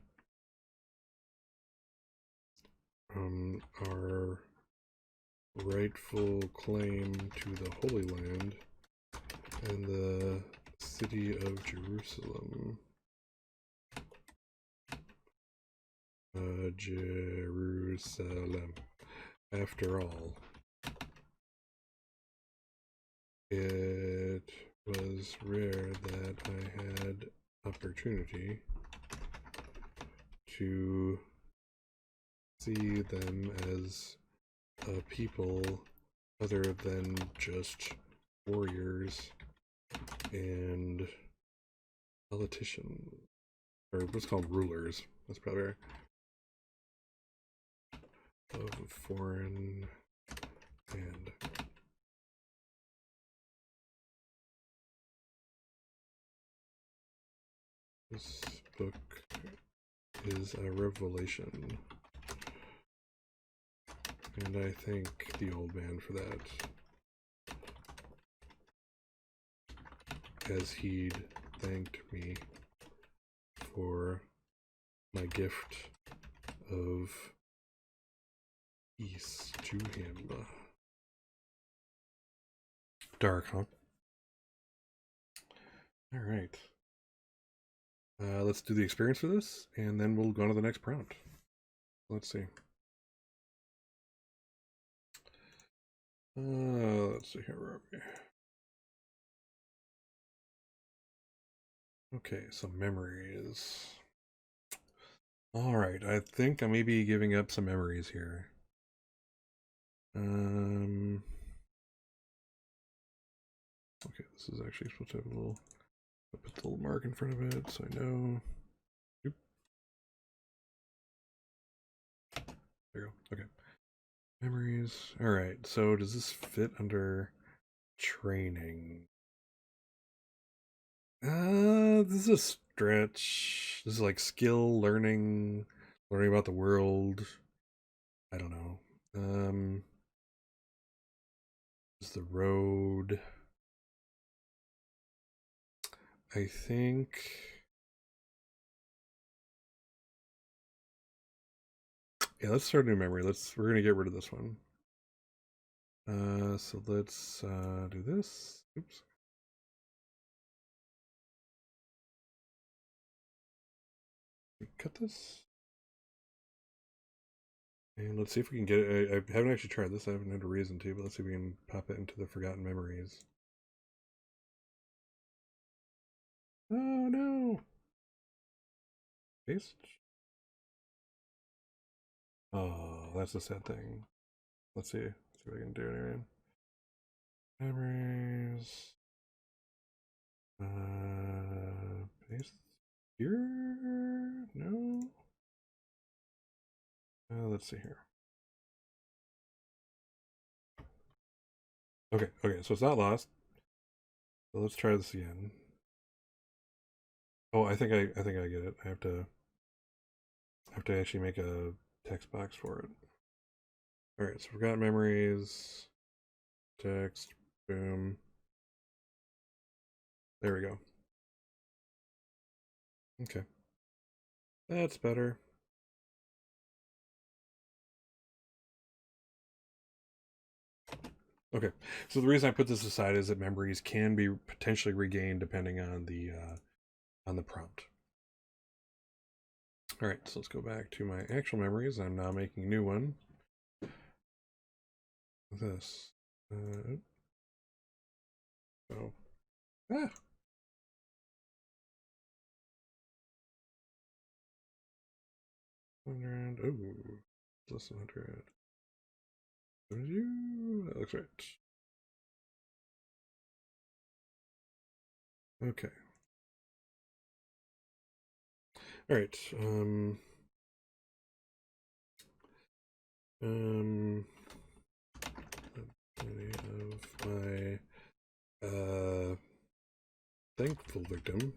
our rightful claim to the Holy Land and the city of Jerusalem. Jerusalem. After all, it was rare that I had opportunity to see them as a people other than just warriors and politicians, or what's called rulers. That's probably right. Of a foreign land. This book is a revelation, and I thank the old man for that, as he'd thanked me for my gift of peace to him. Dark, huh? All right. Let's do the experience for this, and then we'll go on to the next prompt. Let's see. Let's see here. Where are we? Okay, so memories. All right, I think I may be giving up some memories here. Okay, this is actually supposed to have a little. I'll put the little mark in front of it so I know. Oop. There you go. Okay. Memories. All right. So does this fit under training? This is a stretch. This is like skill, learning about the world. I don't know. Is the road? I think. Yeah, let's start a new memory. We're gonna get rid of this one. So let's do this. Oops. Cut this. And let's see if we can get it. I haven't actually tried this. I haven't had a reason to, but let's see if we can pop it into the forgotten memories. Oh no! Paste. Oh, that's a sad thing. Let's see. Let's see what I can do anyway. Memories. Paste here? No. Let's see here. Okay, so it's not lost. So let's try this again. Oh, I think I get it. I have to actually make a text box for it. All right, so forgotten memories, text, boom. There we go. Okay, that's better. Okay, so the reason I put this aside is that memories can be potentially regained depending on the prompt. All right, so let's go back to my actual memories. I'm now making a new one. This. So, ah. $100. Oh, less than 100. That looks right. Okay. All right. Of my thankful victim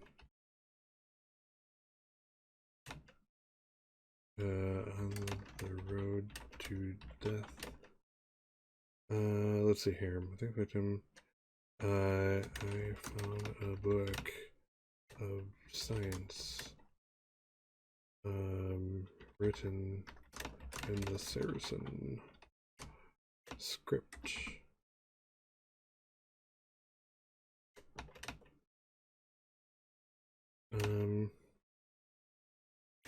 on the road to death. Let's see here. My thankful victim. I found a book of science written in the Saracen script.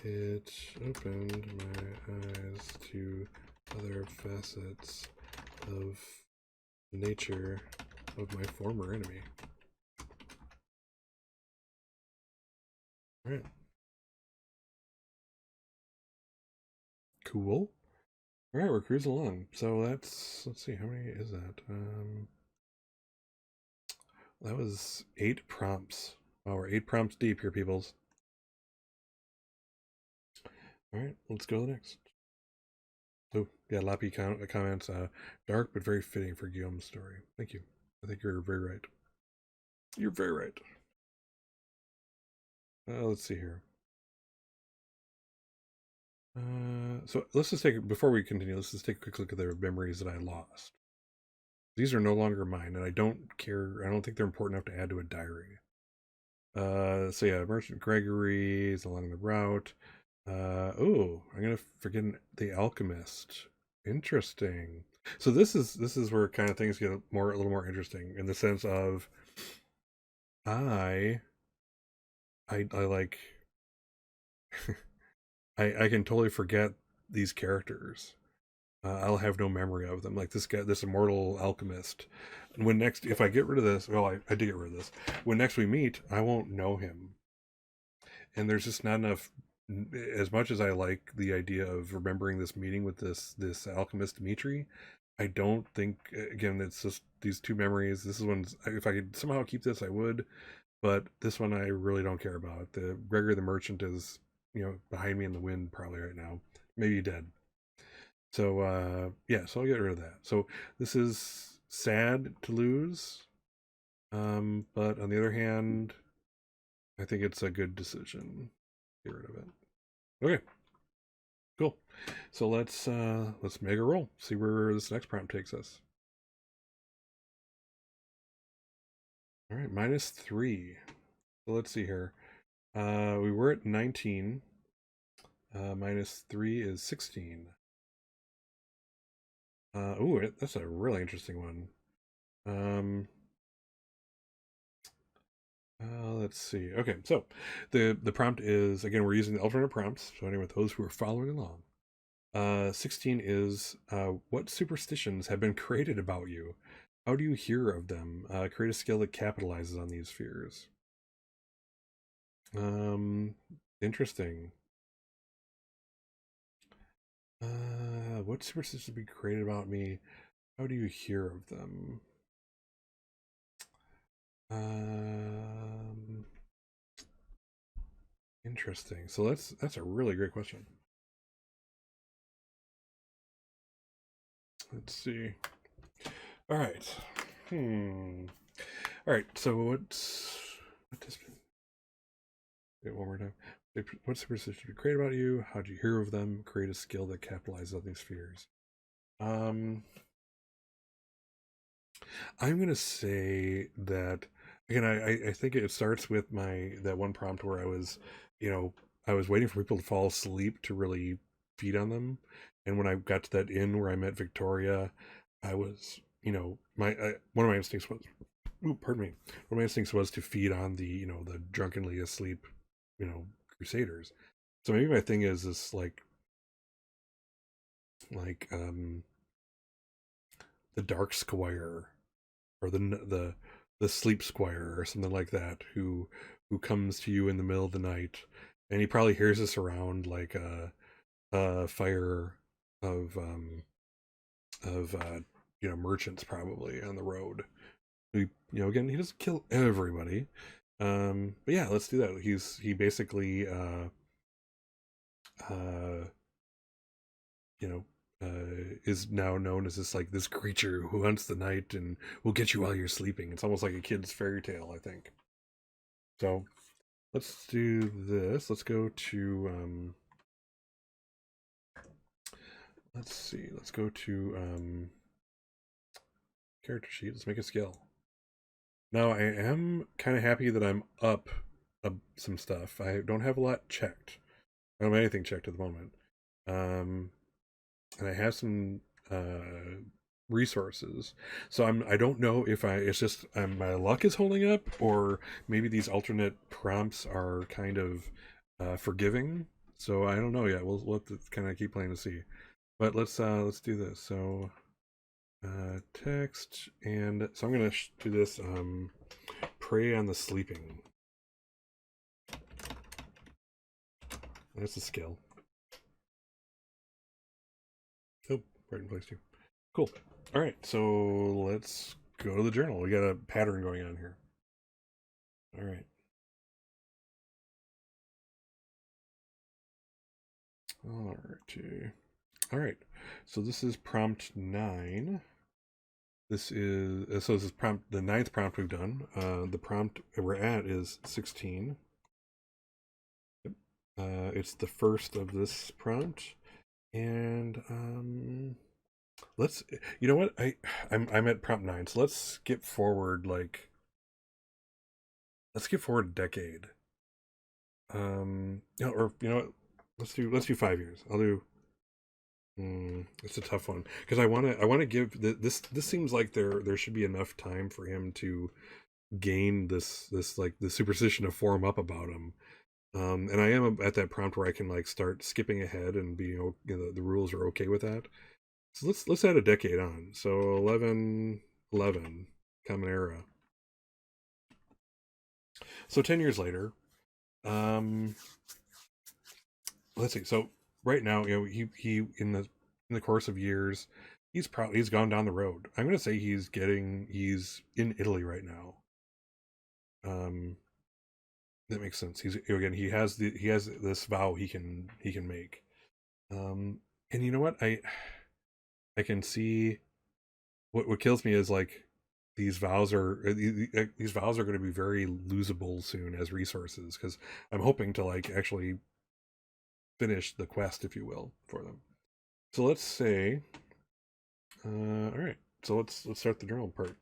It opened my eyes to other facets of nature of my former enemy. All right. Cool. All right, we're cruising along. So let's see, how many is that? That was 8 prompts. Wow, we're 8 prompts deep here, peoples. All right, let's go to the next. Oh, yeah, Lappy comments, dark but very fitting for Guillaume's story. Thank you. I think you're very right. You're very right. Let's see here. So let's just take, before we continue, let's just take a quick look at the memories that I lost. These are no longer mine, and I don't care. I don't think they're important enough to add to a diary. So yeah, Merchant Gregory is along the route. Oh, I'm gonna forget the Alchemist. Interesting. So this is where kind of things get a little more interesting in the sense of I like I can totally forget these characters. I'll have no memory of them. Like this guy, this immortal alchemist. When next, if I get rid of this, well, I did get rid of this. When next we meet, I won't know him. And there's just not enough. As much as I like the idea of remembering this meeting with this alchemist Dimitri, I don't think, again, it's just these 2 memories. This is one, if I could somehow keep this, I would. But this one I really don't care about. The Gregory the Merchant is, behind me in the wind probably right now. Maybe dead. So yeah, so I'll get rid of that. So this is sad to lose, but on the other hand, I think it's a good decision. Get rid of it. Okay, cool. So let's make a roll. See where this next prompt takes us. All right, -3. So let's see here. We were at 19. -3 is 16. Ooh, that's a really interesting one. Um, let's see. Okay, so the prompt is, again, we're using the alternate prompts. So anyway, those who are following along. 16 is what superstitions have been created about you? How do you hear of them? Create a skill that capitalizes on these fears. Um, interesting. What superstitions have been created about me? How do you hear of them? Um, Interesting. So that's a really great question. Let's see. All right. Hmm. All right. So what does wait one more time? What superstition did you create about you? How do you hear of them? Create a skill that capitalizes on these fears. Um, I'm gonna say that again. I think it starts with my that one prompt where I was, you know, I was waiting for people to fall asleep to really feed on them, and when I got to that inn where I met Victoria, I was, my one of my instincts was, ooh, pardon me, one of my instincts was to feed on the, the drunkenly asleep, crusaders. So maybe my thing is this like the dark squire or the sleep squire or something like that who comes to you in the middle of the night, and he probably hears us around like a fire of merchants probably on the road. Again, he doesn't kill everybody. But yeah, let's do that. He basically uh you know is now known as this creature who hunts the night and will get you while you're sleeping. It's almost like a kid's fairy tale, I think. So let's do this. Let's go to let's see. Let's go to character sheet. Let's make a skill. Now I am kind of happy that I'm up some stuff. I don't have a lot checked. I don't have anything checked at the moment. Um, and I have some resources. So I don't know if it's just my luck is holding up, or maybe these alternate prompts are kind of forgiving. So I don't know yet. We'll have to kind of keep playing to see. But let's do this. So text, and so I'm gonna do this. Prey on the sleeping. That's a skill. Oh, right in place too. Cool. All right, so let's go to the journal. We got a pattern going on here. All right. All right. All right. So this is prompt 9. This is prompt the ninth prompt we've done. The prompt we're at is 16. Yep. It's the first of this prompt, and let's. You know what? I'm at prompt 9. So let's skip forward let's skip forward a decade. Or you know what? Let's do 5 years. I'll do. It's a tough one because I want to give this seems like there should be enough time for him to gain this like the superstition to form up about him. And I am at that prompt where I can like start skipping ahead and be, the rules are okay with that. So let's add a decade on. So 11 common era. So 10 years later, um let's see. So right now, he in the course of years, he's gone down the road. I'm gonna say he's in Italy right now. Um, that makes sense. He has this vow he can make. Um, and you know what? I can see what kills me is like these vows are these vows are going to be very losable soon as resources, because I'm hoping to like actually finish the quest, if you will, for them. So let's say, all right. So let's start the journal part.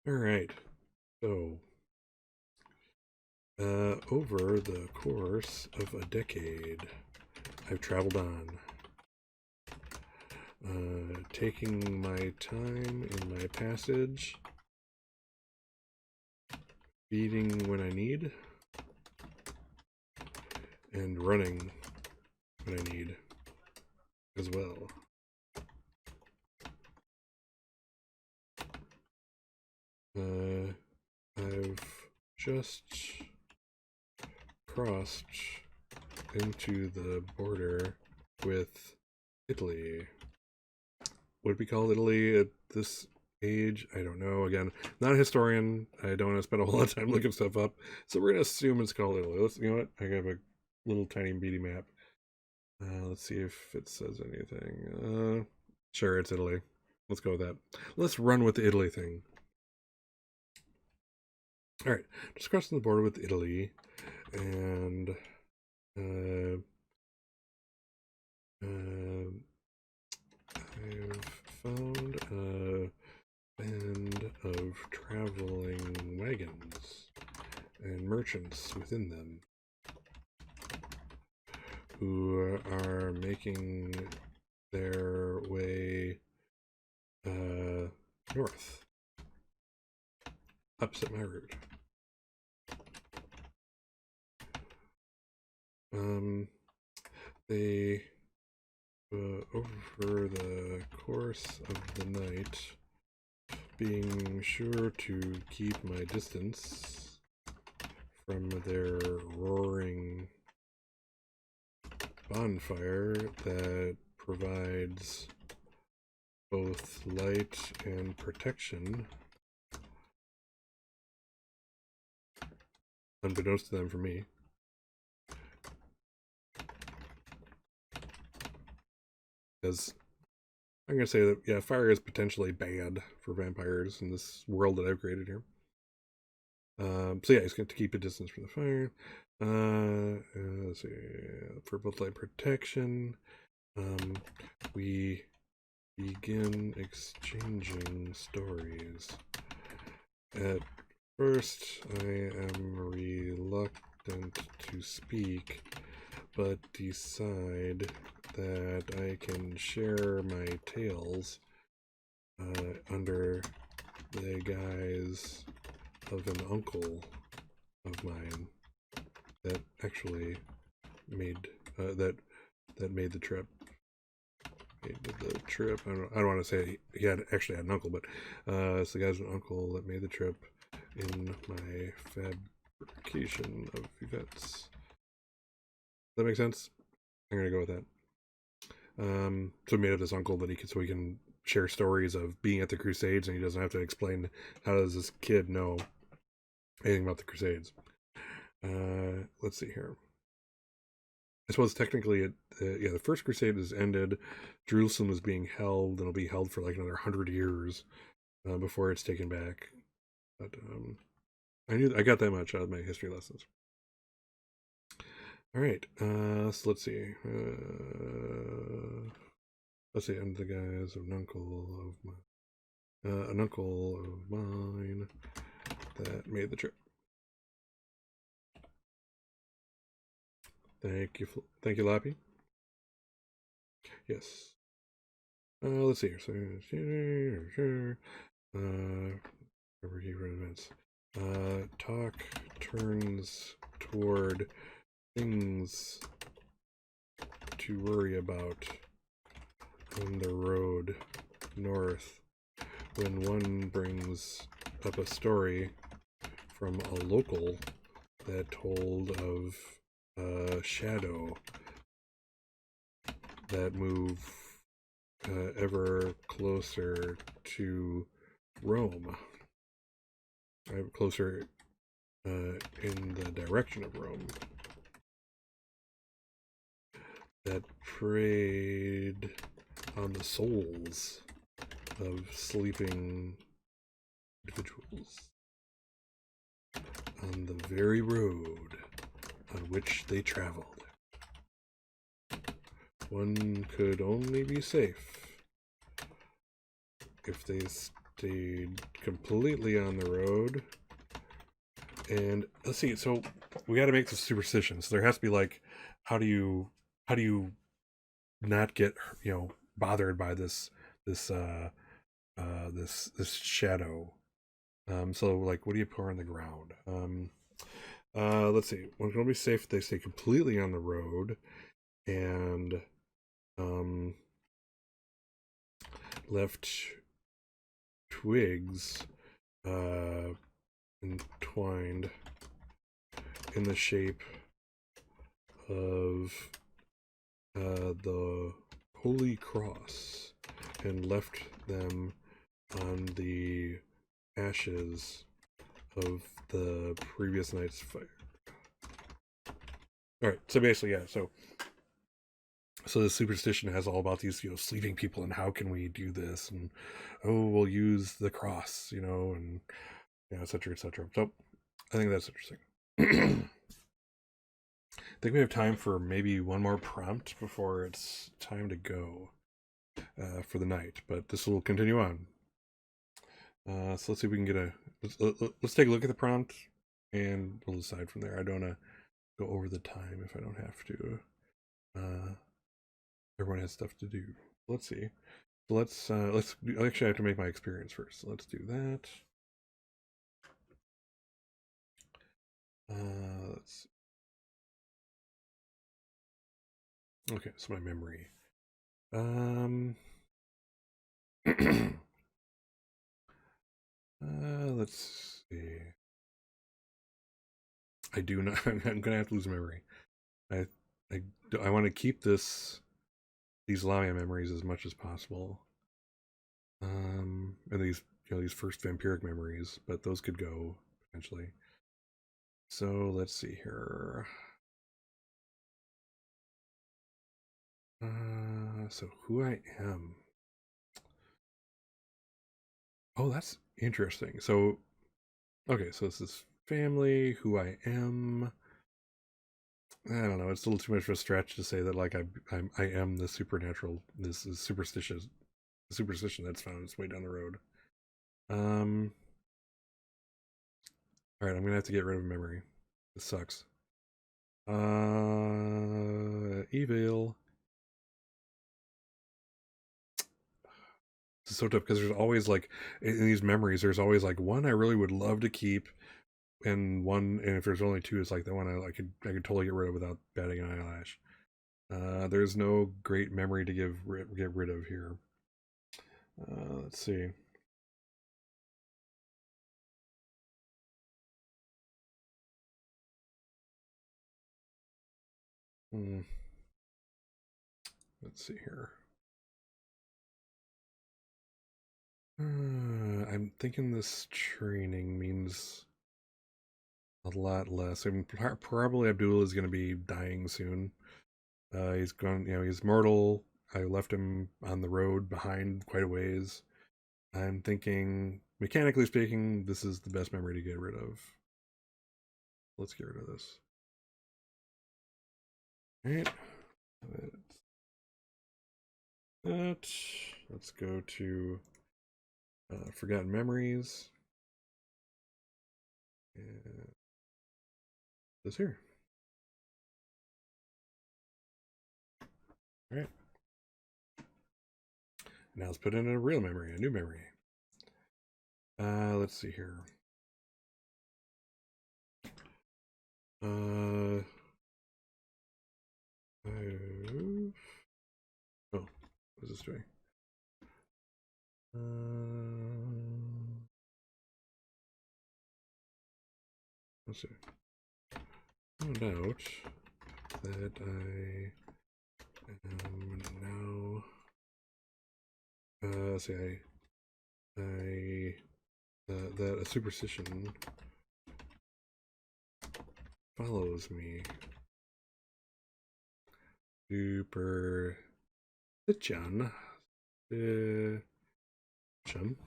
All right. So, over the course of a decade, I've traveled on, taking my time in my passage, feeding when I need, and running when I need as well. I've just crossed into the border with Italy. Would it be called Italy at this age? I don't know. Again, not a historian. I don't want to spend a whole lot of time looking stuff up. So we're gonna assume it's called Italy. You know what? I have a little tiny beady map. Let's see if it says anything. Sure, it's Italy. Let's go with that. Let's run with the Italy thing. All right, just crossing the border with Italy, and I've found a band of traveling wagons and merchants within them who are making their way north, opposite my route. They, over the course of the night, being sure to keep my distance from their roaring bonfire that provides both light and protection, unbeknownst to them for me. Because I'm going to say that, yeah, fire is potentially bad for vampires in this world that I've created here. So yeah, he's going to keep a distance from the fire. Let's see, for both light protection, we begin exchanging stories. At first, I am reluctant to speak, but decide that I can share my tales under the guise of an uncle of mine that actually made that made the trip. I don't want to say he actually had an uncle, but it's the guy's uncle that made the trip in my fabrication of events. Does that make sense? I'm gonna go with that. So he made it his uncle that he can share stories of being at the Crusades, and he doesn't have to explain how does this kid know anything about the Crusades. Let's see here. I suppose technically, the First Crusade has ended. Jerusalem is being held, and it'll be held for like another 100 years before it's taken back. But I got that much out of my history lessons. All right, so let's see. And the guys of an uncle of mine that made the trip. Thank you, Lappy. Yes. Let's see here. So, events. Talk turns toward things to worry about on the road north when one brings up a story from a local that told of a shadow that moved ever closer to Rome, closer in the direction of Rome. that preyed on the souls of sleeping individuals on the very road on which they traveled. One could only be safe if they stayed completely on the road. And let's see, so we got to make some superstitions. There has to be like, how do you not get, you know, bothered by this shadow? So like, what do you pour on the ground? Let's see. One's gonna be safe if they stay completely on the road, and left twigs entwined in the shape of the Holy Cross and left them on the ashes of the previous night's fire. All right, so basically, yeah. So the superstition has all about these, you know, sleeping people and how can we do this, and oh, we'll use the cross, you know, and yeah, etc., etc. So I think that's interesting. I think we have time for maybe one more prompt before it's time to go for the night, but this will continue on. So let's see if we can get let's take a look at the prompt and we'll decide from there. I don't want to go over the time if I don't have to. Everyone has stuff to do. Let's see. So let's actually I have to make my experience first. So let's do that. Let's see. Okay, so my memory. Let's see. I do not. I'm gonna have to lose memory. I I I want to keep these Lamia memories as much as possible. And these, you know, these first vampiric memories, but those could go potentially. So let's see here. So who I am. Oh, that's interesting. So okay, so this is family, who I am. I don't know. It's a little too much of a stretch to say that like I am the supernatural. This is superstition that's found its way down the road. All right, I'm gonna have to get rid of memory. This sucks. Evil. This is so tough because there's always like in these memories, there's always like one I really would love to keep, and one, and if there's only two, it's like the one I could totally get rid of without batting an eyelash. There's no great memory to get rid of here. Let's see. Hmm. Let's see here. I'm thinking this training means a lot less. I mean, probably Abdul is going to be dying soon. He's gone, you know, he's mortal. I left him on the road behind quite a ways. I'm thinking, mechanically speaking, this is the best memory to get rid of. Let's get rid of this. All right. Let's go to Forgotten Memories. And this here. All right. Now let's put in a real memory, a new memory. Let's see here. Oh, what is this doing? Let's see. Found out that I am now. Let's see. That a superstition follows me Superstition. Superstition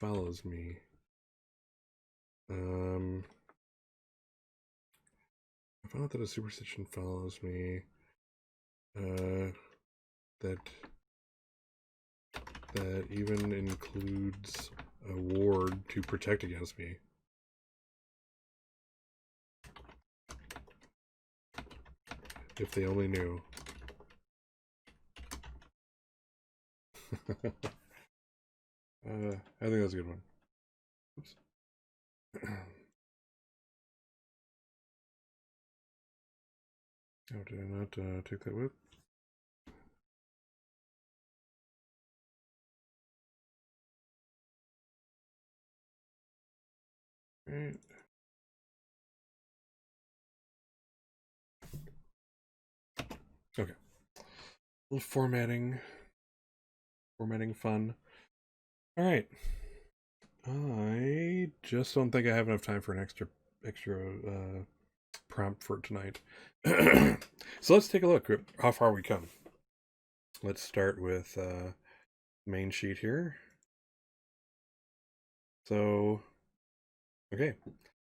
follows me. I found out that a superstition follows me. That even includes a ward to protect against me. If they only knew. I think that's a good one. Oops. Oh, did I not take that with? Right. Okay. A little formatting fun. All right. I just don't think I have enough time for an extra prompt for tonight. So let's take a look how far we come. Let's start with main sheet here. So, okay.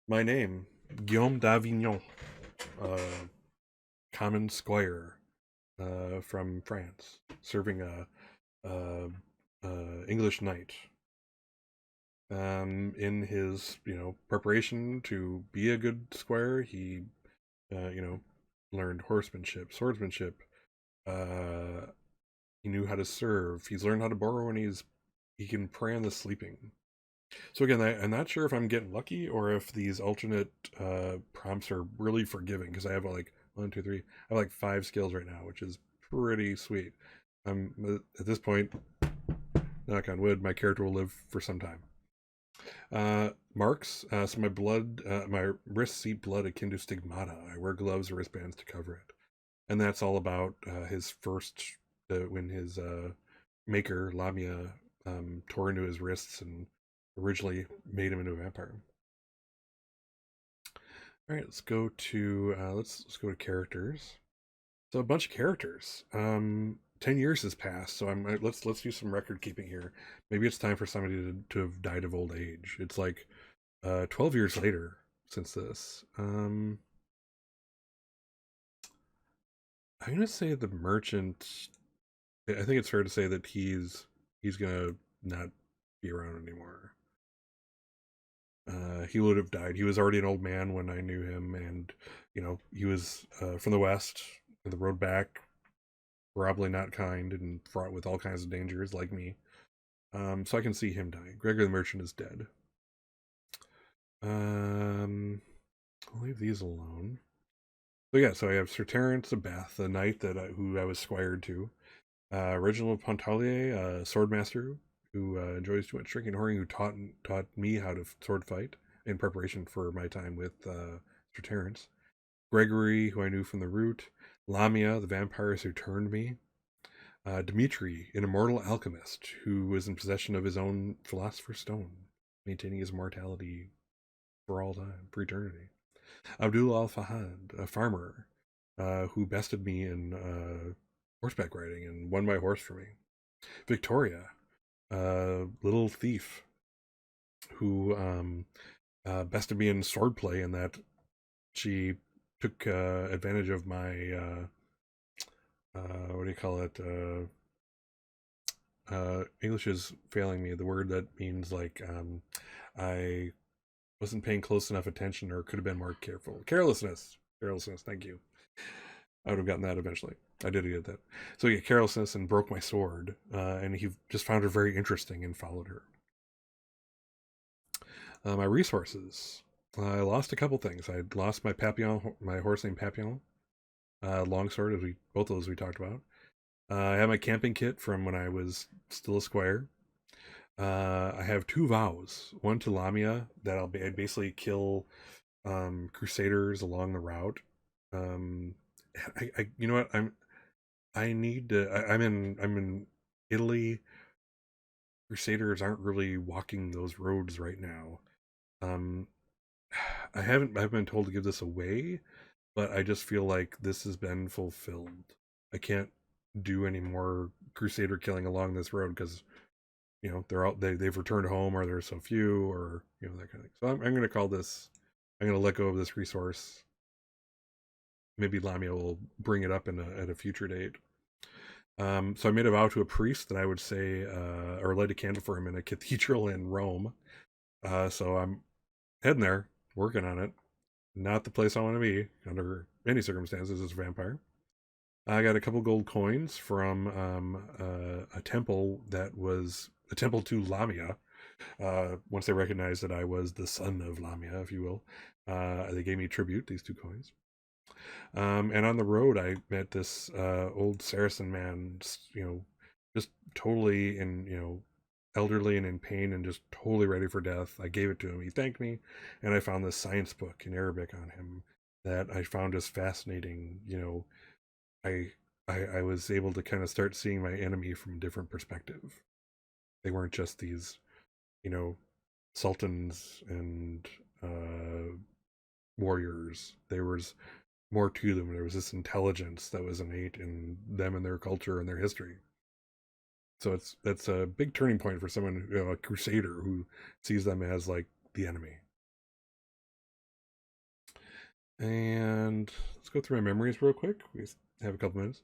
My name, Guillaume d'Avignon, common squire from France, serving a English knight. In his, preparation to be a good squire, he, learned horsemanship, swordsmanship. He knew how to serve. He's learned how to burrow, and he can prey on the sleeping. So again, I'm not sure if I'm getting lucky or if these alternate prompts are really forgiving, because I have like 1, 2, 3. I have like 5 skills right now, which is pretty sweet. At this point, knock on wood, my character will live for some time. Marks. So my wrists seep blood akin to stigmata. I wear gloves or wristbands to cover it, and that's all about his first when his maker Lamia tore into his wrists and originally made him into a vampire. All right, let's go to let's go to characters. So a bunch of characters. 10 years has passed, so let's do some record keeping here. Maybe it's time for somebody to have died of old age. It's like 12 years later since this. I'm gonna say the merchant. I think it's fair to say that he's gonna not be around anymore. He would have died. He was already an old man when I knew him, and he was from the west. The road back, probably not kind and fraught with all kinds of dangers, like me. So I can see him dying. Gregor the Merchant is dead. I'll leave these alone. So yeah, so I have Sir Terence of Bath, the knight who I was squired to. Reginald Pontarlier, swordmaster who enjoys too much drinking and whoring, who taught me how to sword fight in preparation for my time with Sir Terence. Gregory, who I knew from the root. Lamia, the vampires who turned me. Dmitri, an immortal alchemist who was in possession of his own philosopher's stone, maintaining his mortality for all time, for eternity. Abdul Al Fahad, a farmer who bested me in horseback riding and won my horse for me. Victoria, little thief who bested me in swordplay, in that she took advantage of my what do you call it? English is failing me. The word that means like I wasn't paying close enough attention, or could have been more careful. Carelessness. Carelessness. Thank you. I would have gotten that eventually. I did get that. So yeah, carelessness, and broke my sword. And he just found her very interesting and followed her. My resources. I lost a couple things. I lost my Papillon, my horse named Papillon. Longsword, both of those we talked about. I have my camping kit from when I was still a squire. I have 2 vows. One to Lamia, that I'd basically kill crusaders along the route. You know what? I'm in Italy. Crusaders aren't really walking those roads right now. I've been told to give this away, but I just feel like this has been fulfilled. I can't do any more crusader killing along this road because they're all they've returned home, or there's so few, or that kind of thing. So I'm going to call this. I'm going to let go of this resource. Maybe Lamia will bring it up at a future date. So I made a vow to a priest that I would say, or light a candle for him in a cathedral in Rome. So I'm heading there, working on it. Not the place I want to be under any circumstances as a vampire. I got a couple gold coins from a temple that was a temple to Lamia. Once they recognized that I was the son of Lamia, if you will, they gave me tribute, these 2 coins. And on the road, I met this old Saracen man, just totally elderly and in pain and just totally ready for death. I gave it to him. He thanked me, and I found this science book in Arabic on him that I found just fascinating. I I was able to kind of start seeing my enemy from a different perspective. They weren't just these, you know, sultans and warriors. There was more to them. There was this intelligence that was innate in them and their culture and their history. So that's a big turning point for someone, a crusader who sees them as like the enemy. And let's go through my memories real quick. We have a couple minutes.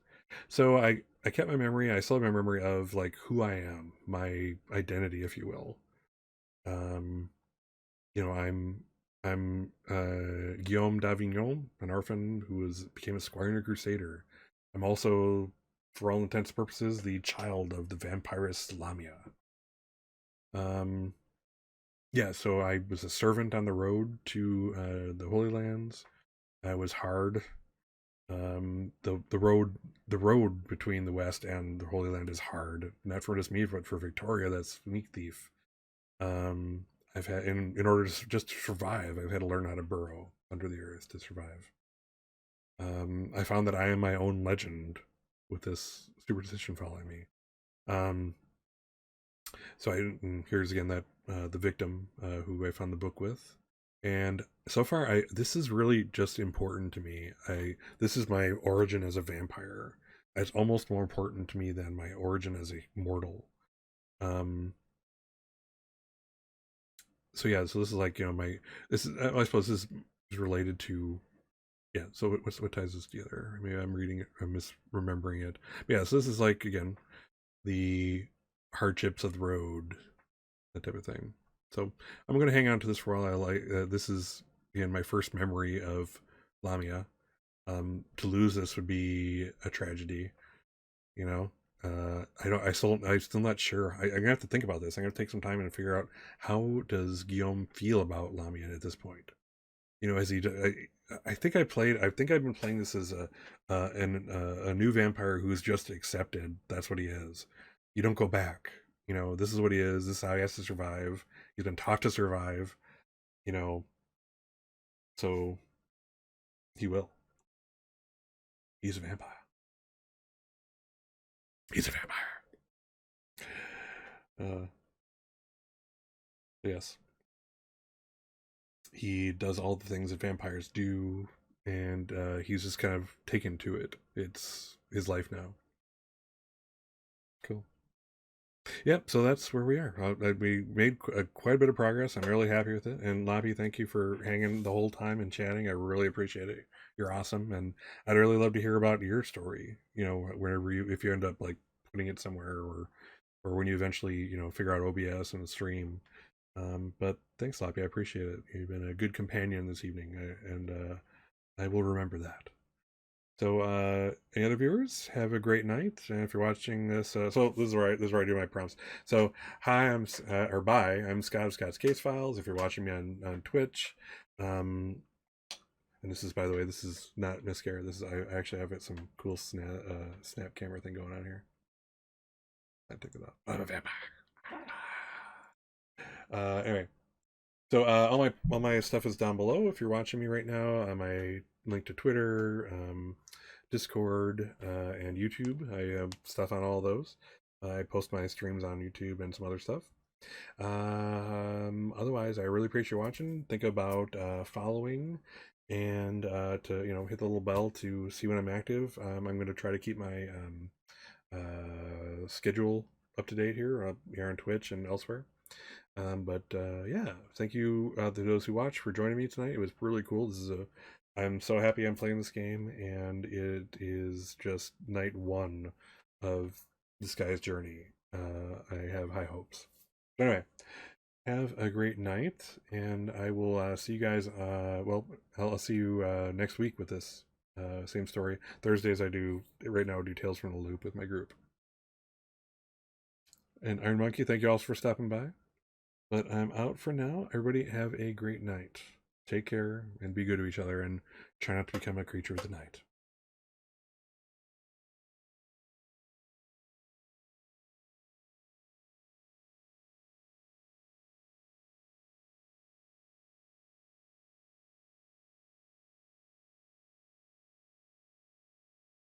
So I kept my memory. I still have my memory of like who I am, my identity, if you will. Um, I'm Guillaume d'Avignon, an orphan who became a squire and a crusader. I'm also, for all intents and purposes, the child of the vampirist Lamia. Um, yeah, so I was a servant on the road to the Holy Lands. I was hard. The road between the West and the Holy Land is hard. Not for just me, but for Victoria, that's Sneak Thief. I've had in order to just to survive, I've had to learn how to burrow under the earth to survive. I found that I am my own legend with this superstition following me. Um, so here's again that the victim who I found the book with, and so far this is really just important to me. This is my origin as a vampire. It's almost more important to me than my origin as a mortal. Um, so yeah, so this is like this is, I suppose this is related to, yeah. So what ties this together? Maybe I'm reading it, I'm misremembering it. But yeah, so this is like again the hardships of the road, that type of thing. So I'm going to hang on to this for a while. I like this is again my first memory of Lamia. To lose this would be a tragedy, you know. I'm still not sure. I'm gonna have to think about this. I'm gonna take some time and figure out how does Guillaume feel about Lamia at this point. As he, I think I think I've been playing this as a new vampire who's just accepted. That's what he is. You don't go back. This is what he is. This is how he has to survive. He's been taught to survive. You know, so he will. He's a vampire. He's a vampire. Uh, yes, he does all the things that vampires do, and he's just kind of taken to it. It's his life now. Cool. Yep, so that's where we are. We made quite a bit of progress. I'm really happy with it. And Lobby, thank you for hanging the whole time and chatting. I really appreciate it. You're awesome, and I'd really love to hear about your story. Whenever if you end up like putting it somewhere, or when you eventually figure out OBS and the stream. But thanks, Loppy. I appreciate it. You've been a good companion this evening, and I will remember that. So, any other viewers, have a great night. And if you're watching this, so this is where I do my prompts. So, hi, or bye. I'm Scott of Scott's Case Files. If you're watching me on Twitch, and this is, by the way, this is not mascara. This is I actually have some cool snap camera thing going on here. I took it off. I'm a vampire. Anyway, so all my stuff is down below. If you're watching me right now, my link to Twitter, Discord, and YouTube. I have stuff on all those. I post my streams on YouTube and some other stuff. Otherwise, I really appreciate you watching. Think about following and to hit the little bell to see when I'm active. I'm going to try to keep my schedule up to date here on Twitch and elsewhere. But yeah, thank you to those who watched for joining me tonight. It was really cool. I'm so happy I'm playing this game, and it is just night one of this guy's journey. I have high hopes. But anyway, have a great night, and I will see you guys. Well, I'll see you next week with this same story. Thursdays I do right now. I do Tales from the Loop with my group. And Iron Monkey, thank you all for stopping by. But I'm out for now. Everybody have a great night. Take care and be good to each other, and try not to become a creature of the night.